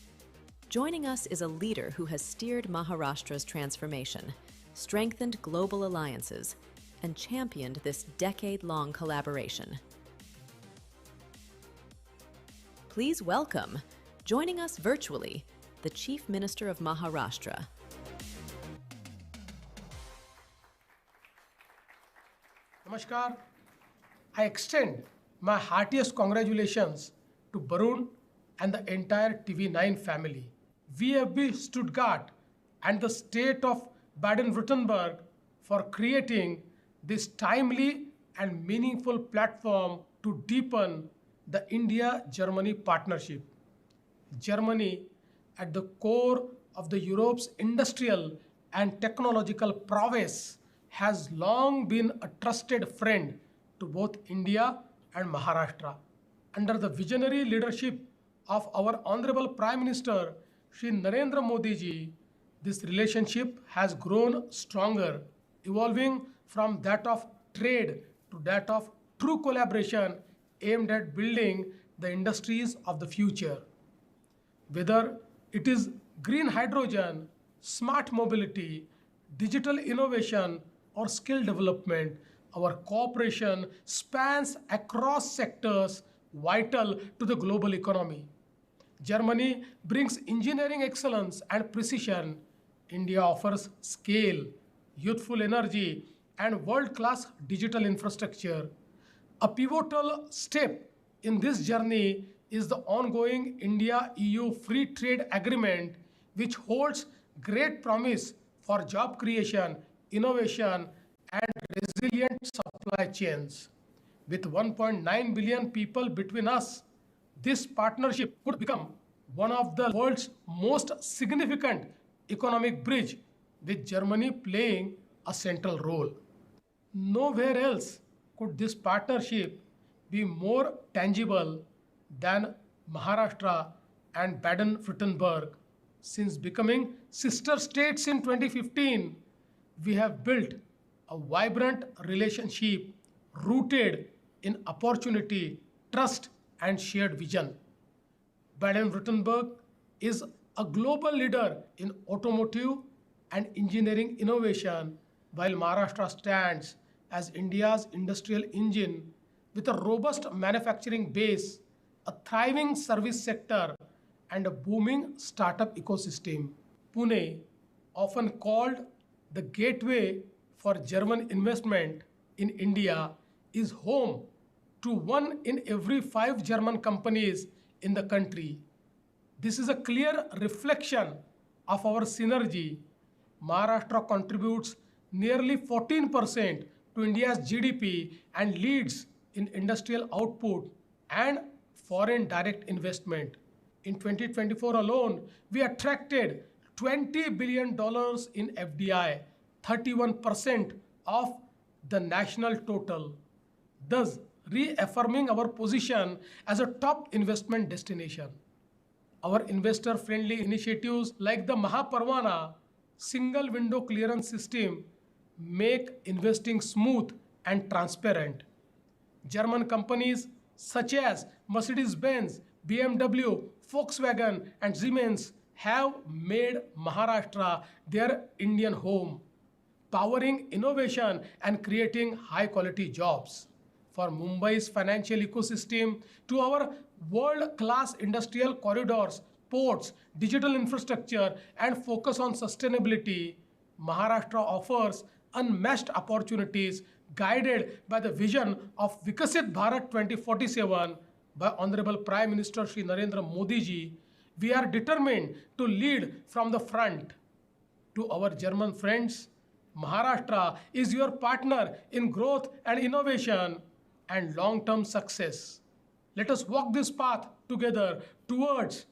Joining us is a leader who has steered Maharashtra's transformation, strengthened global alliances, and championed this decade-long collaboration. Please welcome, joining us virtually, the Chief Minister of Maharashtra. Namaskar. I extend my heartiest congratulations to Barun and the entire TV9 family, VfB Stuttgart, and the state of Baden-Württemberg for creating this timely and meaningful platform to deepen the India-Germany partnership. Germany, at the core of the Europe's industrial and technological prowess, has long been a trusted friend to both India and Maharashtra. Under the visionary leadership of our Honorable Prime Minister, Shri Narendra Modi ji, this relationship has grown stronger, evolving from that of trade to that of true collaboration aimed at building the industries of the future. Whether it is green hydrogen, smart mobility, digital innovation, or skill development, our cooperation spans across sectors vital to the global economy. Germany brings engineering excellence and precision. India offers scale, youthful energy, and world-class digital infrastructure. A pivotal step in this journey is the ongoing India-EU Free Trade Agreement, which holds great promise for job creation, innovation, and resilient supply chains. With 1.9 billion people between us, this partnership could become one of the world's most significant economic bridge, with Germany playing a central role. Nowhere else could this partnership be more tangible than Maharashtra and Baden-Württemberg. Since becoming sister states in 2015, we have built a vibrant relationship rooted in opportunity, trust, and shared vision. Baden-Württemberg is a global leader in automotive and engineering innovation, while Maharashtra stands as India's industrial engine with a robust manufacturing base, a thriving service sector, and a booming startup ecosystem. Pune, often called the gateway for German investment in India, is home to 1 in every 5 German companies in the country. This is a clear reflection of our synergy. Maharashtra contributes nearly 14% to India's GDP and leads in industrial output and foreign direct investment. In 2024 alone, we attracted $20 billion in FDI, 31% of the national total, thus reaffirming our position as a top investment destination. Our investor-friendly initiatives like the Mahaparvana single window clearance system make investing smooth and transparent. German companies such as Mercedes-Benz, BMW, Volkswagen, and Siemens have made Maharashtra their Indian home, powering innovation and creating high-quality jobs. For Mumbai's financial ecosystem to our world-class industrial corridors, ports, digital infrastructure, and focus on sustainability, Maharashtra offers unmatched opportunities guided by the vision of Vikasit Bharat 2047 by Honorable Prime Minister Shri Narendra Modi ji. We are determined to lead from the front. To our German friends, Maharashtra is your partner in growth and innovation and long-term success. Let us walk this path together towards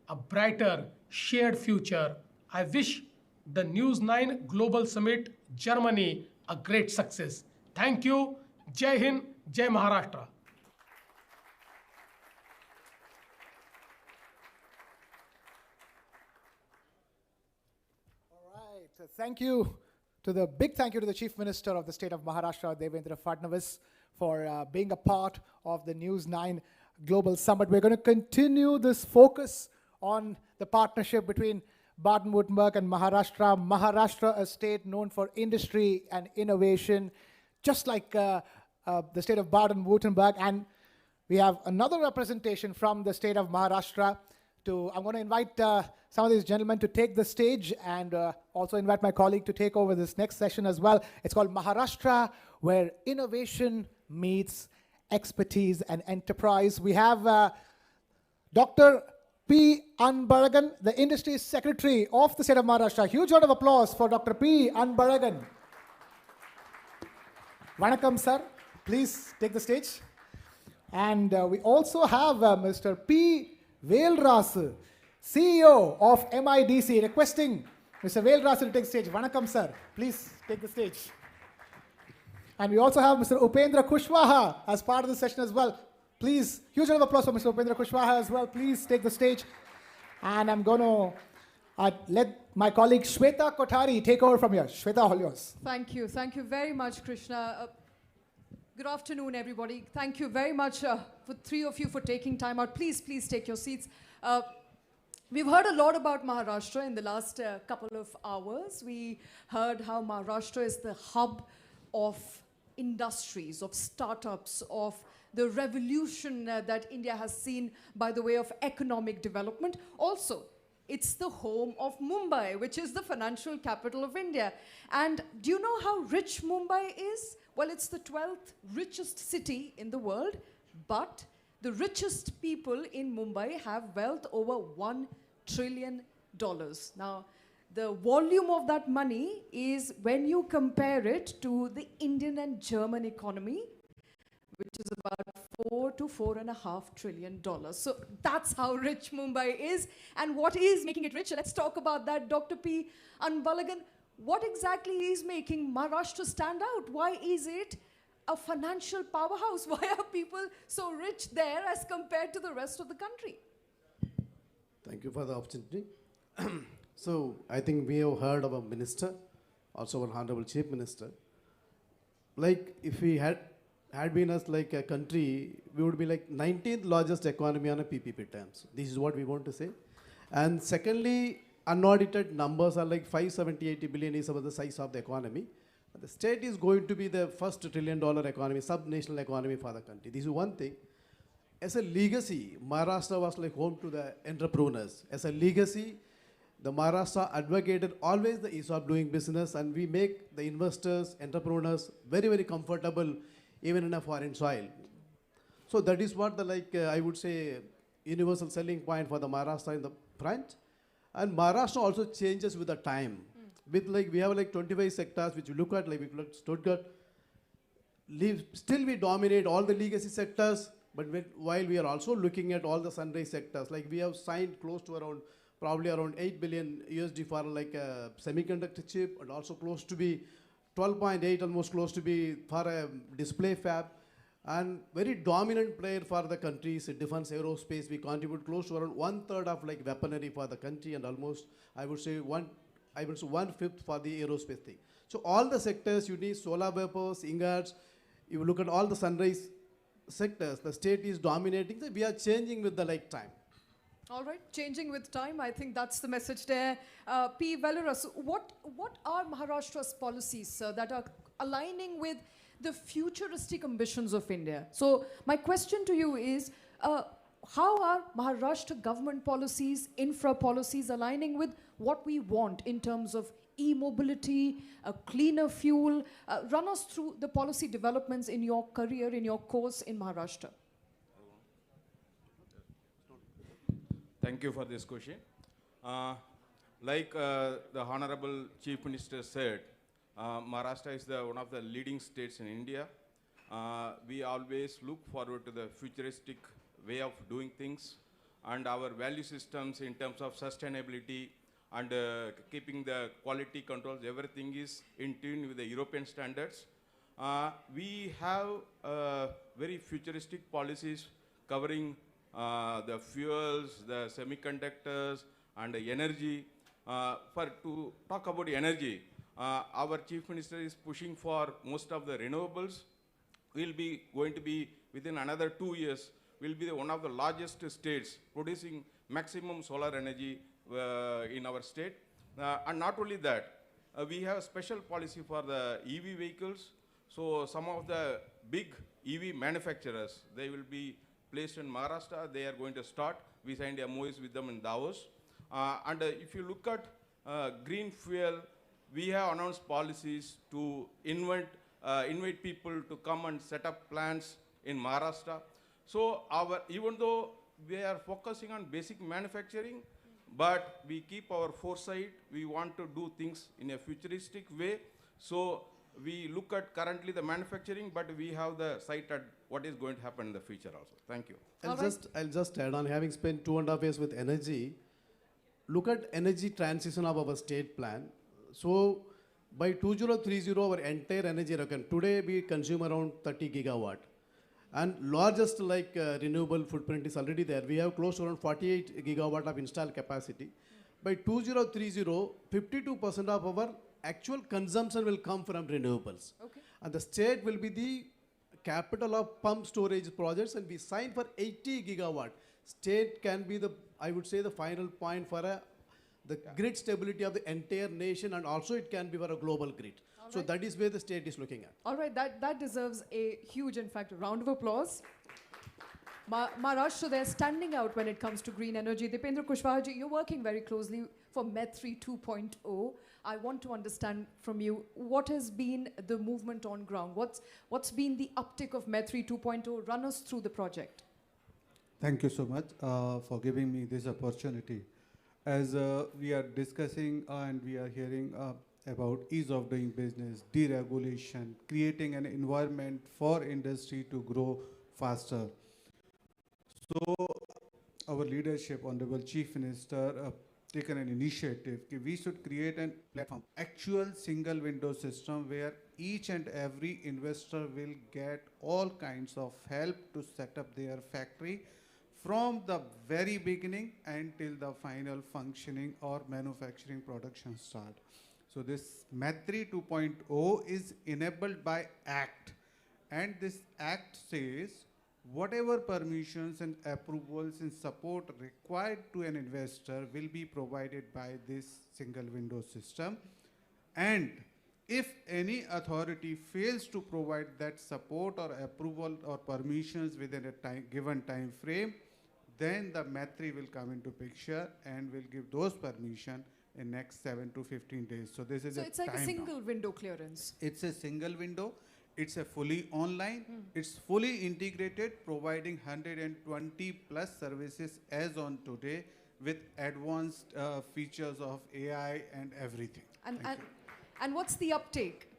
a brighter, shared future. I wish the News9 Global Summit Germany a great success. Thank you. Jai Hind, Jai Maharashtra. Thank you to the Chief Minister of the State of Maharashtra, Devendra Fadnavis, for being a part of the News9 Global Summit. We're going to continue this focus on the partnership between Baden-Württemberg and Maharashtra. Maharashtra, a state known for industry and innovation, just like the state of Baden-Württemberg. And we have another representation from the state of Maharashtra. I'm going to invite some of these gentlemen to take the stage and also invite my colleague to take over this next session as well. It's called Maharashtra, where innovation meets expertise and enterprise. We have Dr. P. Anbaragan, the Industry Secretary of the state of Maharashtra. Huge round of applause for Dr. P. Anbaragan. Vanakkam, sir. Please take the stage. And we also have Mr. P. Velrasu, CEO of MIDC, requesting Mr. Velrasu to take the stage. Vanakkam, sir. Please take the stage. And we also have Mr. Upendra Kushwaha as part of the session as well. Please, huge round of applause for Mr. Upendra Kushwaha as well. Please take the stage. And I'm going to let my colleague Shweta Kothari take over from here. Shweta, all yours. Thank you. Thank you very much, Krishna. Good afternoon, everybody. Thank you very much for three of you for taking time out. Please take your seats. We've heard a lot about Maharashtra in the last couple of hours. We heard how Maharashtra is the hub of industries, of startups, of the revolution that India has seen by the way of economic development. Also, it's the home of Mumbai, which is the financial capital of India. And do you know how rich Mumbai is? Well, it's the 12th richest city in the world, but the richest people in Mumbai have wealth over $1 trillion. Now, the volume of that money is, when you compare it to the Indian and German economy, which is about $4 to $4.5 trillion. So that's how rich Mumbai is. And what is making it rich? Let's talk about that. Dr. P. Anbalagan, what exactly is making Maharashtra stand out? Why is it a financial powerhouse? Why are people so rich there as compared to the rest of the country? Thank you for the opportunity. So I think we have heard of a minister, also our Honorable Chief Minister. Like if we had been us like a country, we would be like 19th largest economy on a PPP terms. This is what we want to say. And secondly, unaudited numbers are like 570-80 billion is about the size of the economy. The state is going to be the first $1 trillion economy, sub-national economy for the country. This is one thing. As a legacy, Maharashtra was like home to the entrepreneurs. As a legacy, the Maharashtra advocated always the ease of doing business, and we make the investors, entrepreneurs very, very comfortable even in a foreign soil. So that is what the I would say universal selling point for the Maharashtra in the front. And Maharashtra also changes with the time. With we have 25 sectors which you look at, like we look at Stuttgart. Still we dominate all the legacy sectors, but while we are also looking at all the sunrise sectors, like we have signed close to probably around $8 billion USD for a semiconductor chip, and also close to be 12.8, almost close to be for a display fab. And very dominant player for the country is defense aerospace. We contribute close to around 1/3 of weaponry for the country, and almost I would say 1/5 for the aerospace thing. So all the sectors you need solar vapors, ingots. You look at all the sunrise sectors, the state is dominating. So we are changing with the time. All right, changing with time. I think that's the message there. P. Velarus, what are Maharashtra's policies that are aligning with the futuristic ambitions of India? So my question to you is, how are Maharashtra government policies, infra policies aligning with what we want in terms of e-mobility, cleaner fuel? Run us through the policy developments in your career, in your course in Maharashtra. Thank you for this question. Like the Honorable Chief Minister said, Maharashtra is one of the leading states in India. We always look forward to the futuristic way of doing things, and our value systems in terms of sustainability and keeping the quality controls, everything is in tune with the European standards. We have very futuristic policies covering the fuels, the semiconductors, and the energy. To talk about energy, our Chief Minister is pushing for most of the renewables. We'll be going to be, within another 2 years, we'll be one of the largest states producing maximum solar energy in our state. And not only that, we have a special policy for the EV vehicles. So some of the big EV manufacturers, they will be placed in Maharashtra. They are going to start. We signed MOUs with them in Davos. And if you look at green fuel, we have announced policies to invite people to come and set up plants in Maharashtra. So even though we are focusing on basic manufacturing, but we keep our foresight. We want to do things in a futuristic way. So we look at currently the manufacturing, but we have the sight at what is going to happen in the future also. Thank you. I'll just add on, having spent 2.5 years with energy, look at energy transition of our state plan. So by 2030, our entire energy reckon. Today we consume around 30 gigawatt. And largest renewable footprint is already there. We have close to around 48 gigawatt of installed capacity. By 2030, 52% of our actual consumption will come from renewables. Okay. And the state will be the capital of pump storage projects, and we signed for 80 gigawatt. State can be the, I would say, the final point for the grid stability of the entire nation, and also it can be for a global grid. So right. that is where the state is looking at. All right, that deserves a huge, in fact, round of applause. Maharashtra, they're standing out when it comes to green energy. Dipendra Kushwaha, you're working very closely for METRI 2.0. I want to understand from you, what has been the movement on ground? What's been the uptick of METRI 2.0? Run us through the project. Thank you so much for giving me this opportunity. As we are discussing and we are hearing about ease of doing business, deregulation, creating an environment for industry to grow faster. So our leadership, Honorable Chief Minister, taken an initiative that we should create a platform, actual single window system where each and every investor will get all kinds of help to set up their factory from the very beginning until the final functioning or manufacturing production start. So this METRI 2.0 is enabled by Act, and this Act says whatever permissions and approvals and support required to an investor will be provided by this single window system. And if any authority fails to provide that support or approval or permissions within a given time frame, then the METRI will come into picture and will give those permission in next 7 to 15 days. So this is It's like a single window clearance. It's a single window. It's a fully online. It's fully integrated, providing 120 plus services as on today with advanced features of AI and everything. And what's the uptake?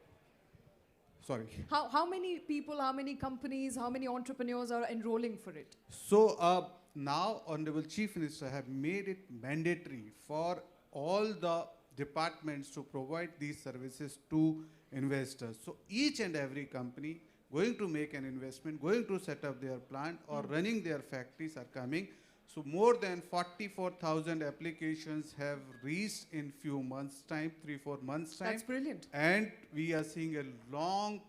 Sorry. How many people, how many companies, how many entrepreneurs are enrolling for it? So now Honorable Chief Minister have made it mandatory for all the departments to provide these services to investors. So each and every company going to make an investment, going to set up their plant or running their factories are coming. So more than 44,000 applications have reached in few months time, 3-4 months time. That's brilliant. And we are seeing a long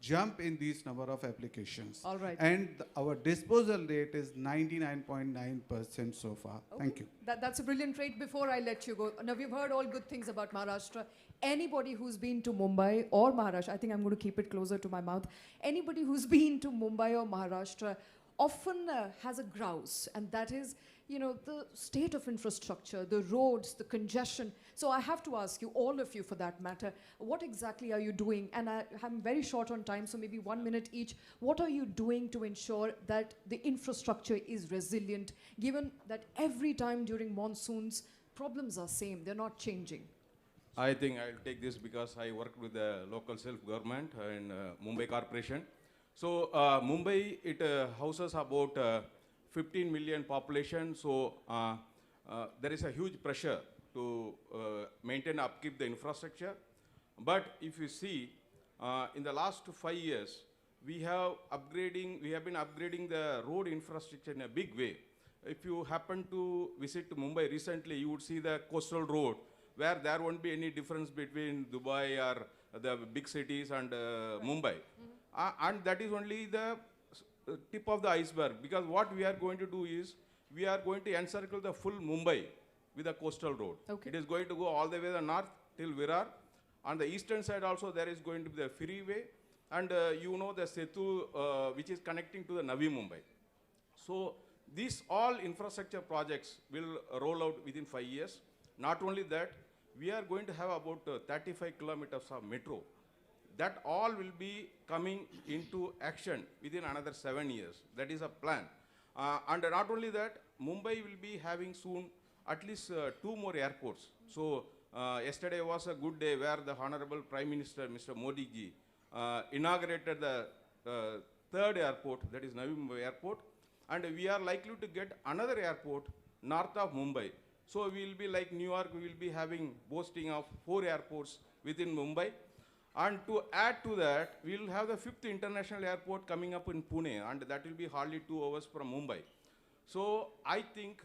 jump in these number of applications. All right. And our disposal rate is 99.9% so far. Okay. Thank you. That's a brilliant rate. Before I let you go, now we've heard all good things about Maharashtra. Anybody who's been to Mumbai or Maharashtra, I think I'm going to keep it closer to my mouth. Anybody who's been to Mumbai or Maharashtra often has a grouse, and that is, you know, the state of infrastructure, the roads, the congestion. So I have to ask you, all of you for that matter, what exactly are you doing? And I'm very short on time, so maybe 1 minute each. What are you doing to ensure that the infrastructure is resilient, given that every time during monsoons, problems are same, they're not changing? I think I'll take this because I worked with the local self-government in Mumbai Corporation. So Mumbai, it houses about 15 million population. So there is a huge pressure to maintain upkeep the infrastructure. But if you see, in the last 5 years, we have been upgrading the road infrastructure in a big way. If you happen to visit Mumbai recently, you would see the coastal road, where there won't be any difference between Dubai or the big cities and Mumbai. And that is only the tip of the iceberg, because what we are going to do is, we are going to encircle the full Mumbai with a coastal road. Okay. It is going to go all the way to the north till Virar. On the eastern side also there is going to be the freeway, and you know the Setu which is connecting to the Navi Mumbai. So these all infrastructure projects will roll out within 5 years. Not only that, we are going to have about 35 kilometers of metro. That all will be coming into action within another 7 years. That is a plan. And not only that, Mumbai will be having soon at least 2 more airports. So yesterday was a good day where the Honorable Prime Minister, Mr. Modi ji, inaugurated the 3rd airport, that is Navi Mumbai Airport. And we are likely to get another airport north of Mumbai. So we will be like New York, we will be having boasting of 4 airports within Mumbai. And to add to that, we will have the 5th international airport coming up in Pune, and that will be hardly 2 hours from Mumbai. So I think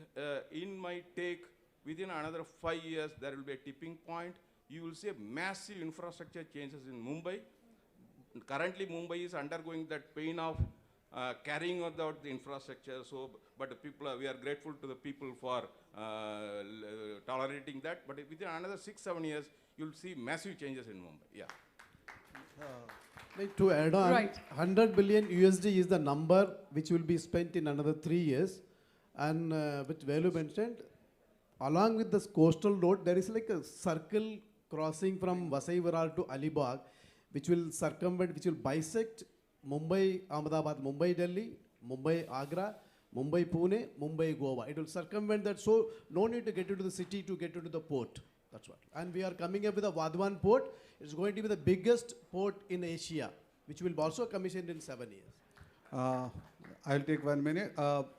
in my take, within another 5 years, there will be a tipping point. You will see massive infrastructure changes in Mumbai. Currently, Mumbai is undergoing that pain of carrying out the infrastructure. So, but the people, we are grateful to the people for tolerating that. But within another 6-7 years, you'll see massive changes in Mumbai. Yeah. Like to add on, Right. 100 billion USD is the number which will be spent in another 3 years. And which Velu mentioned, along with this coastal road, there is like a circle crossing from Vasai Virar to Alibag, which will circumvent, which will bisect Mumbai, Ahmedabad, Mumbai, Delhi, Mumbai, Agra, Mumbai, Pune, Mumbai, Goa. It will circumvent that, so no need to get into the city to get into the port. That's what. And we are coming up with a Vadhavan port. It's going to be the biggest port in Asia, which will be also commissioned in 7 years. I'll take 1 minute.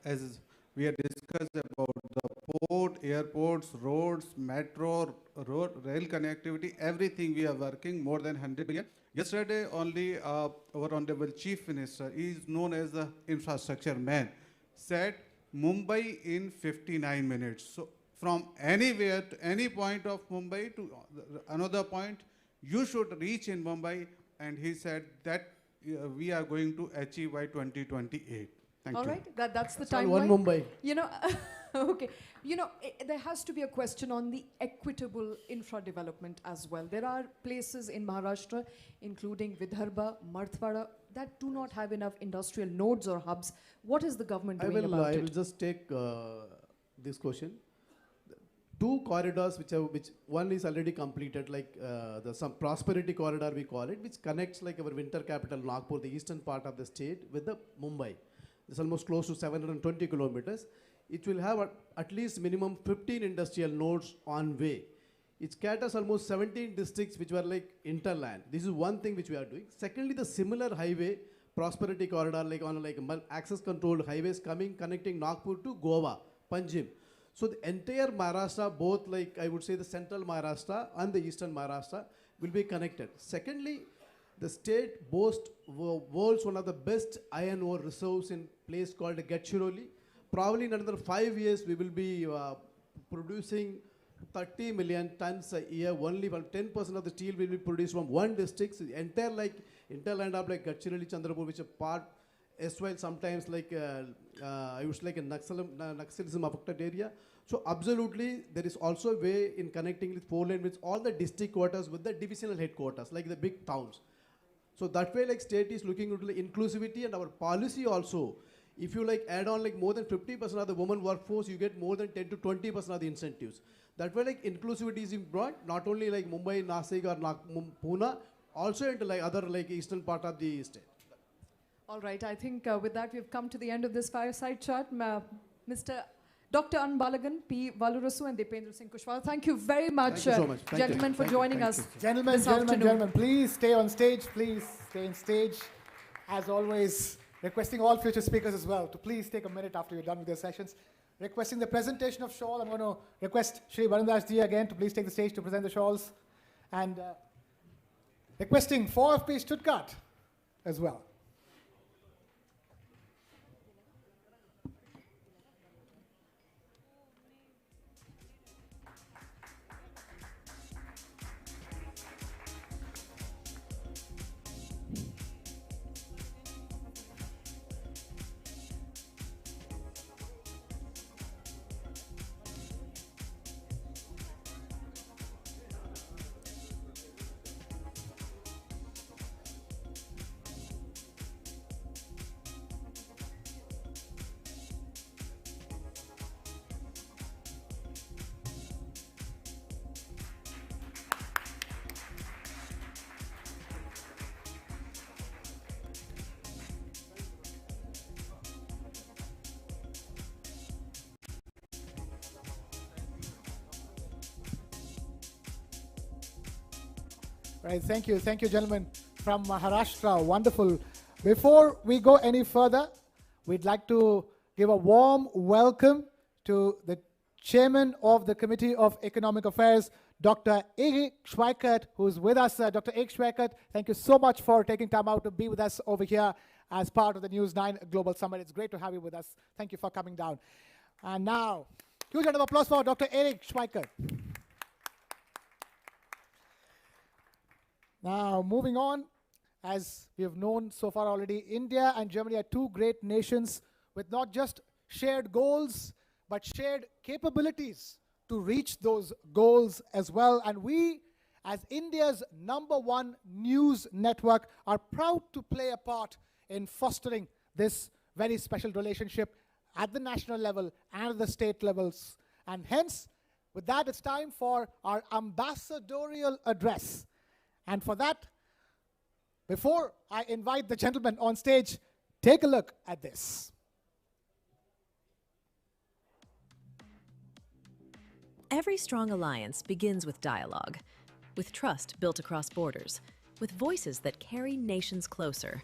As we have discussed about the port, airports, roads, metro, rail connectivity, everything we are working more than 100 billion. Yesterday only our Honorable Chief Minister, he is known as the infrastructure man, said Mumbai in 59 minutes. So from anywhere to any point of Mumbai to another point, you should reach in Mumbai, and he said that we are going to achieve by 2028. Thank All you. right, that's the That's all timeline. one Mumbai. You know, okay. You know, there has to be a question on the equitable infra development as well. There are places in Maharashtra, including Vidarbha, Marathwada, that do not have enough industrial nodes or hubs. What is the government doing about I it? will just take this question. Two corridors which one is already completed, like some prosperity corridor we call it, which connects like our winter capital Nagpur, the eastern part of the state, with the Mumbai. It's almost close to 720 kilometers. It will have at least minimum 15 industrial nodes on way. It caters almost 17 districts which were like interland. This is one thing which we are doing. Secondly, the similar highway, prosperity corridor, like on like access controlled highways connecting Nagpur to Goa, Panjim. So the entire Maharashtra, both like I would say the central Maharashtra and the eastern Maharashtra will be connected. Secondly, the state boasts world's one of the best iron ore reserves in place called Gadchiroli. Probably in another 5 years, we will be producing 30 million tons a year. Only about 10% of the steel will be produced from one district. So the entire like interland of like Gadchiroli, Chandrapur, which are part as well sometimes like I would say like a Naxalism affected area. So absolutely, there is also a way in connecting with 4-lane with all the district quarters with the divisional headquarters, like the big towns. So that way, like state is looking into the inclusivity and our policy also. If you like add on like more than 50% of the women workforce, you get more than 10 to 20% of the incentives. That way, like inclusivity is brought not only like Mumbai, Nasik or Pune, also into like other like eastern part of the state. All right, I think with that we've come to the end of this fireside chat. Mr. Dr. An Balagan, P. Valurasu and Dipendra Singh Kushwaha, thank you very much, Thank you so much. Thank gentlemen, you. for Thank you. joining Thank us you. Gentlemen, please stay on stage. Please stay on stage. As always, requesting all future speakers as well to please take a minute after you're done with their sessions. Requesting the presentation of shawl. I'm going to request Shri Varundas ji again to please take the stage to present the shawls. And requesting 4FP Stuttgart as well. Right, thank you, gentlemen from Maharashtra. Wonderful. Before we go any further, we'd like to give a warm welcome to the Chairman of the Committee of Economic Affairs, Dr. Erik Schweikert, who's with us. Dr. Erik Schweikert, thank you so much for taking time out to be with us over here as part of the News9 Global Summit. It's great to have you with us. Thank you for coming down. And now, huge round of applause for Dr. Erik Schweikert. Now, moving on, as we have known so far already, India and Germany are two great nations with not just shared goals, but shared capabilities to reach those goals as well. And we, as India's #1 news network, are proud to play a part in fostering this very special relationship at the national level and at the state levels. And hence, with that, it's time for our ambassadorial address. And for that, before I invite the gentleman on stage, take a look at this. Every strong alliance begins with dialogue, with trust built across borders, with voices that carry nations closer.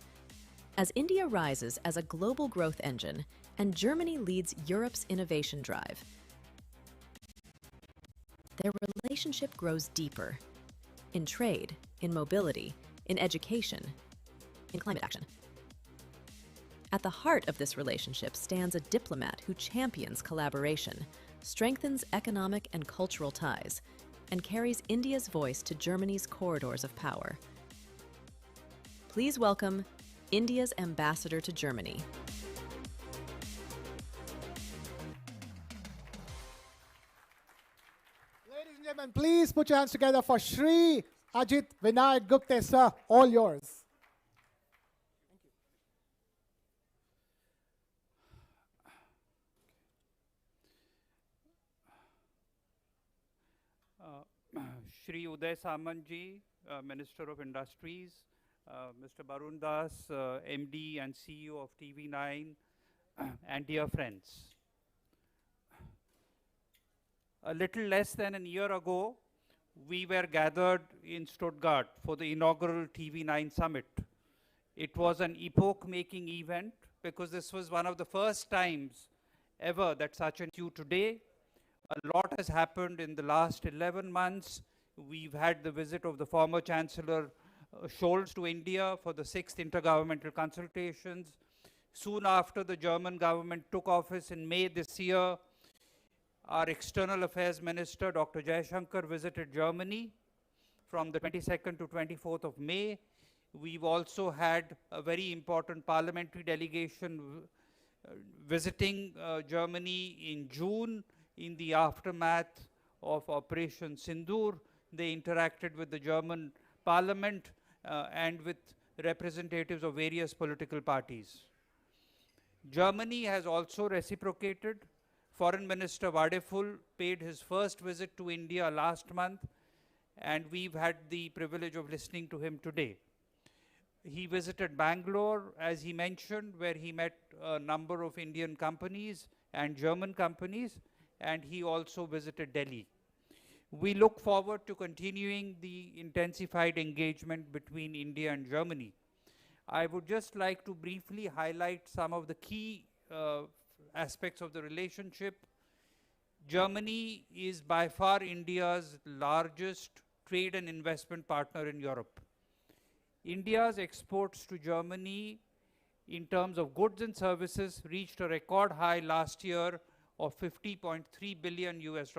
As India rises as a global growth engine and Germany leads Europe's innovation drive, their relationship grows deeper in trade, in mobility, in education, in climate action. At the heart of this relationship stands a diplomat who champions collaboration, strengthens economic and cultural ties, and carries India's voice to Germany's corridors of power. Please welcome India's ambassador to Germany. Ladies and gentlemen, please put your hands together for Shri Ajit Vinayak Gupte, sir. All yours. Shri Uday Samanji, Minister of Industries, Mr. Barun Das, MD and CEO of TV9, and dear friends. A little less than a year ago, we were gathered in Stuttgart for the inaugural TV9 summit. It was an epoch-making event because this was one of the first times ever that such an issue today. A lot has happened in the last 11 months. We've had the visit of the former Chancellor Scholz to India for the 6th intergovernmental consultations. Soon after the German government took office in May this year, our External Affairs Minister, Dr. Jaishankar, visited Germany from the 22nd to 24th of May. We've also had a very important parliamentary delegation visiting Germany in June in the aftermath of Operation Sindoor. They interacted with the German parliament and with representatives of various political parties. Germany has also reciprocated. Foreign Minister Wadeful paid his first visit to India last month, and we've had the privilege of listening to him today. He visited Bangalore, as he mentioned, where he met a number of Indian companies and German companies, and he also visited Delhi. We look forward to continuing the intensified engagement between India and Germany. I would just like to briefly highlight some of the key aspects of the relationship. Germany is by far India's largest trade and investment partner in Europe. India's exports to Germany in terms of goods and services reached a record high last year of $50.3 billion US.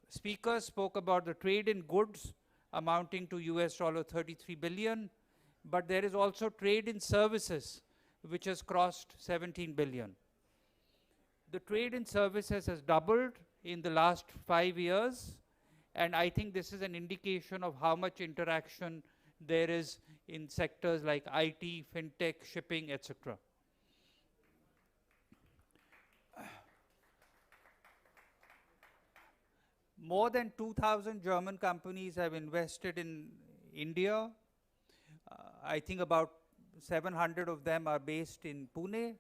Speakers spoke about the trade in goods amounting to US $33 billion, but there is also trade in services which has crossed 17 billion. The trade in services has doubled in the last 5 years, and I think this is an indication of how much interaction there is in sectors like IT, fintech, shipping, etc. More than 2,000 German companies have invested in India. I think about 700 of them are based in Pune.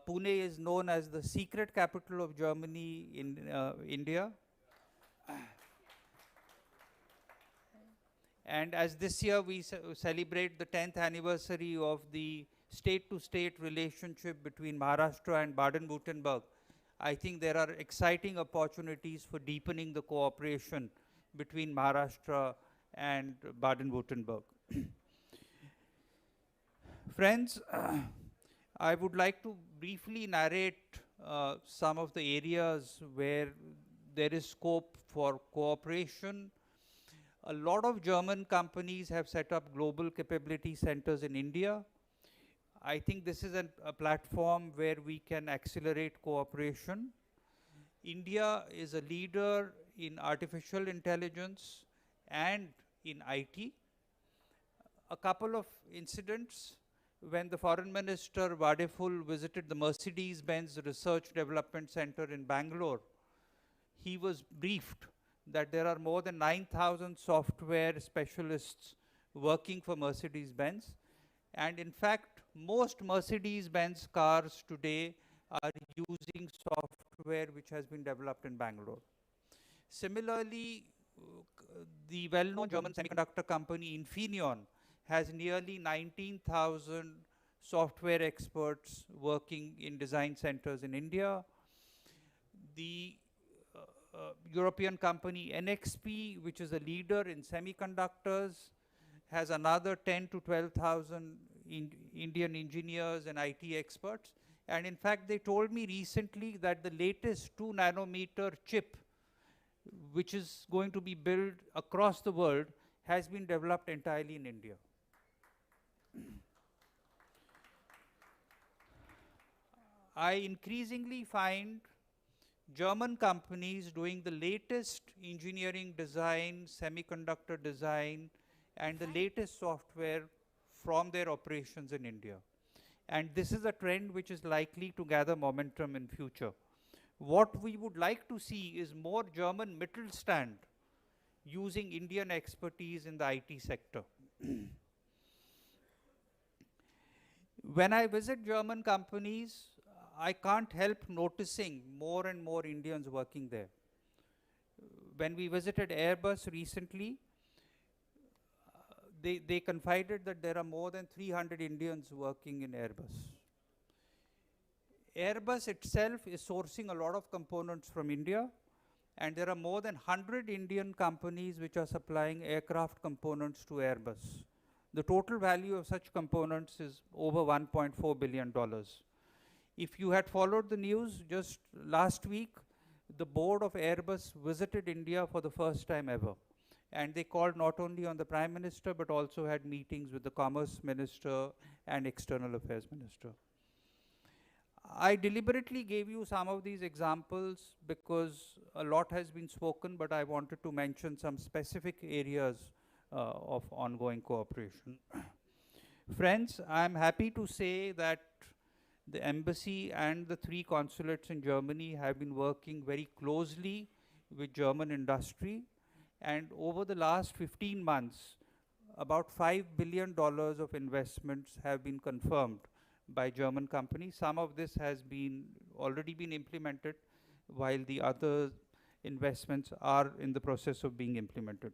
Pune is known as the secret capital of Germany in India. And as this year we celebrate the 10th anniversary of the state-to-state relationship between Maharashtra and Baden-Württemberg, I think there are exciting opportunities for deepening the cooperation between Maharashtra and Baden-Württemberg. Friends, I would like to briefly narrate some of the areas where there is scope for cooperation. A lot of German companies have set up global capability centers in India. I think this is a platform where we can accelerate cooperation. India is a leader in artificial intelligence and in IT. A couple of incidents. When the Foreign Minister Vadeful visited the Mercedes-Benz Research Development Center in Bangalore, he was briefed that there are more than 9,000 software specialists working for Mercedes-Benz. And in fact, most Mercedes-Benz cars today are using software which has been developed in Bangalore. Similarly, the well-known German semiconductor company Infineon has nearly 19,000 software experts working in design centers in India. The European company NXP, which is a leader in semiconductors, has another 10 to 12,000 Indian engineers and IT experts. And in fact, they told me recently that the latest 2 nanometer chip, which is going to be built across the world, has been developed entirely in India. I increasingly find German companies doing the latest engineering design, semiconductor design, and the latest software from their operations in India. And this is a trend which is likely to gather momentum in future. What we would like to see is more German Mittelstand using Indian expertise in the IT sector. When I visit German companies, I can't help noticing more and more Indians working there. When we visited Airbus recently, they confided that there are more than 300 Indians working in Airbus. Airbus itself is sourcing a lot of components from India, and there are more than 100 Indian companies which are supplying aircraft components to Airbus. The total value of such components is over $1.4 billion. If you had followed the news, just last week, the board of Airbus visited India for the first time ever. And they called not only on the Prime Minister, but also had meetings with the Commerce Minister and External Affairs Minister. I deliberately gave you some of these examples because a lot has been spoken, but I wanted to mention some specific areas of ongoing cooperation. Friends, I'm happy to say that the embassy and the 3 consulates in Germany have been working very closely with German industry. And over the last 15 months, about $5 billion of investments have been confirmed by German companies. Some of this has already been implemented, while the other investments are in the process of being implemented.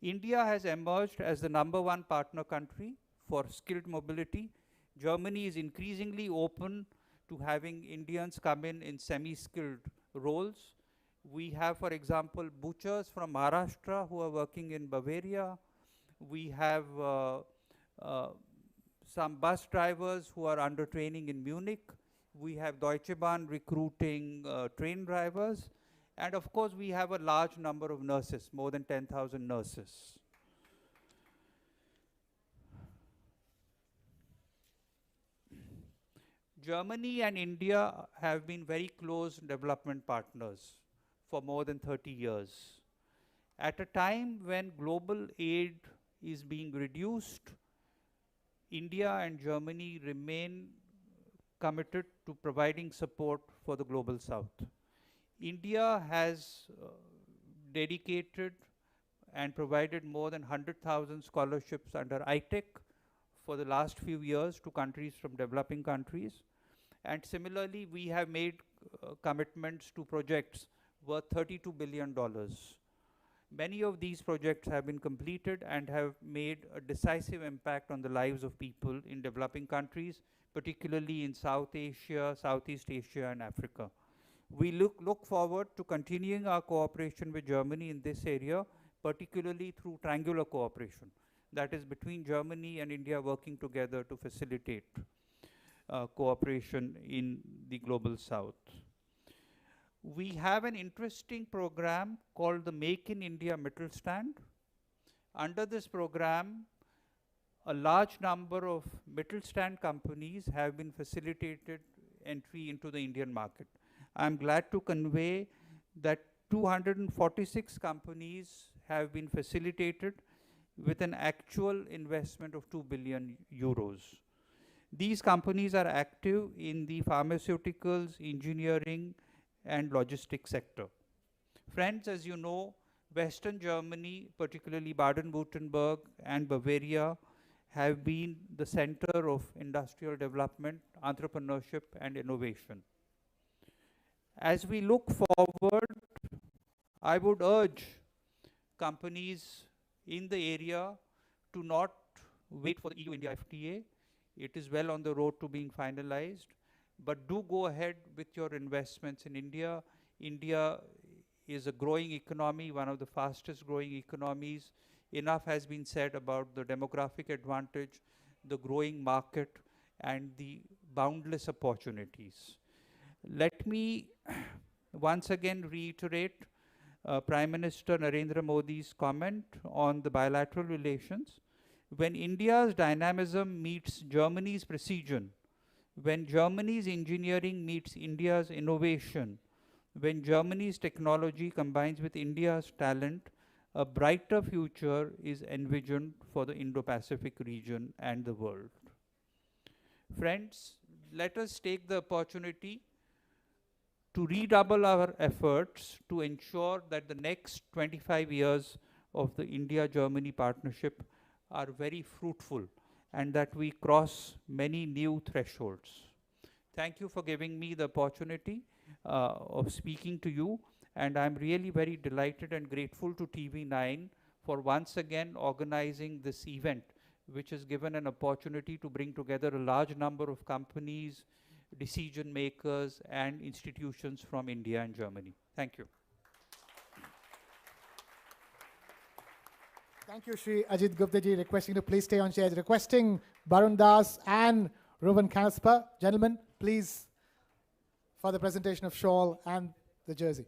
India has emerged as the #1 partner country for skilled mobility. Germany is increasingly open to having Indians come in semi-skilled roles. We have, for example, butchers from Maharashtra who are working in Bavaria. We have some bus drivers who are under training in Munich. We have Deutsche Bahn recruiting train drivers. And of course, we have a large number of nurses, more than 10,000 nurses. Germany and India have been very close development partners for more than 30 years. At a time when global aid is being reduced, India and Germany remain committed to providing support for the global south. India has dedicated and provided more than 100,000 scholarships under ITEC for the last few years to countries from developing countries. And similarly, we have made commitments to projects worth $32 billion. Many of these projects have been completed and have made a decisive impact on the lives of people in developing countries, particularly in South Asia, Southeast Asia, and Africa. We look forward to continuing our cooperation with Germany in this area, particularly through triangular cooperation, that is between Germany and India working together to facilitate cooperation in the global south. We have an interesting program called the Make in India Mittelstand. Under this program, a large number of Mittelstand companies have been facilitated entry into the Indian market. I'm glad to convey that 246 companies have been facilitated with an actual investment of 2 billion euros. These companies are active in the pharmaceuticals, engineering, and logistics sector. Friends, as you know, Western Germany, particularly Baden-Württemberg and Bavaria, have been the center of industrial development, entrepreneurship, and innovation. As we look forward, I would urge companies in the area to not wait for the EU-India FTA. It is well on the road to being finalized, but do go ahead with your investments in India. India is a growing economy, one of the fastest growing economies. Enough has been said about the demographic advantage, the growing market, and the boundless opportunities. Let me once again reiterate Prime Minister Narendra Modi's comment on the bilateral relations. When India's dynamism meets Germany's precision, when Germany's engineering meets India's innovation, when Germany's technology combines with India's talent, a brighter future is envisioned for the Indo-Pacific region and the world. Friends, let us take the opportunity to redouble our efforts to ensure that the next 25 years of the India-Germany partnership are very fruitful and that we cross many new thresholds. Thank you for giving me the opportunity of speaking to you, and I'm really very delighted and grateful to TV9 for once again organizing this event, which has given an opportunity to bring together a large number of companies, decision makers, and institutions from India and Germany. Thank you. Thank you, Shri Ajit Gupta ji. Requesting to please stay on chairs. Requesting Barun Das and Ruben Caspar. Gentlemen, please, for the presentation of shawl and the jersey.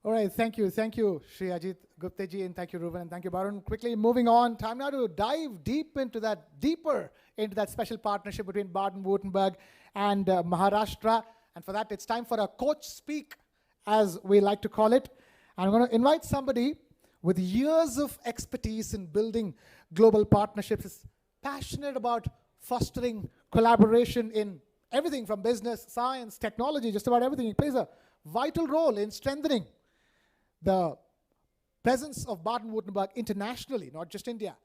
All right, thank you, Shri Ajit Gupta ji, and thank you, Ruben, and thank you, Barun. Quickly moving on, time now to dive deeper into that special partnership between Baden-Württemberg and Maharashtra. And for that, it's time for a coach speak, as we like to call it. And I'm going to invite somebody with years of expertise in building global partnerships, is passionate about fostering collaboration in everything from business, science, technology, just about everything. He plays a vital role in strengthening the presence of Baden-Württemberg internationally, not just India.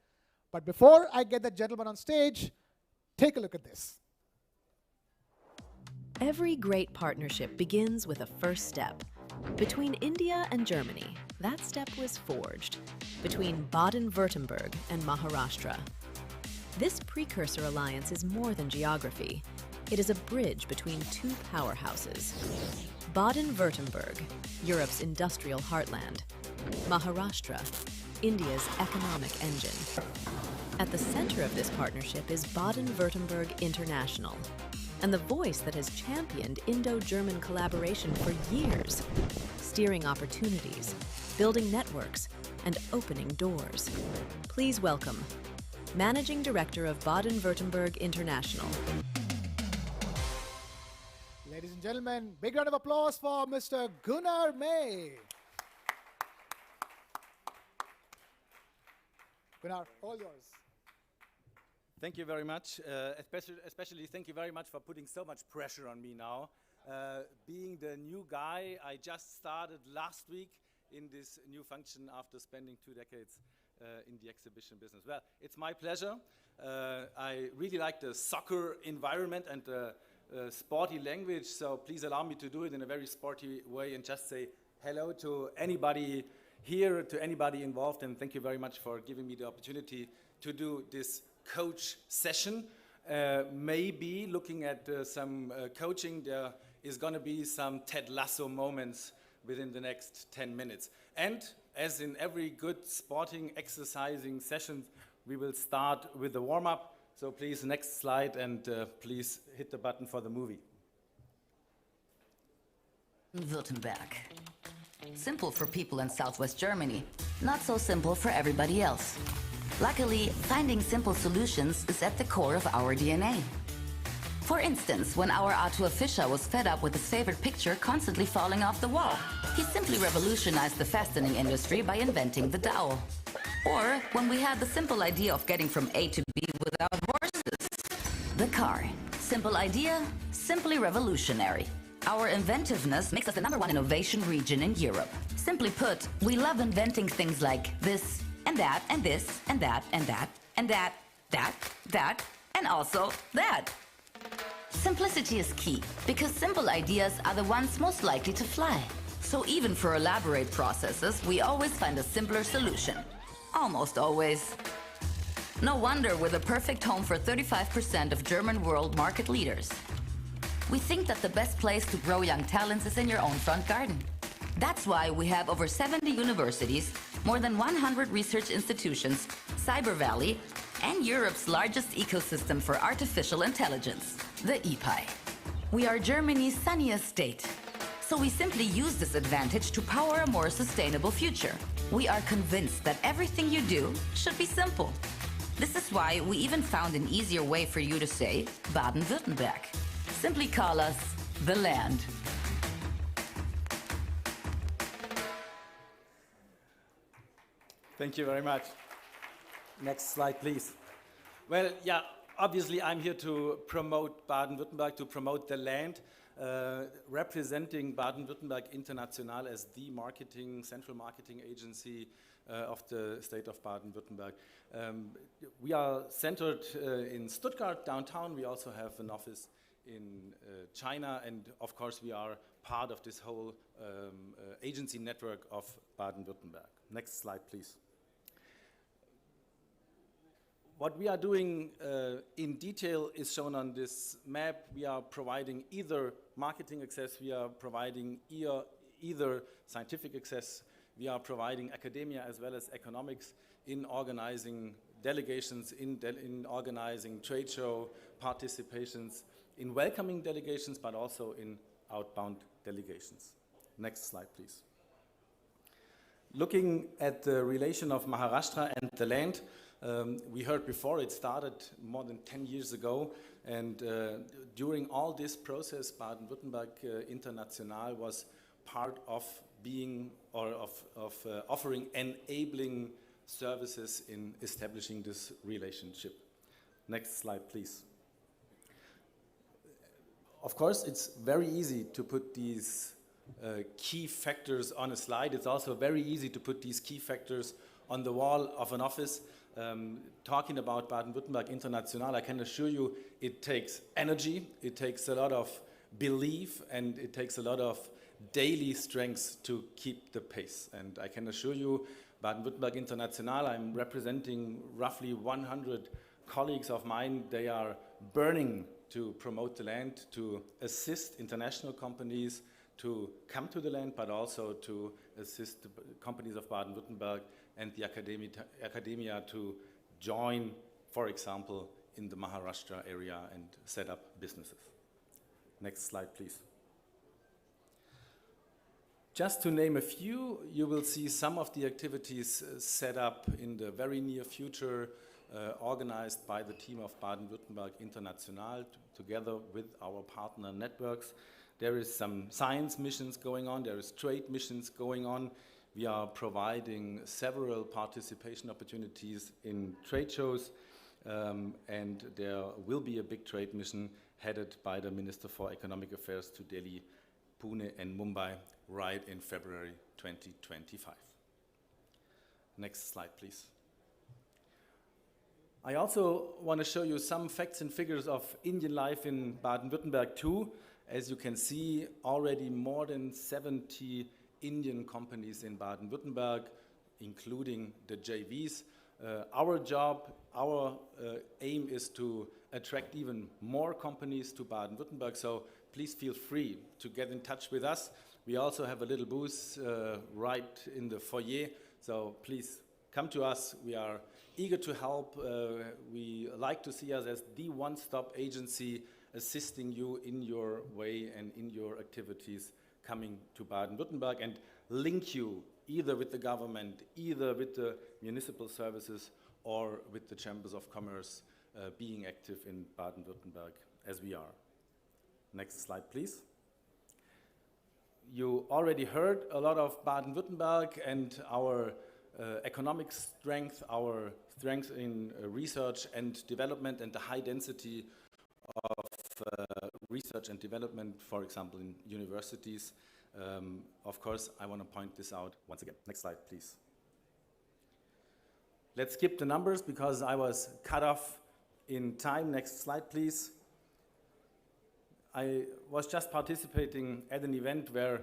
But before I get that gentleman on stage, take a look at this. Every great partnership begins with a first step. Between India and Germany, that step was forged. Between Baden-Württemberg and Maharashtra. This precursor alliance is more than geography. It is a bridge between two powerhouses. Baden-Württemberg, Europe's industrial heartland. Maharashtra, India's economic engine. At the center of this partnership is Baden-Württemberg International, and the voice that has championed Indo-German collaboration for years, steering opportunities, building networks, and opening doors. Please welcome Managing Director of Baden-Württemberg International. Ladies and gentlemen, big round of applause for Mr. Gunnar May. Gunnar, all yours. Thank you very much. Especially thank you very much for putting so much pressure on me now. Being the new guy, I just started last week in this new function after spending 2 decades in the exhibition business. Well, it's my pleasure. I really like the soccer environment and the sporty language, so please allow me to do it in a very sporty way and just say hello to anybody here, to anybody involved, and thank you very much for giving me the opportunity to do this coach session. Maybe looking at some coaching, there is going to be some Ted Lasso moments within the next 10 minutes. And as in every good sporting exercising session, we will start with the warm-up. So please, next slide, and please hit the button for the movie. Württemberg. Simple for people in southwest Germany, not so simple for everybody else. Luckily, finding simple solutions is at the core of our DNA. For instance, when our Arthur Fischer was fed up with his favorite picture constantly falling off the wall, he simply revolutionized the fastening industry by inventing the dowel. Or when we had the simple idea of getting from A to B without horses. The car. Simple idea, simply revolutionary. Our inventiveness makes us the #1 innovation region in Europe. Simply put, we love inventing things like this and that and this and that and that and that, that, and also that. Simplicity is key, because simple ideas are the ones most likely to fly. So even for elaborate processes, we always find a simpler solution. Almost always. No wonder we're the perfect home for 35% of German world market leaders. We think that the best place to grow young talents is in your own front garden. That's why we have over 70 universities, more than 100 research institutions, Cyber Valley, and Europe's largest ecosystem for artificial intelligence, the EPI. We are Germany's sunniest state, so we simply use this advantage to power a more sustainable future. We are convinced that everything you do should be simple. This is why we even found an easier way for you to say Baden-Württemberg. Simply call us the land. Thank you very much. Next slide, please. Well, yeah, obviously I'm here to promote Baden-Württemberg, to promote the land, representing Baden-Württemberg International as the central marketing agency of the state of Baden-Württemberg. We are centered in Stuttgart, downtown. We also have an office in China, and of course we are part of this whole agency network of Baden-Württemberg. Next slide, please. What we are doing in detail is shown on this map. We are providing either marketing access, we are providing either scientific access, we are providing academia as well as economics in organizing delegations, in organizing trade show participations, in welcoming delegations, but also in outbound delegations. Next slide, please. Looking at the relation of Maharashtra and the land, we heard before it started more than 10 years ago, and during all this process, Baden-Württemberg International was part of being or of offering enabling services in establishing this relationship. Next slide, please. Of course, it's very easy to put these key factors on a slide. It's also very easy to put these key factors on the wall of an office. Talking about Baden-Württemberg International, I can assure you it takes energy, it takes a lot of belief, and it takes a lot of daily strength to keep the pace. And I can assure you, Baden-Württemberg International, I'm representing roughly 100 colleagues of mine. They are burning to promote the land, to assist international companies to come to the land, but also to assist the companies of Baden-Württemberg and the academia to join, for example, in the Maharashtra area and set up businesses. Next slide, please. Just to name a few, you will see some of the activities set up in the very near future, organized by the team of Baden-Württemberg International together with our partner networks. There is some science missions going on, there is trade missions going on. We are providing several participation opportunities in trade shows, and there will be a big trade mission headed by the Minister for Economic Affairs to Delhi, Pune and Mumbai right in February 2025. Next slide, please. I also want to show you some facts and figures of Indian life in Baden-Württemberg too. As you can see, already more than 70 Indian companies in Baden-Württemberg, including the JVs. Our job, our aim is to attract even more companies to Baden-Württemberg, so please feel free to get in touch with us. We also have a little booth right in the foyer, so please come to us. We are eager to help. We like to see us as the one-stop agency assisting you in your way and in your activities coming to Baden-Württemberg, and link you either with the government, either with the municipal services, or with the chambers of commerce being active in Baden-Württemberg as we are. Next slide, please. You already heard a lot of Baden-Württemberg and our economic strength, our strength in research and development, and the high density of research and development, for example, in universities. Of course, I want to point this out once again. Next slide, please. Let's skip the numbers because I was cut off in time. Next slide, please. I was just participating at an event where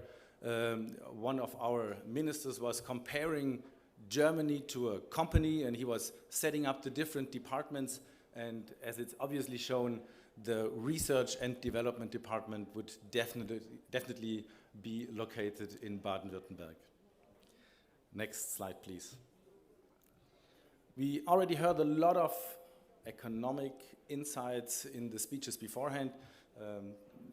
one of our ministers was comparing Germany to a company, and he was setting up the different departments, and as it's obviously shown, the research and development department would definitely be located in Baden-Württemberg. Next slide, please. We already heard a lot of economic insights in the speeches beforehand.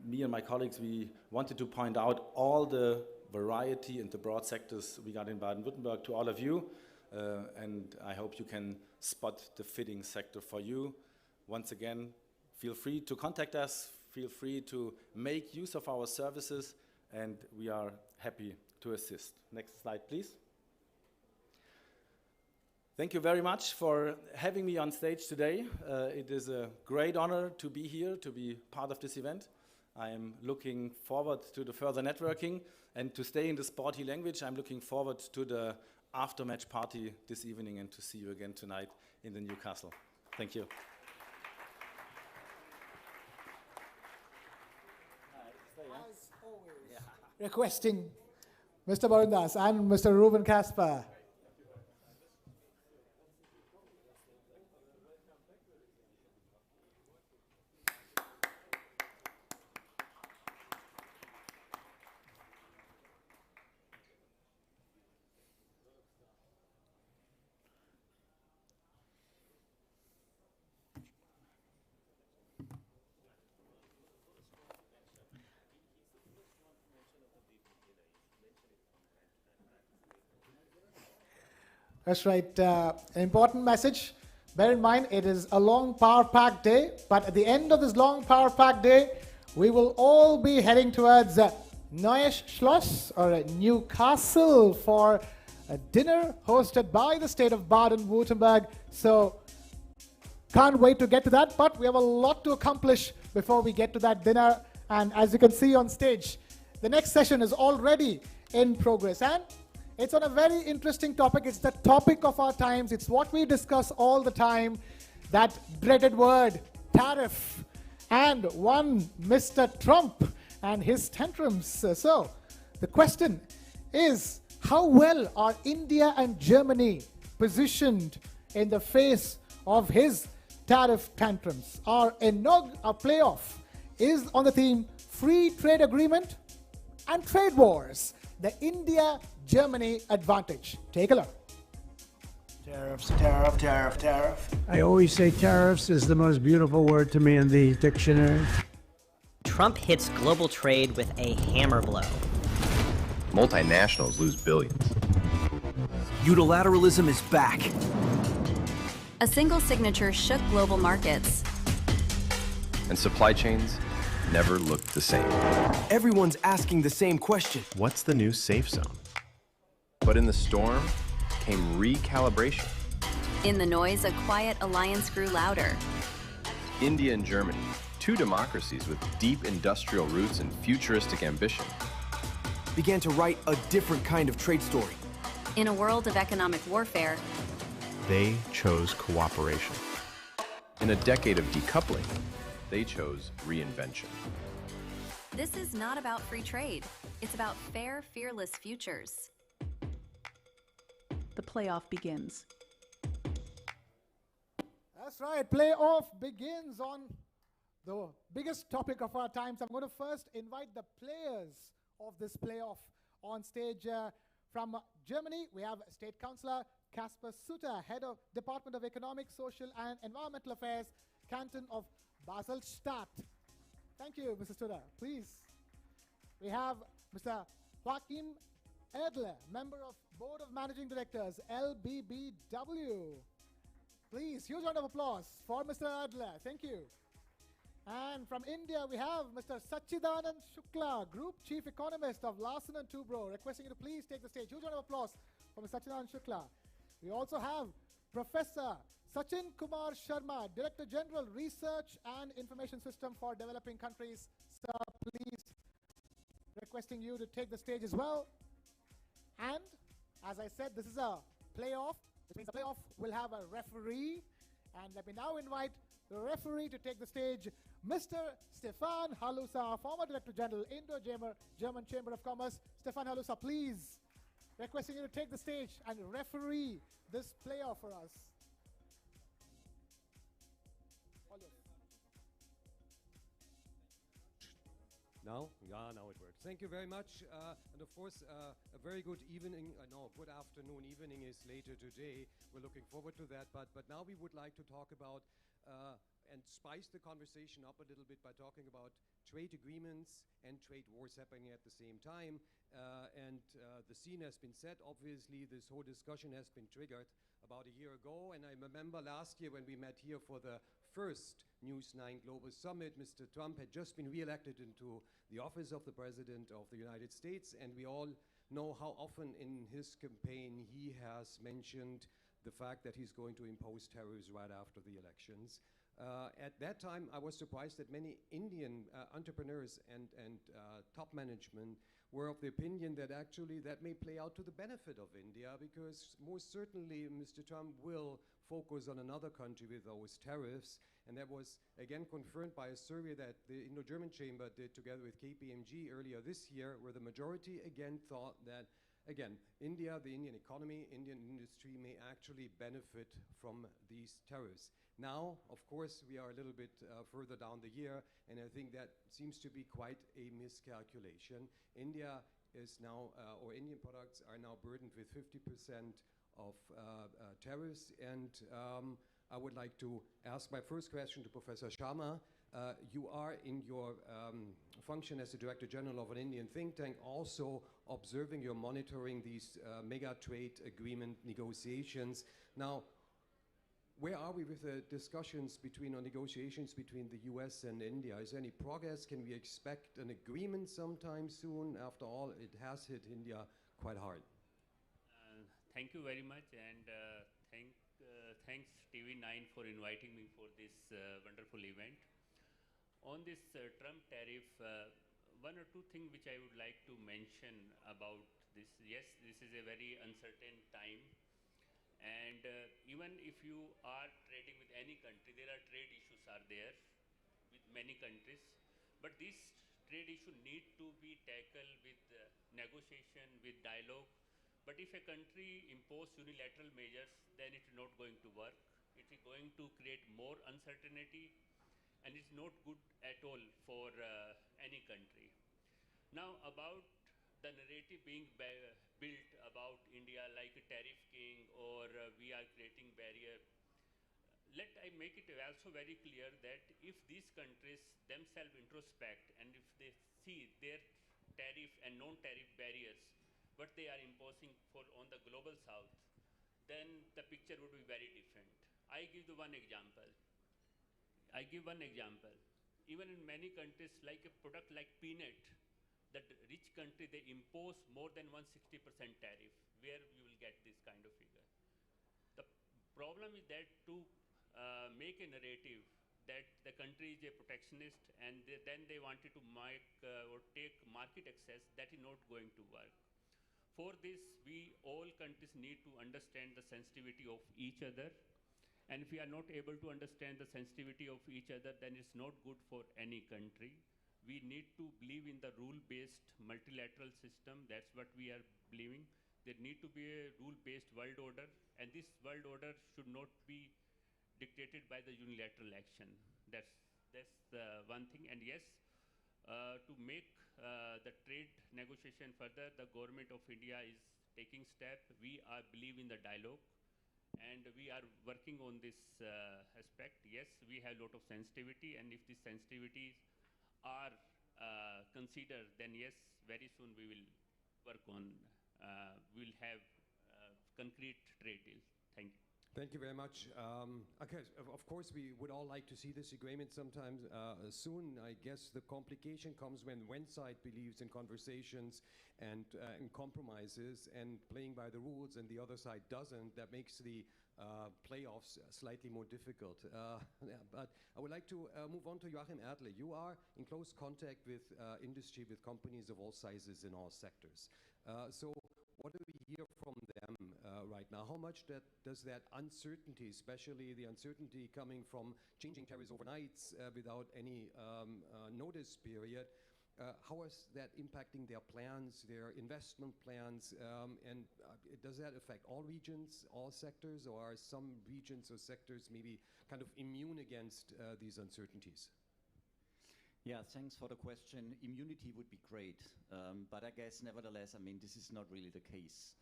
Me and my colleagues, we wanted to point out all the variety and the broad sectors we got in Baden-Württemberg to all of you, and I hope you can spot the fitting sector for you. Once again, feel free to contact us, feel free to make use of our services, and we are happy to assist. Next slide, please. Thank you very much for having me on stage today. It is a great honor to be here, to be part of this event. I am looking forward to the further networking, and to stay in the sporty language, I'm looking forward to the after-match party this evening and to see you again tonight in the Newcastle. Thank you. As always, requesting Mr. Barundas and Mr. Ruben Kasper. That's right. Important message. Bear in mind, it is a long power-packed day, but at the end of this long power-packed day, we will all be heading towards Neues Schloss, or Newcastle, for a dinner hosted by the state of Baden-Württemberg. So, can't wait to get to that, but we have a lot to accomplish before we get to that dinner. And as you can see on stage, the next session is already in progress. And it's on a very interesting topic. It's the topic of our times. It's what we discuss all the time, that dreaded word, tariff, and one Mr. Trump and his tantrums. So the question is, how well are India and Germany positioned in the face of his tariff tantrums? Our playoff is on the theme free trade agreement and trade wars, the India-Germany advantage. Take a look. Tariffs, tariff, tariff, tariff. I always say tariffs is the most beautiful word to me in the dictionary. Trump hits global trade with a hammer blow. Multinationals lose billions. Unilateralism is back. A single signature shook global markets. And supply chains never looked the same. Everyone's asking the same question. What's the new safe zone? But in the storm came recalibration. In the noise, a quiet alliance grew louder. India and Germany, two democracies with deep industrial roots and futuristic ambition, began to write a different kind of trade story. In a world of economic warfare, they chose cooperation. In a decade of decoupling, they chose reinvention. this is not about free trade. It's about fair, fearless futures. The playoff begins. That's right. Playoff begins on the biggest topic of our times. I'm going to first invite the players of this playoff on stage. From Germany, we have State Councillor Kasper Sutter, Head of Department of Economic, Social and Environmental Affairs, Canton of Basel-Stadt. Thank you, Mr. Sutter. Please. We have Mr. Joachim Erdler, Member of Board of Managing Directors, LBBW. Please, huge round of applause for Mr. Erdler. Thank you. And from India, we have Mr. Sachidanand Shukla, Group Chief Economist of Larsen & Toubro, requesting you to please take the stage. Huge round of applause for Mr. Sachidanand Shukla. We also have Professor Sachin Kumar Sharma, Director General, Research and Information System for Developing Countries. Sir, please, requesting you to take the stage as well. And as I said, this is a playoff, which means the playoff will have a referee. And let me now invite the referee to take the stage, Mr. Stefan Halusa, former Director General, Indo-German Chamber of Commerce. Stefan Halusa, please, requesting you to take the stage and referee this playoff for us. Now? Yeah, now it works. Thank you very much. And of course, a very good evening, no, good afternoon. Evening is later today. We're looking forward to that. But now we would like to talk about and spice the conversation up a little bit by talking about trade agreements and trade wars happening at the same time. The scene has been set. Obviously, this whole discussion has been triggered about a year ago. And I remember last year when we met here for the first News9 Global Summit, Mr. Trump had just been re-elected into the office of the President of the United States. And we all know how often in his campaign he has mentioned the fact that he's going to impose tariffs right after the elections. At that time, I was surprised that many Indian entrepreneurs and top management were of the opinion that actually that may play out to the benefit of India, because most certainly Mr. Trump will focus on another country with those tariffs. And that was again confirmed by a survey that the Indo-German Chamber did together with KPMG earlier this year, where the majority again thought that again, India, the Indian economy, Indian industry may actually benefit from these tariffs. Now, of course, we are a little bit further down the year, and I think that seems to be quite a miscalculation. India is now, or Indian products are now burdened with 50% of tariffs, and I would like to ask my first question to Professor Sharma. You are in your function as the Director General of an Indian think tank also observing, you're monitoring these mega trade agreement negotiations. Now, where are we with the discussions between, or negotiations between the US and India? Is there any progress? Can we expect an agreement sometime soon? After all, it has hit India quite hard. Thank you very much, and thanks TV9 for inviting me for this wonderful event. On this Trump tariff, one or two things which I would like to mention about this. Yes, this is a very uncertain time, and even if you are trading with any country, there are trade issues are there with many countries, but this trade issue need to be tackled with negotiation, with dialogue. But if a country imposes unilateral measures, then it's not going to work. It is going to create more uncertainty, and it's not good at all for any country. Now, about the narrative being built about India like a tariff king, or we are creating barrier, let I make it also very clear that if these countries themselves introspect, and if they see their tariff and non-tariff barriers, what they are imposing on the global south, then the picture would be very different. I give one example. Even in many countries, like a product like peanut, that rich country, they impose more than 160% tariff. Where you will get this kind of figure? The problem is that to make a narrative that the country is a protectionist, and then they wanted to make or take market access, that is not going to work. For this, we all countries need to understand the sensitivity of each other. And if we are not able to understand the sensitivity of each other, then it's not good for any country. We need to believe in the rule-based multilateral system. That's what we are believing. There need to be a rule-based world order, and this world order should not be dictated by the unilateral action. That's the one thing. And yes, to make the trade negotiation further, the government of India is taking step. We believe in the dialogue, and we are working on this aspect. Yes, we have a lot of sensitivity, and if these sensitivities are considered, then yes, very soon we will work on, we'll have concrete trade deals. Thank you. Thank you very much. Okay, of course, we would all like to see this agreement sometime soon. I guess the complication comes when one side believes in conversations and in compromises and playing by the rules, and the other side doesn't. That makes the playoffs slightly more difficult. Yeah, but I would like to move on to Joachim Erdle. You are in close contact with industry, with companies of all sizes in all sectors. So what do we hear from them right now? How much does that uncertainty, especially the uncertainty coming from changing tariffs overnight without any notice period, how is that impacting their plans, their investment plans, and does that affect all regions, all sectors, or are some regions or sectors maybe kind of immune against these uncertainties? Yeah, thanks for the question. Immunity would be great, but I guess nevertheless, I mean, this is not really the case.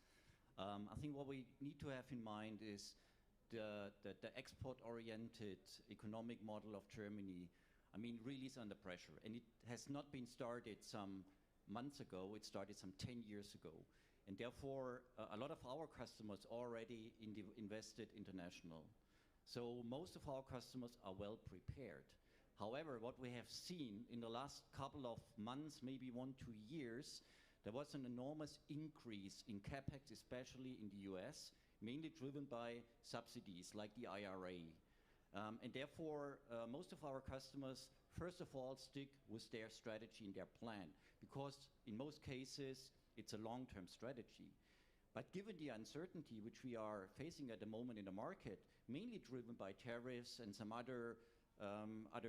I think what we need to have in mind is the export-oriented economic model of Germany, I mean, really is under pressure. And it has not been started some months ago, it started some 10 years ago. And therefore, a lot of our customers already invested international. So most of our customers are well prepared. However, what we have seen in the last couple of months, maybe 1-2 years, there was an enormous increase in capex, especially in the US, mainly driven by subsidies like the IRA. And therefore, most of our customers, first of all, stick with their strategy and their plan, because in most cases, it's a long-term strategy. But given the uncertainty which we are facing at the moment in the market, mainly driven by tariffs and some other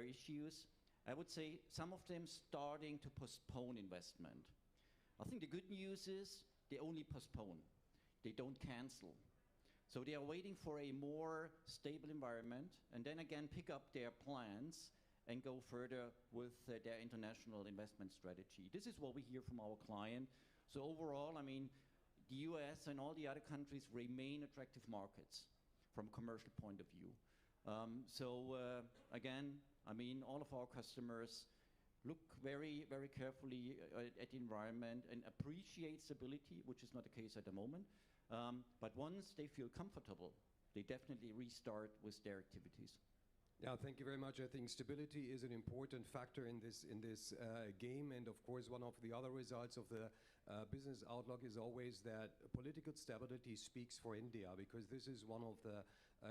issues, I would say some of them starting to postpone investment. I think the good news is they only postpone. They don't cancel. So they are waiting for a more stable environment and then again pick up their plans and go further with their international investment strategy. This is what we hear from our client. So overall, I mean, the US and all the other countries remain attractive markets from a commercial point of view. Again, I mean, all of our customers look very, very carefully at the environment and appreciate stability, which is not the case at the moment. But once they feel comfortable, they definitely restart with their activities. Yeah, thank you very much. I think stability is an important factor in this game, and of course, one of the other results of the business outlook is always that political stability speaks for India, because this is one of the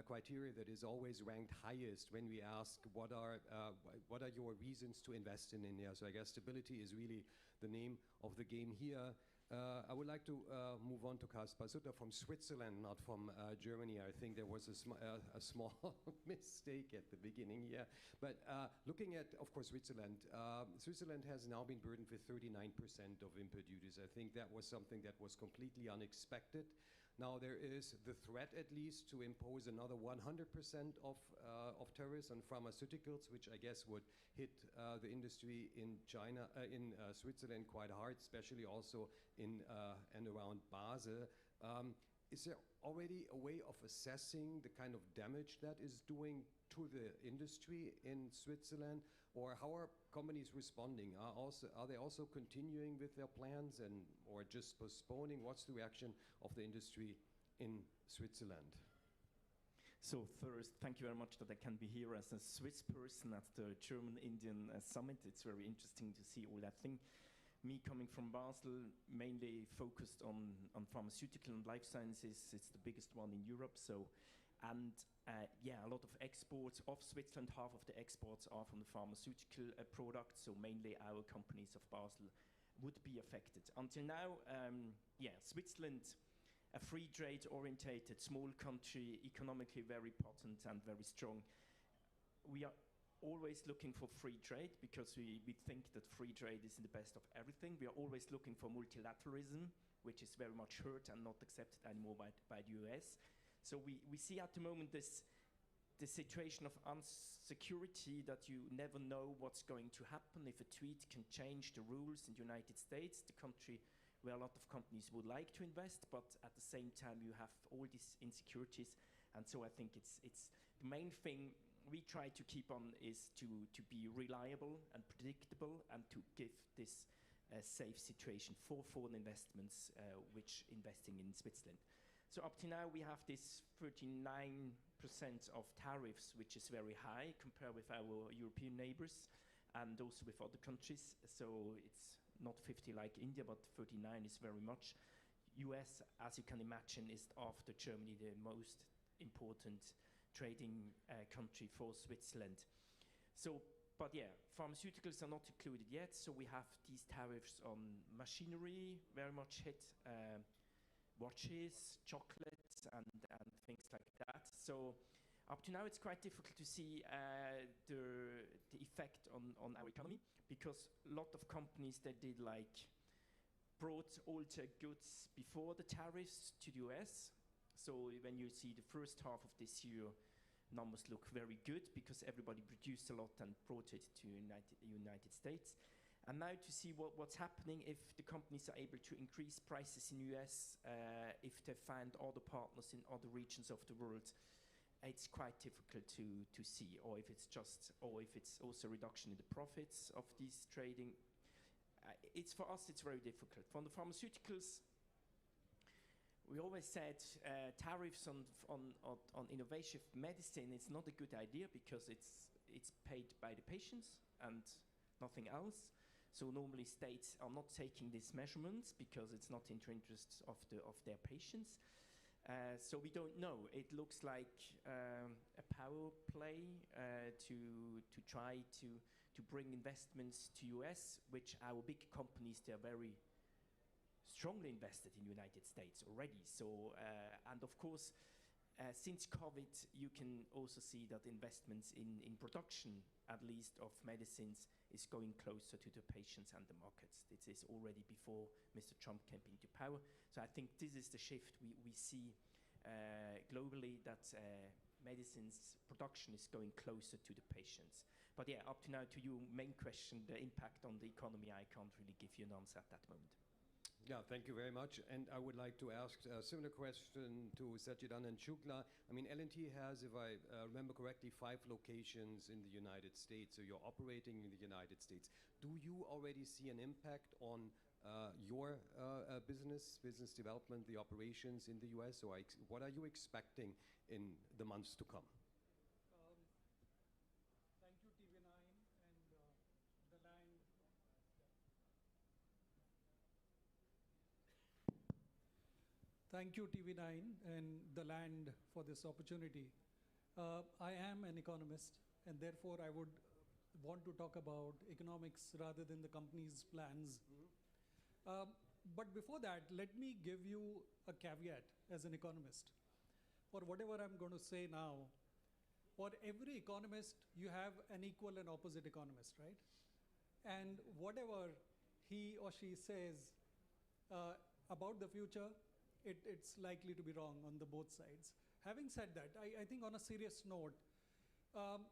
criteria that is always ranked highest when we ask what are your reasons to invest in India. So I guess stability is really the name of the game here. I would like to move on to Kaspar Sutter from Switzerland, not from Germany. I think there was a small mistake at the beginning here. But looking at, of course, Switzerland, Switzerland has now been burdened with 39% of import duties. I think that was something that was completely unexpected. Now there is the threat, at least, to impose another 100% of tariffs on pharmaceuticals, which I guess would hit the industry in China, in Switzerland quite hard, especially also in and around Basel. Is there already a way of assessing the kind of damage that is doing to the industry in Switzerland, or how are companies responding? Are they also continuing with their plans or just postponing? What's the reaction of the industry in Switzerland? So first, thank you very much that I can be here as a Swiss person at the German-Indian Summit. It's very interesting to see all that thing. Me coming from Basel, mainly focused on pharmaceutical and life sciences. It's the biggest one in Europe. So, and yeah, a lot of exports of Switzerland. Half of the exports are from the pharmaceutical products. So mainly our companies of Basel would be affected. Until now, yeah, Switzerland, a free trade orientated small country, economically very potent and very strong. We are always looking for free trade because we think that free trade is the best of everything. We are always looking for multilateralism, which is very much hurt and not accepted anymore by the US. So we see at the moment this the situation of unsecurity, that you never know what's going to happen. If a tweet can change the rules in the United States, the country where a lot of companies would like to invest, but at the same time you have all these insecurities. And so I think it's the main thing we try to keep on is to be reliable and predictable, and to give this safe situation for foreign investments which investing in Switzerland. So up to now we have this 39% of tariffs, which is very high compared with our European neighbors and also with other countries. So it's not 50 like India, but 39 is very much. US, as you can imagine, is after Germany the most important trading country for Switzerland. So, but yeah, pharmaceuticals are not included yet. So we have these tariffs on machinery, very much hit, watches, chocolates, and things like that. So up to now, it's quite difficult to see the effect on our economy, because a lot of companies that did brought all the goods before the tariffs to the US. So when you see the first half of this year, numbers look very good because everybody produced a lot and brought it to United States. And now to see what's happening if the companies are able to increase prices in US, if they find other partners in other regions of the world, it's quite difficult to see, or if it's also a reduction in the profits of these trading. It's for us, it's very difficult. For the pharmaceuticals, we always said tariffs on innovative medicine is not a good idea because it's paid by the patients and nothing else. So normally states are not taking these measurements because it's not in the interests of their patients. So we don't know. It looks like a power play to try to bring investments to US, which our big companies, they're very strongly invested in the United States already. So, and of course, since COVID, you can also see that investments in production, at least of medicines, is going closer to the patients and the markets. This is already before Mr. Trump came into power. So I think this is the shift we see globally, that medicines production is going closer to the patients. But yeah, up to now, to your main question, the impact on the economy, I can't really give you an answer at that moment. Yeah, thank you very much. And I would like to ask a similar question to Sajidan and Shukla. I mean, L&T has, if I remember correctly, 5 locations in the United States. So you're operating in the United States. Do you already see an impact on your business development, the operations in the US? So what are you expecting in the months to come? Thank you, TV9 and the land. Thank you, TV9 and the land for this opportunity. I am an economist, and therefore I would want to talk about economics rather than the company's plans. But before that, let me give you a caveat as an economist. For whatever I'm going to say now, for every economist, you have an equal and opposite economist, right? And whatever he or she says about the future, it's likely to be wrong on the both sides. Having said that, I think on a serious note,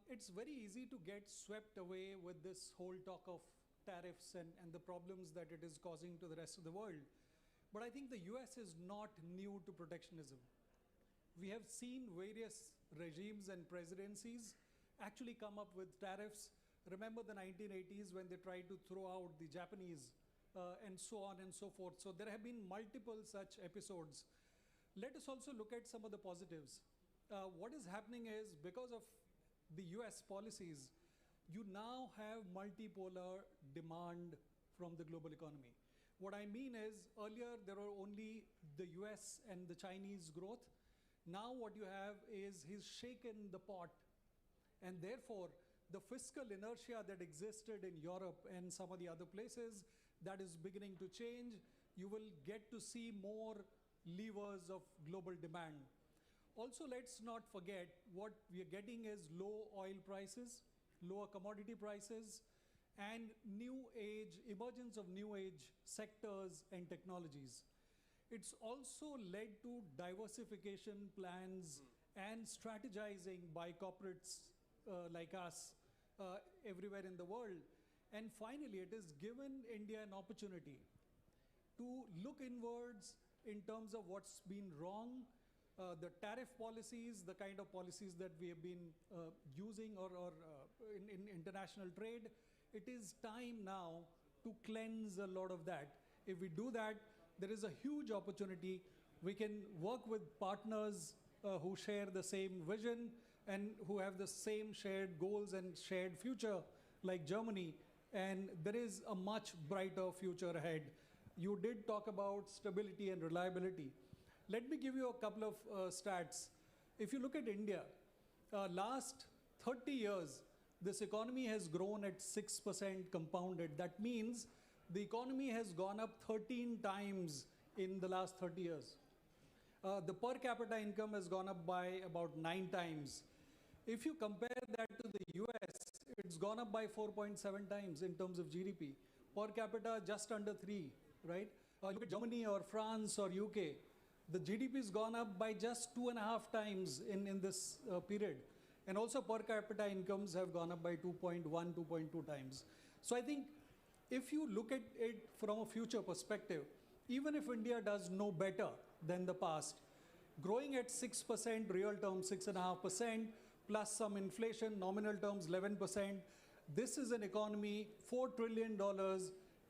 it's very easy to get swept away with this whole talk of tariffs and the problems that it is causing to the rest of the world. But I think the US is not new to protectionism. We have seen various regimes and presidencies actually come up with tariffs. Remember the 1980s when they tried to throw out the Japanese and so on and so forth. So there have been multiple such episodes. Let us also look at some of the positives. What is happening is, because of the US policies, you now have multipolar demand from the global economy. What I mean is, earlier there were only the US and the Chinese growth. Now what you have is he's shaken the pot, and therefore the fiscal inertia that existed in Europe and some of the other places, that is beginning to change. You will get to see more levers of global demand. Also, let's not forget what we are getting is low oil prices, lower commodity prices, and emergence of new age sectors and technologies. It's also led to diversification plans and strategizing by corporates like us everywhere in the world. And finally, it has given India an opportunity to look inwards in terms of what's been wrong, the tariff policies, the kind of policies that we have been using or in international trade. It is time now to cleanse a lot of that. If we do that, there is a huge opportunity. We can work with partners who share the same vision and who have the same shared goals and shared future, like Germany, and there is a much brighter future ahead. You did talk about stability and reliability. Let me give you a couple of stats. If you look at India, last 30 years, this economy has grown at 6% compounded. That means the economy has gone up 13 times in the last 30 years. The per capita income has gone up by about 9 times. If you compare that to the US, it's gone up by 4.7 times in terms of GDP. Per capita, just under 3, right? Look at Germany or France or UK. The GDP has gone up by just 2.5 times in this period. And also per capita incomes have gone up by 2.1, 2.2 times. So I think if you look at it from a future perspective, even if India does no better than the past, growing at 6%, real terms 6.5%, plus some inflation, nominal terms 11%, this is an economy, $4 trillion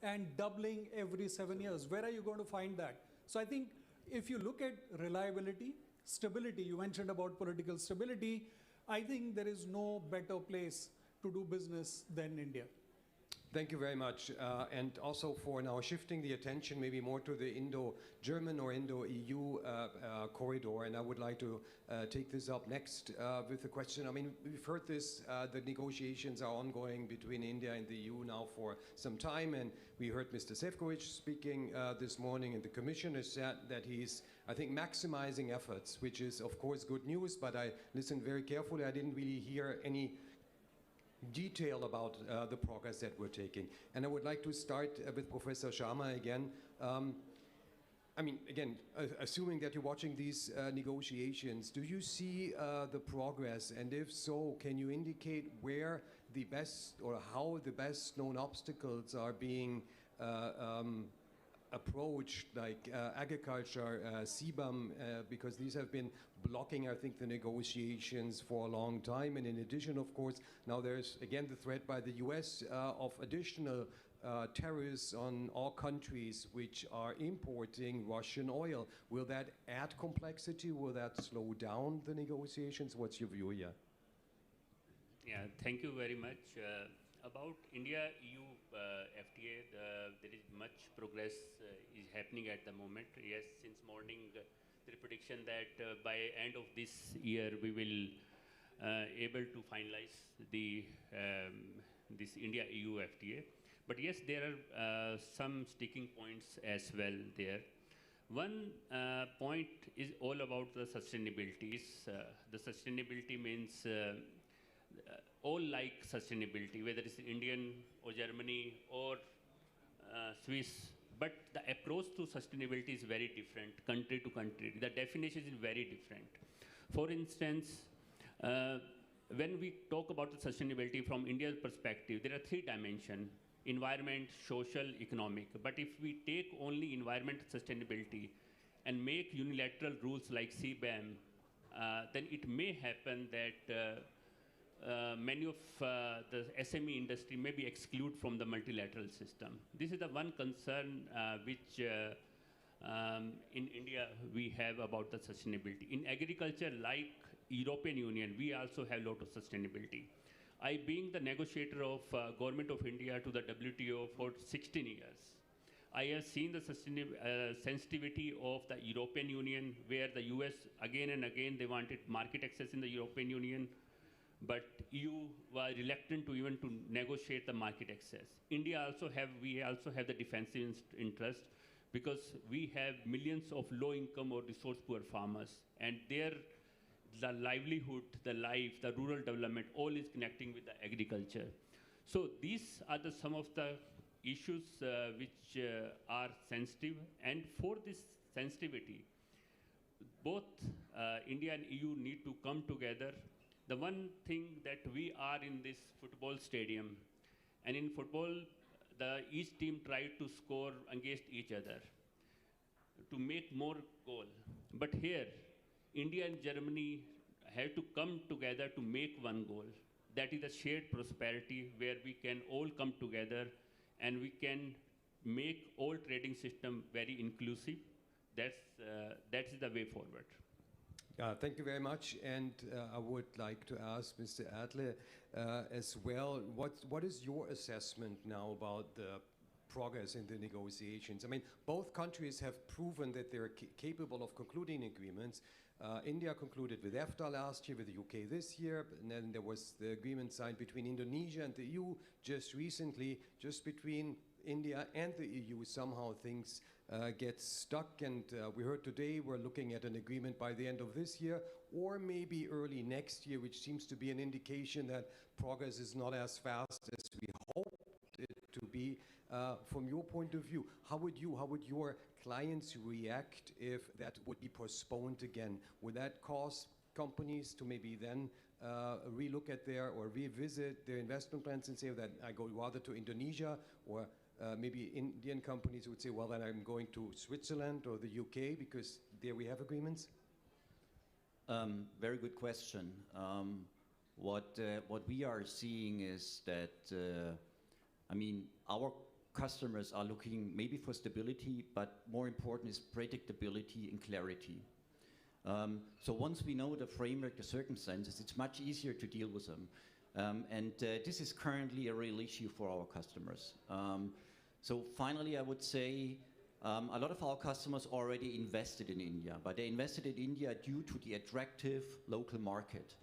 and doubling every 7 years. Where are you going to find that? So I think if you look at reliability, stability, you mentioned about political stability, I think there is no better place to do business than India. Thank you very much. And also for now shifting the attention maybe more to the Indo-German or Indo-EU corridor. And I would like to take this up next with a question. I mean, we've heard this, the negotiations are ongoing between India and the EU now for some time. And we heard Mr. Šefčovič speaking this morning, and the commissioner said that he's, I think, maximizing efforts, which is, of course, good news. But I listened very carefully. I didn't really hear any detail about the progress that we're taking. And I would like to start with Professor Sharma again. I mean, again, assuming that you're watching these negotiations, do you see the progress? And if so, can you indicate where the best or how the best known obstacles are being approached, like agriculture, CBAM, because these have been blocking, I think, the negotiations for a long time. And in addition, of course, now there's again the threat by the US of additional tariffs on all countries which are importing Russian oil. Will that add complexity? Will that slow down the negotiations? What's your view here? Yeah, thank you very much. About India-EU FTA, there is much progress is happening at the moment. Yes, since morning, the prediction that by end of this year we will able to finalize the this India-EU FTA. But yes, there are some sticking points as well there. One point is all about the sustainability. The sustainability means all like sustainability, whether it's Indian or Germany or Swiss, but the approach to sustainability is very different country to country. The definition is very different. For instance, when we talk about the sustainability from India's perspective, there are 3 dimensions: environment, social, economic. But if we take only environment sustainability and make unilateral rules like CBAM, then it may happen that many of the SME industry may be excluded from the multilateral system. This is the one concern which in India we have about the sustainability. In agriculture, like European Union, we also have a lot of sustainability. I, being the negotiator of Government of India to the WTO for 16 years, I have seen the sensitivity of the European Union, where the US again and again they wanted market access in the European Union, but EU was reluctant to even to negotiate the market access. We also have the defensive interest, because we have millions of low-income or resource-poor farmers, and the livelihood, the life, the rural development, all is connecting with the agriculture. So these are some of the issues which are sensitive, and for this sensitivity, both India and EU need to come together. The one thing that we are in this football stadium, and in football, each team tried to score against each other to make more goal. But here, India and Germany have to come together to make one goal. That is a shared prosperity where we can all come together and we can make all trading system very inclusive. That's the way forward. Thank you very much. And I would like to ask Mr. Adler as well, what is your assessment now about the progress in the negotiations? I mean, both countries have proven that they're capable of concluding agreements. India concluded with EFTA last year, with the UK this year, and then there was the agreement signed between Indonesia and the EU just recently. Just between India and the EU, somehow things get stuck, and we heard today we're looking at an agreement by the end of this year or maybe early next year, which seems to be an indication that progress is not as fast as we hoped it to be. From your point of view, how would your clients react if that would be postponed again? Would that cause companies to maybe then relook at or revisit their investment plans and say that I go rather to Indonesia, or maybe Indian companies would say, well, then I'm going to Switzerland or the UK because there we have agreements? Very good question. What we are seeing is that, I mean, our customers are looking maybe for stability, but more important is predictability and clarity. So once we know the framework, the circumstances, it's much easier to deal with them. And this is currently a real issue for our customers. So finally, I would say a lot of our customers already invested in India, but they invested in India due to the attractive local market.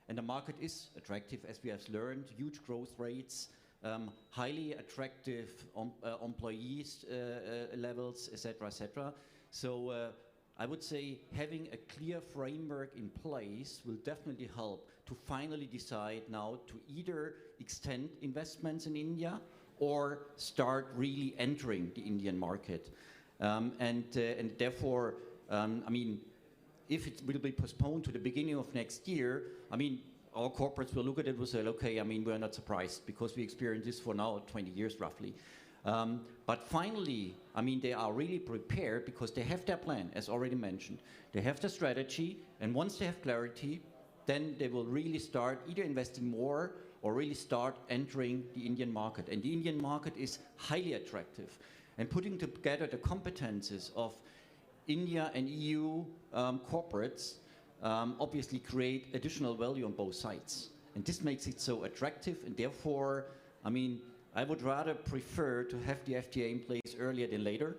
And the market is attractive, as we have learned, huge growth rates, highly attractive employees levels, etc., etc. So I would say having a clear framework in place will definitely help to finally decide now to either extend investments in India or start really entering the Indian market. And therefore, I mean, if it will be postponed to the beginning of next year, I mean, our corporates will look at it and say, okay, I mean, we're not surprised because we experienced this for now 20 years roughly. But finally, I mean, they are really prepared because they have their plan, as already mentioned. They have the strategy, and once they have clarity, then they will really start either investing more or really start entering the Indian market. And the Indian market is highly attractive. And putting together the competences of India and EU corporates obviously create additional value on both sides. And this makes it so attractive, and therefore, I mean, I would rather prefer to have the FTA in place earlier than later,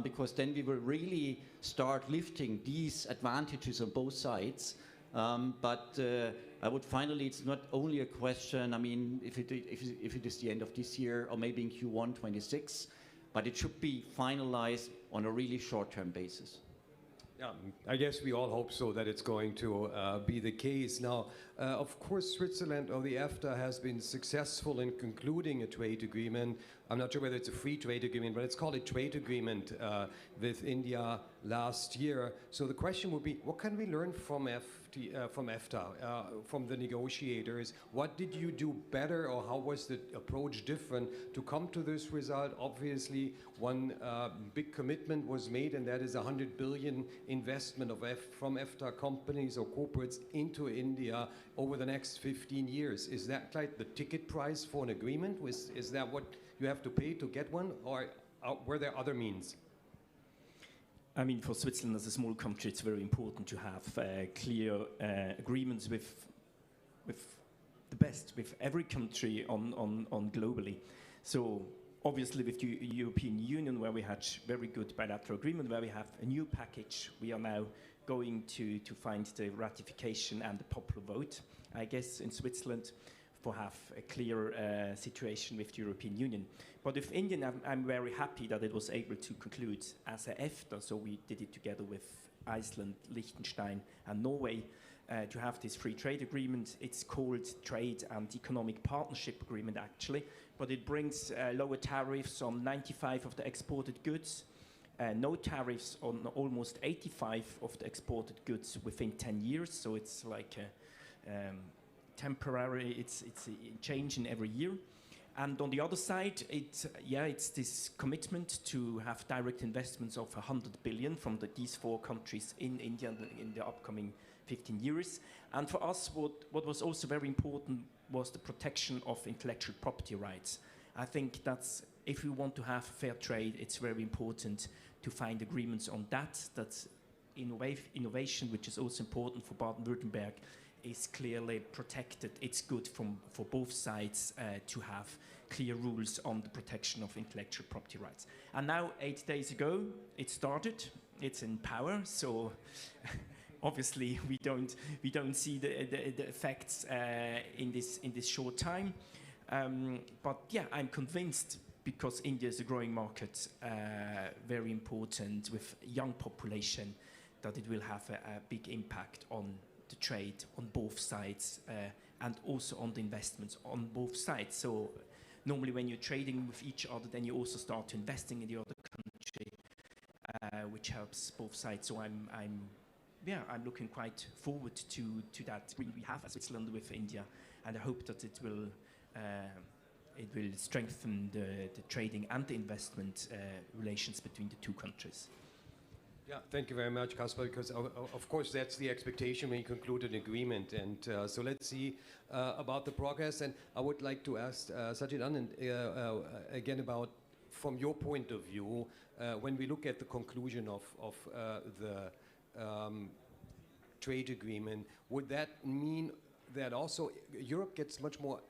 because then we will really start lifting these advantages on both sides. But I would finally, it's not only a question, I mean, if it is the end of this year or maybe in Q1 26, but it should be finalized on a really short-term basis. Yeah, I guess we all hope so, that it's going to be the case. Now, of course, Switzerland or the EFTA has been successful in concluding a trade agreement. I'm not sure whether it's a free trade agreement, but it's called a trade agreement with India last year. So the question would be, what can we learn from EFTA, from the negotiators? What did you do better, or how was the approach different to come to this result? Obviously, one big commitment was made, and that is 100 billion investment from EFTA companies or corporates into India over the next 15 years. Is that like the ticket price for an agreement? Is that what you have to pay to get one, or were there other means? I mean, for Switzerland as a small country, it's very important to have clear agreements with the best, with every country on globally. So obviously with the European Union, where we had very good bilateral agreement, where we have a new package, we are now going to find the ratification and the popular vote, I guess, in Switzerland, to have a clear situation with the European Union. But with India, I'm very happy that it was able to conclude as a EFTA, so we did it together with Iceland, Liechtenstein and Norway, to have this free trade agreement. It's called Trade and Economic Partnership Agreement actually, but it brings lower tariffs on 95 of the exported goods. no tariffs on almost 85 of the exported goods within 10 years. So it's like temporary, it's a change in every year. And on the other side, it's this commitment to have direct investments of 100 billion from these 4 countries in India in the upcoming 15 years. And for us, what was also very important was the protection of intellectual property rights. I think that's, if we want to have fair trade, it's very important to find agreements on that. That's innovation, which is also important for Baden-Württemberg, is clearly protected. It's good for both sides to have clear rules on the protection of intellectual property rights. And now, 8 days ago, it started. It's in power, so obviously we don't see the effects in this short time. But yeah, I'm convinced, because India is a growing market, very important with young population, that it will have a big impact on the trade on both sides and also on the investments on both sides. So normally when you're trading with each other, then you also start investing in the other country, which helps both sides. So I'm looking quite forward to that. We have Switzerland with India, and I hope that it will strengthen the trading and the investment relations between the 2 countries. Yeah, thank you very much, Caspar, because of course that's the expectation when you conclude an agreement. And so let's see about the progress. And I would like to ask Sajid Anand again about, from your point of view, when we look at the conclusion of the trade agreement, would that mean that also Europe gets much more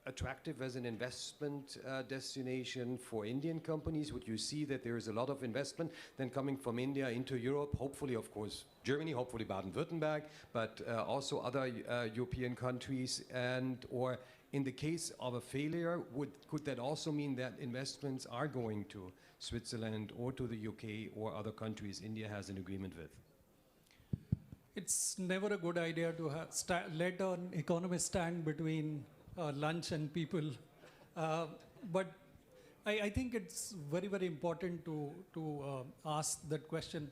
attractive as an investment destination for Indian companies? Would you see that there is a lot of investment then coming from India into Europe, hopefully, of course, Germany, hopefully Baden-Württemberg, but also other European countries? And or in the case of a failure, could that also mean that investments are going to Switzerland or to the UK or other countries India has an agreement with? It's never a good idea to let an economist stand between lunch and people. But I think it's very, very important to ask that question.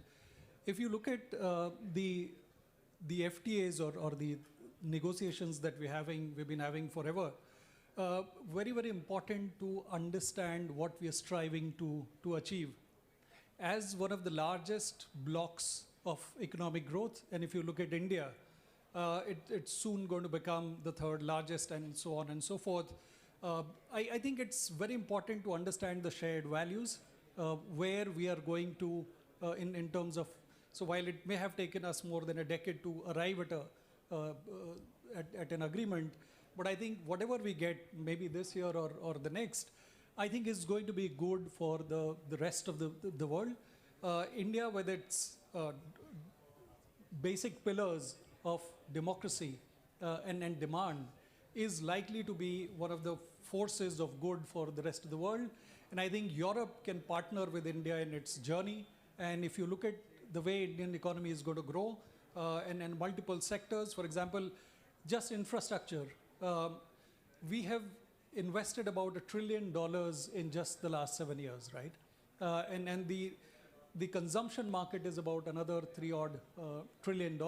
If you look at the FTAs or the negotiations that we've been having forever, very, very important to understand what we are striving to achieve. As one of the largest blocks of economic growth, and if you look at India, it's soon going to become the 3rd largest, and so on and so forth. I think it's very important to understand the shared values, where we are going to in terms of, so while it may have taken us more than a decade to arrive at an agreement, but I think whatever we get, maybe this year or the next, I think is going to be good for the rest of the world. India, with its basic pillars of democracy and demand, is likely to be one of the forces of good for the rest of the world. And I think Europe can partner with India in its journey. And if you look at the way Indian economy is going to grow and multiple sectors, for example, just infrastructure, we have invested about $1 trillion in just the last 7 years, right? And the consumption market is about another $3 trillion.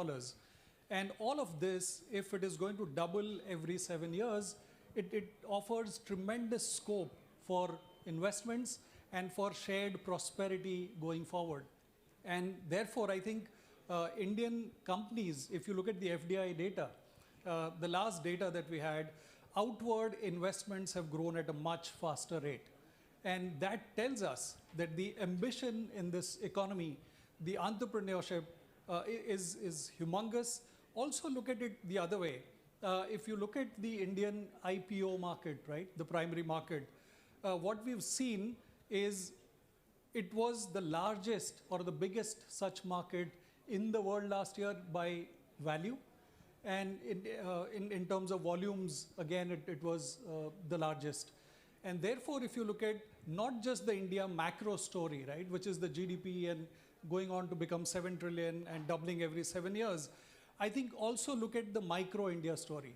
And all of this, if it is going to double every 7 years, it offers tremendous scope for investments and for shared prosperity going forward. And therefore, I think Indian companies, if you look at the FDI data, the last data that we had, outward investments have grown at a much faster rate. And that tells us that the ambition in this economy, the entrepreneurship is humongous. Also look at it the other way. If you look at the Indian IPO market, right, the primary market, what we've seen is it was the largest or the biggest such market in the world last year by value. And in terms of volumes, again, it was the largest. And therefore, if you look at not just the India macro story, right, which is the GDP and going on to become 7 trillion and doubling every 7 years, I think also look at the micro India story.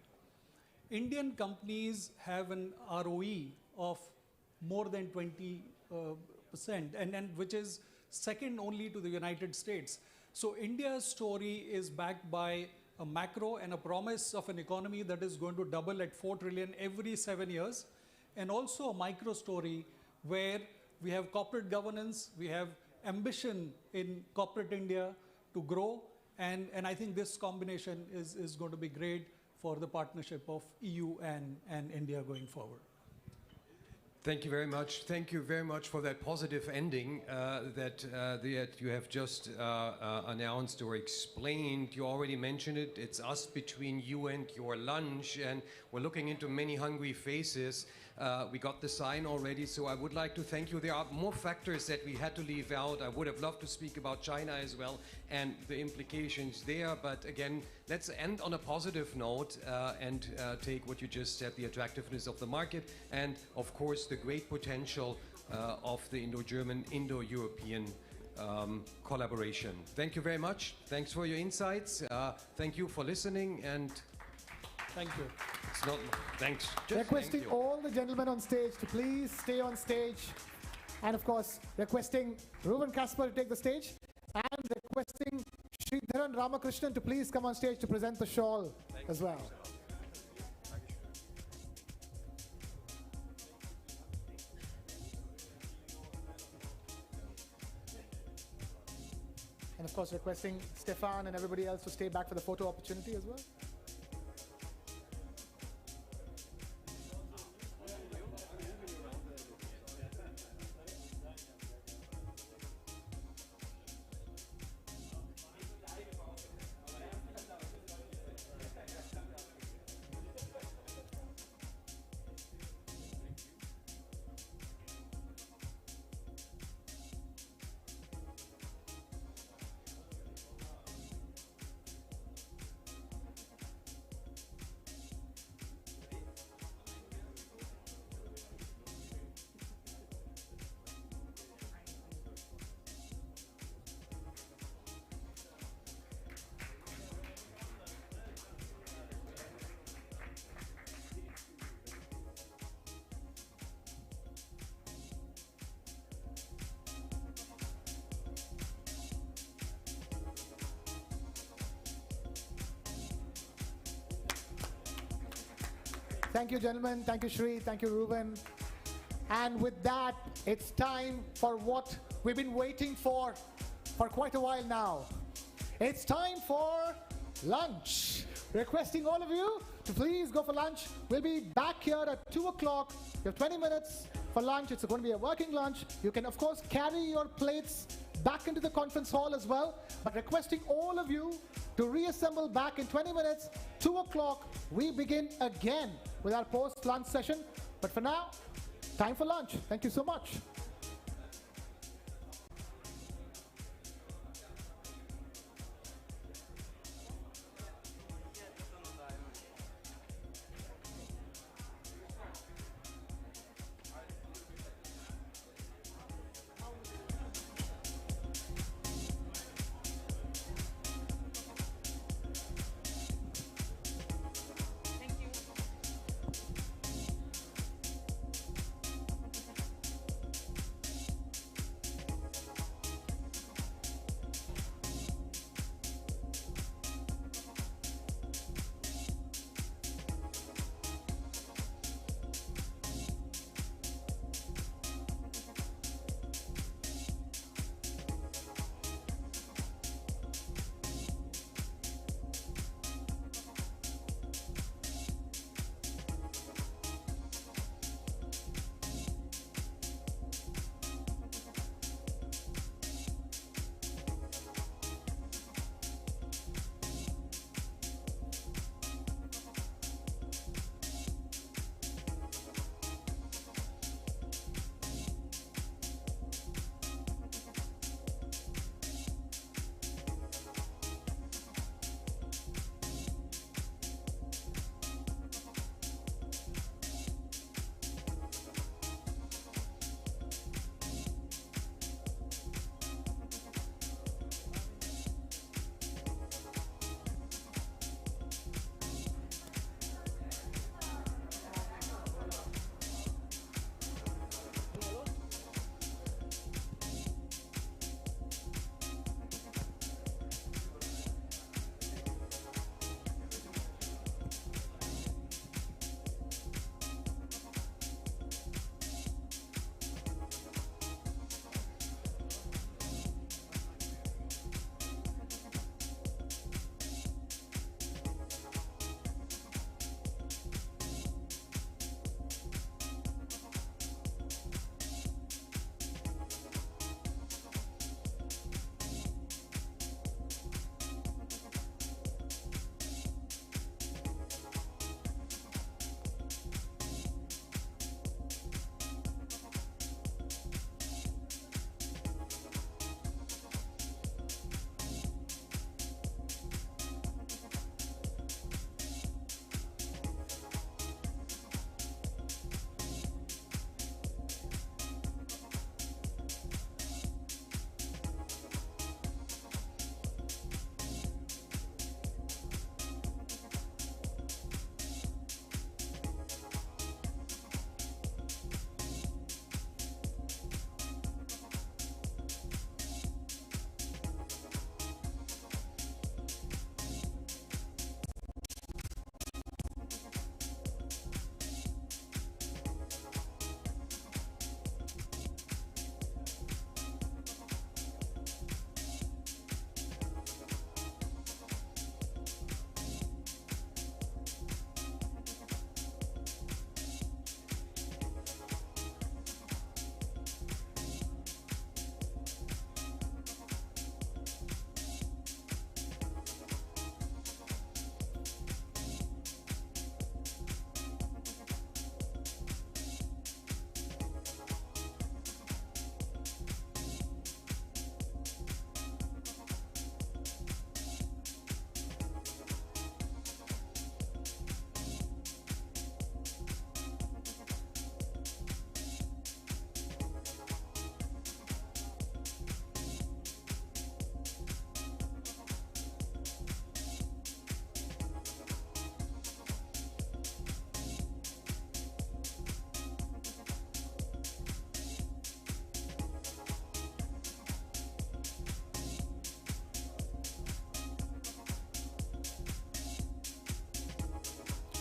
Indian companies have an ROE of more than 20%, and which is second only to the United States. So India's story is backed by a macro and a promise of an economy that is going to double at 4 trillion every 7 years, and also a micro story where we have corporate governance, we have ambition in corporate India to grow, and I think this combination is going to be great for the partnership of EU and India going forward. Thank you very much. Thank you very much for that positive ending that you have just announced or explained. You already mentioned it. It's us between you and your lunch, and we're looking into many hungry faces. We got the sign already, so I would like to thank you. There are more factors that we had to leave out. I would have loved to speak about China as well and the implications there, but again, let's end on a positive note and take what you just said, the attractiveness of the market, and of course the great potential of the Indo-German, Indo-European collaboration. Thank you very much. Thanks for your insights. Thank you for listening, and thank you. It's not, thanks. Just Requesting thank you. all the gentlemen on stage to please stay on stage. And of course, requesting Ruben Kasper to take the stage. And requesting Sridharan Ramakrishnan to please come on stage to present the shawl as well. And of course, requesting Stefan and everybody else to stay back for the photo opportunity as well. Thank you, gentlemen. Thank you, Shri. Thank you, Ruben. And with that, it's time for what we've been waiting for quite a while now. It's time for lunch. Requesting all of you to please go for lunch. We'll be back here at 2 o'clock. You have 20 minutes for lunch. It's going to be a working lunch. You can, of course, carry your plates back into the conference hall as well. But requesting all of you to reassemble back in 20 minutes. 2 o'clock, we begin again with our post-lunch session. But for now, time for lunch. Thank you so much.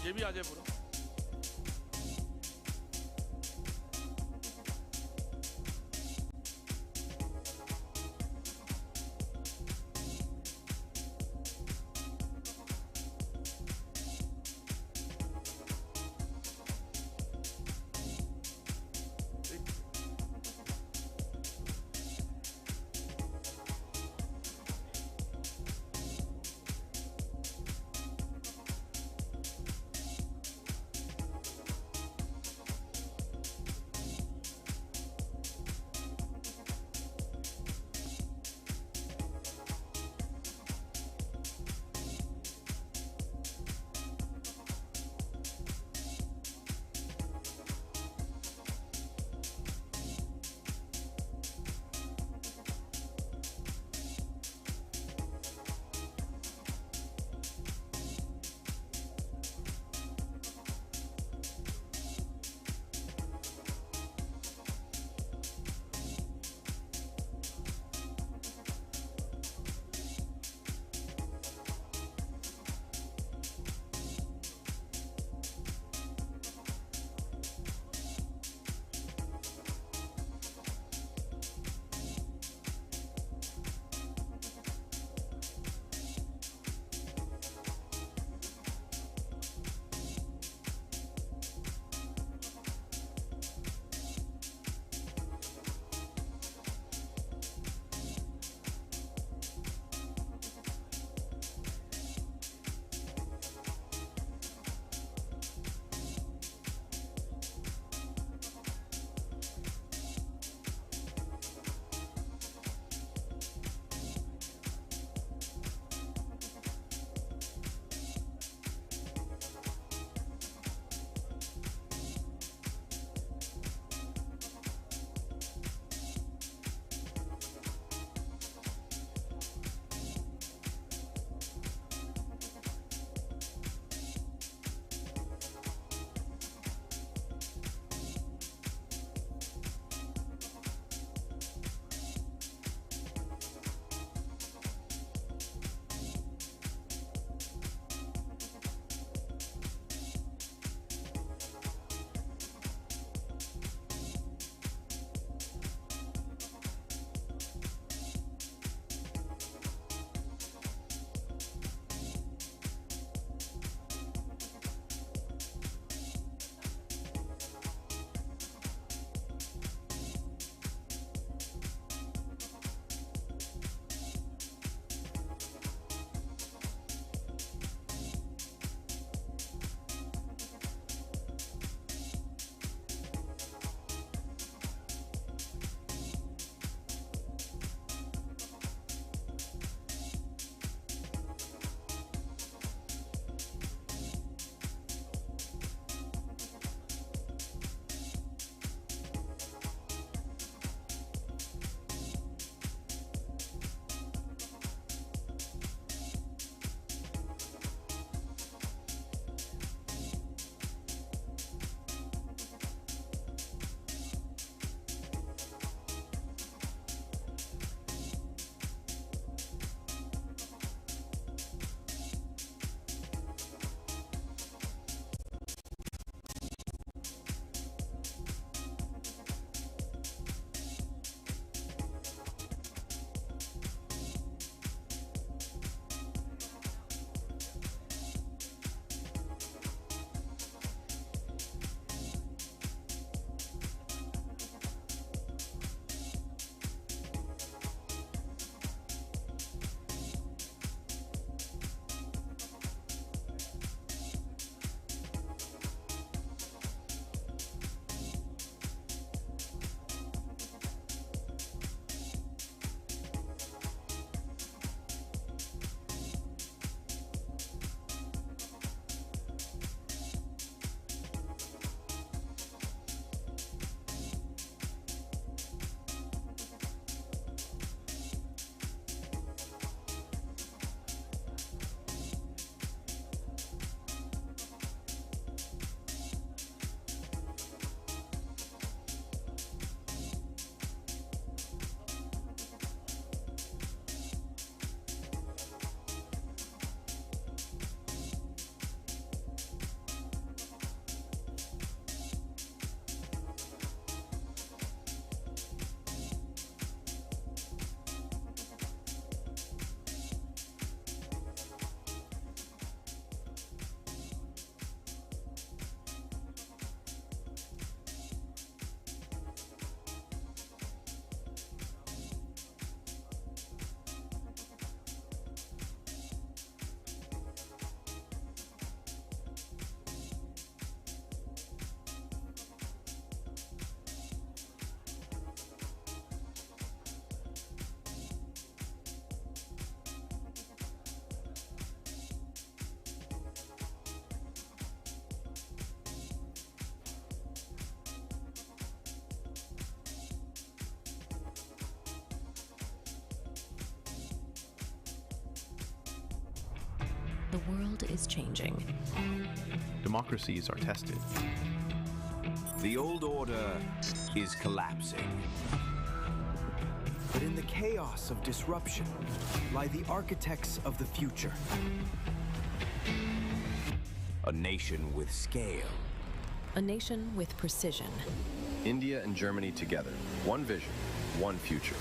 ये भी आ जाए पूरा। The world is changing. Democracies are tested. The old order is collapsing. But in the chaos of disruption lie the architects of the future. A nation with scale. A nation with precision. India and Germany together. One vision, one future.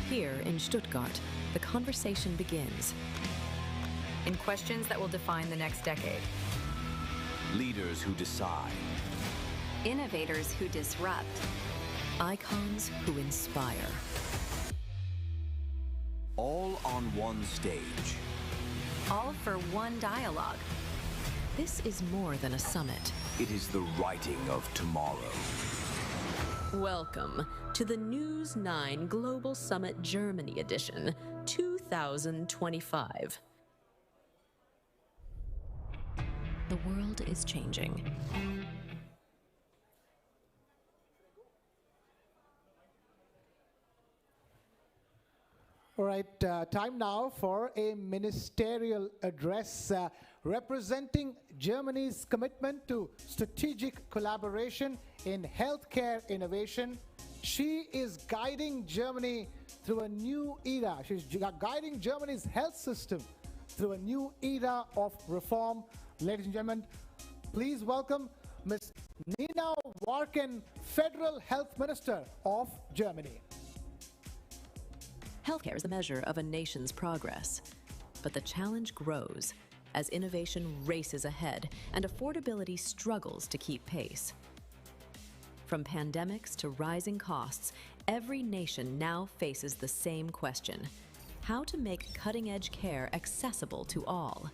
Here in Stuttgart, the conversation begins. In questions that will define the next decade. Leaders who decide. Innovators who disrupt. Icons who inspire. All on one stage. All for one dialogue. This is more than a summit. It is the writing of tomorrow. Welcome to the News9 Global Summit Germany Edition 2025. The world is changing. All right, time now for a ministerial address representing Germany's commitment to strategic collaboration in healthcare innovation. She is guiding Germany through a new era. She's guiding Germany's health system through a new era of reform. Ladies and gentlemen, please welcome Ms. Nina Warken, Federal Health Minister of Germany. Healthcare is the measure of a nation's progress, but the challenge grows as innovation races ahead and affordability struggles to keep pace. From pandemics to rising costs, every nation now faces the same question: how to make cutting-edge care accessible to all.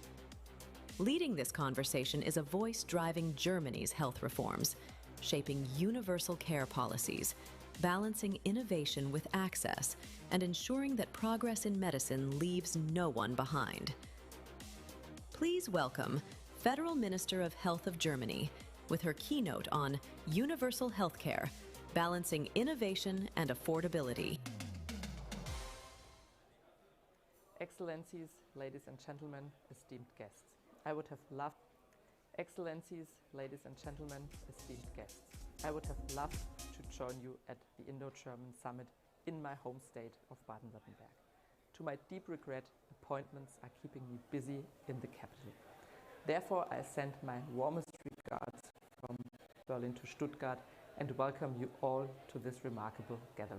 Leading this conversation is a voice driving Germany's health reforms, shaping universal care policies, balancing innovation with access, and ensuring that progress in medicine leaves no one behind. Please welcome Federal Minister of Health of Germany with her keynote on universal healthcare, balancing innovation and affordability. Excellencies, ladies and gentlemen, esteemed guests. I would have loved, Excellencies, ladies and gentlemen, esteemed guests. I would have loved to join you at the Indo-German Summit in my home state of Baden-Württemberg. To my deep regret, appointments are keeping me busy in the capital. Therefore, I send my warmest regards from Berlin to Stuttgart and welcome you all to this remarkable gathering.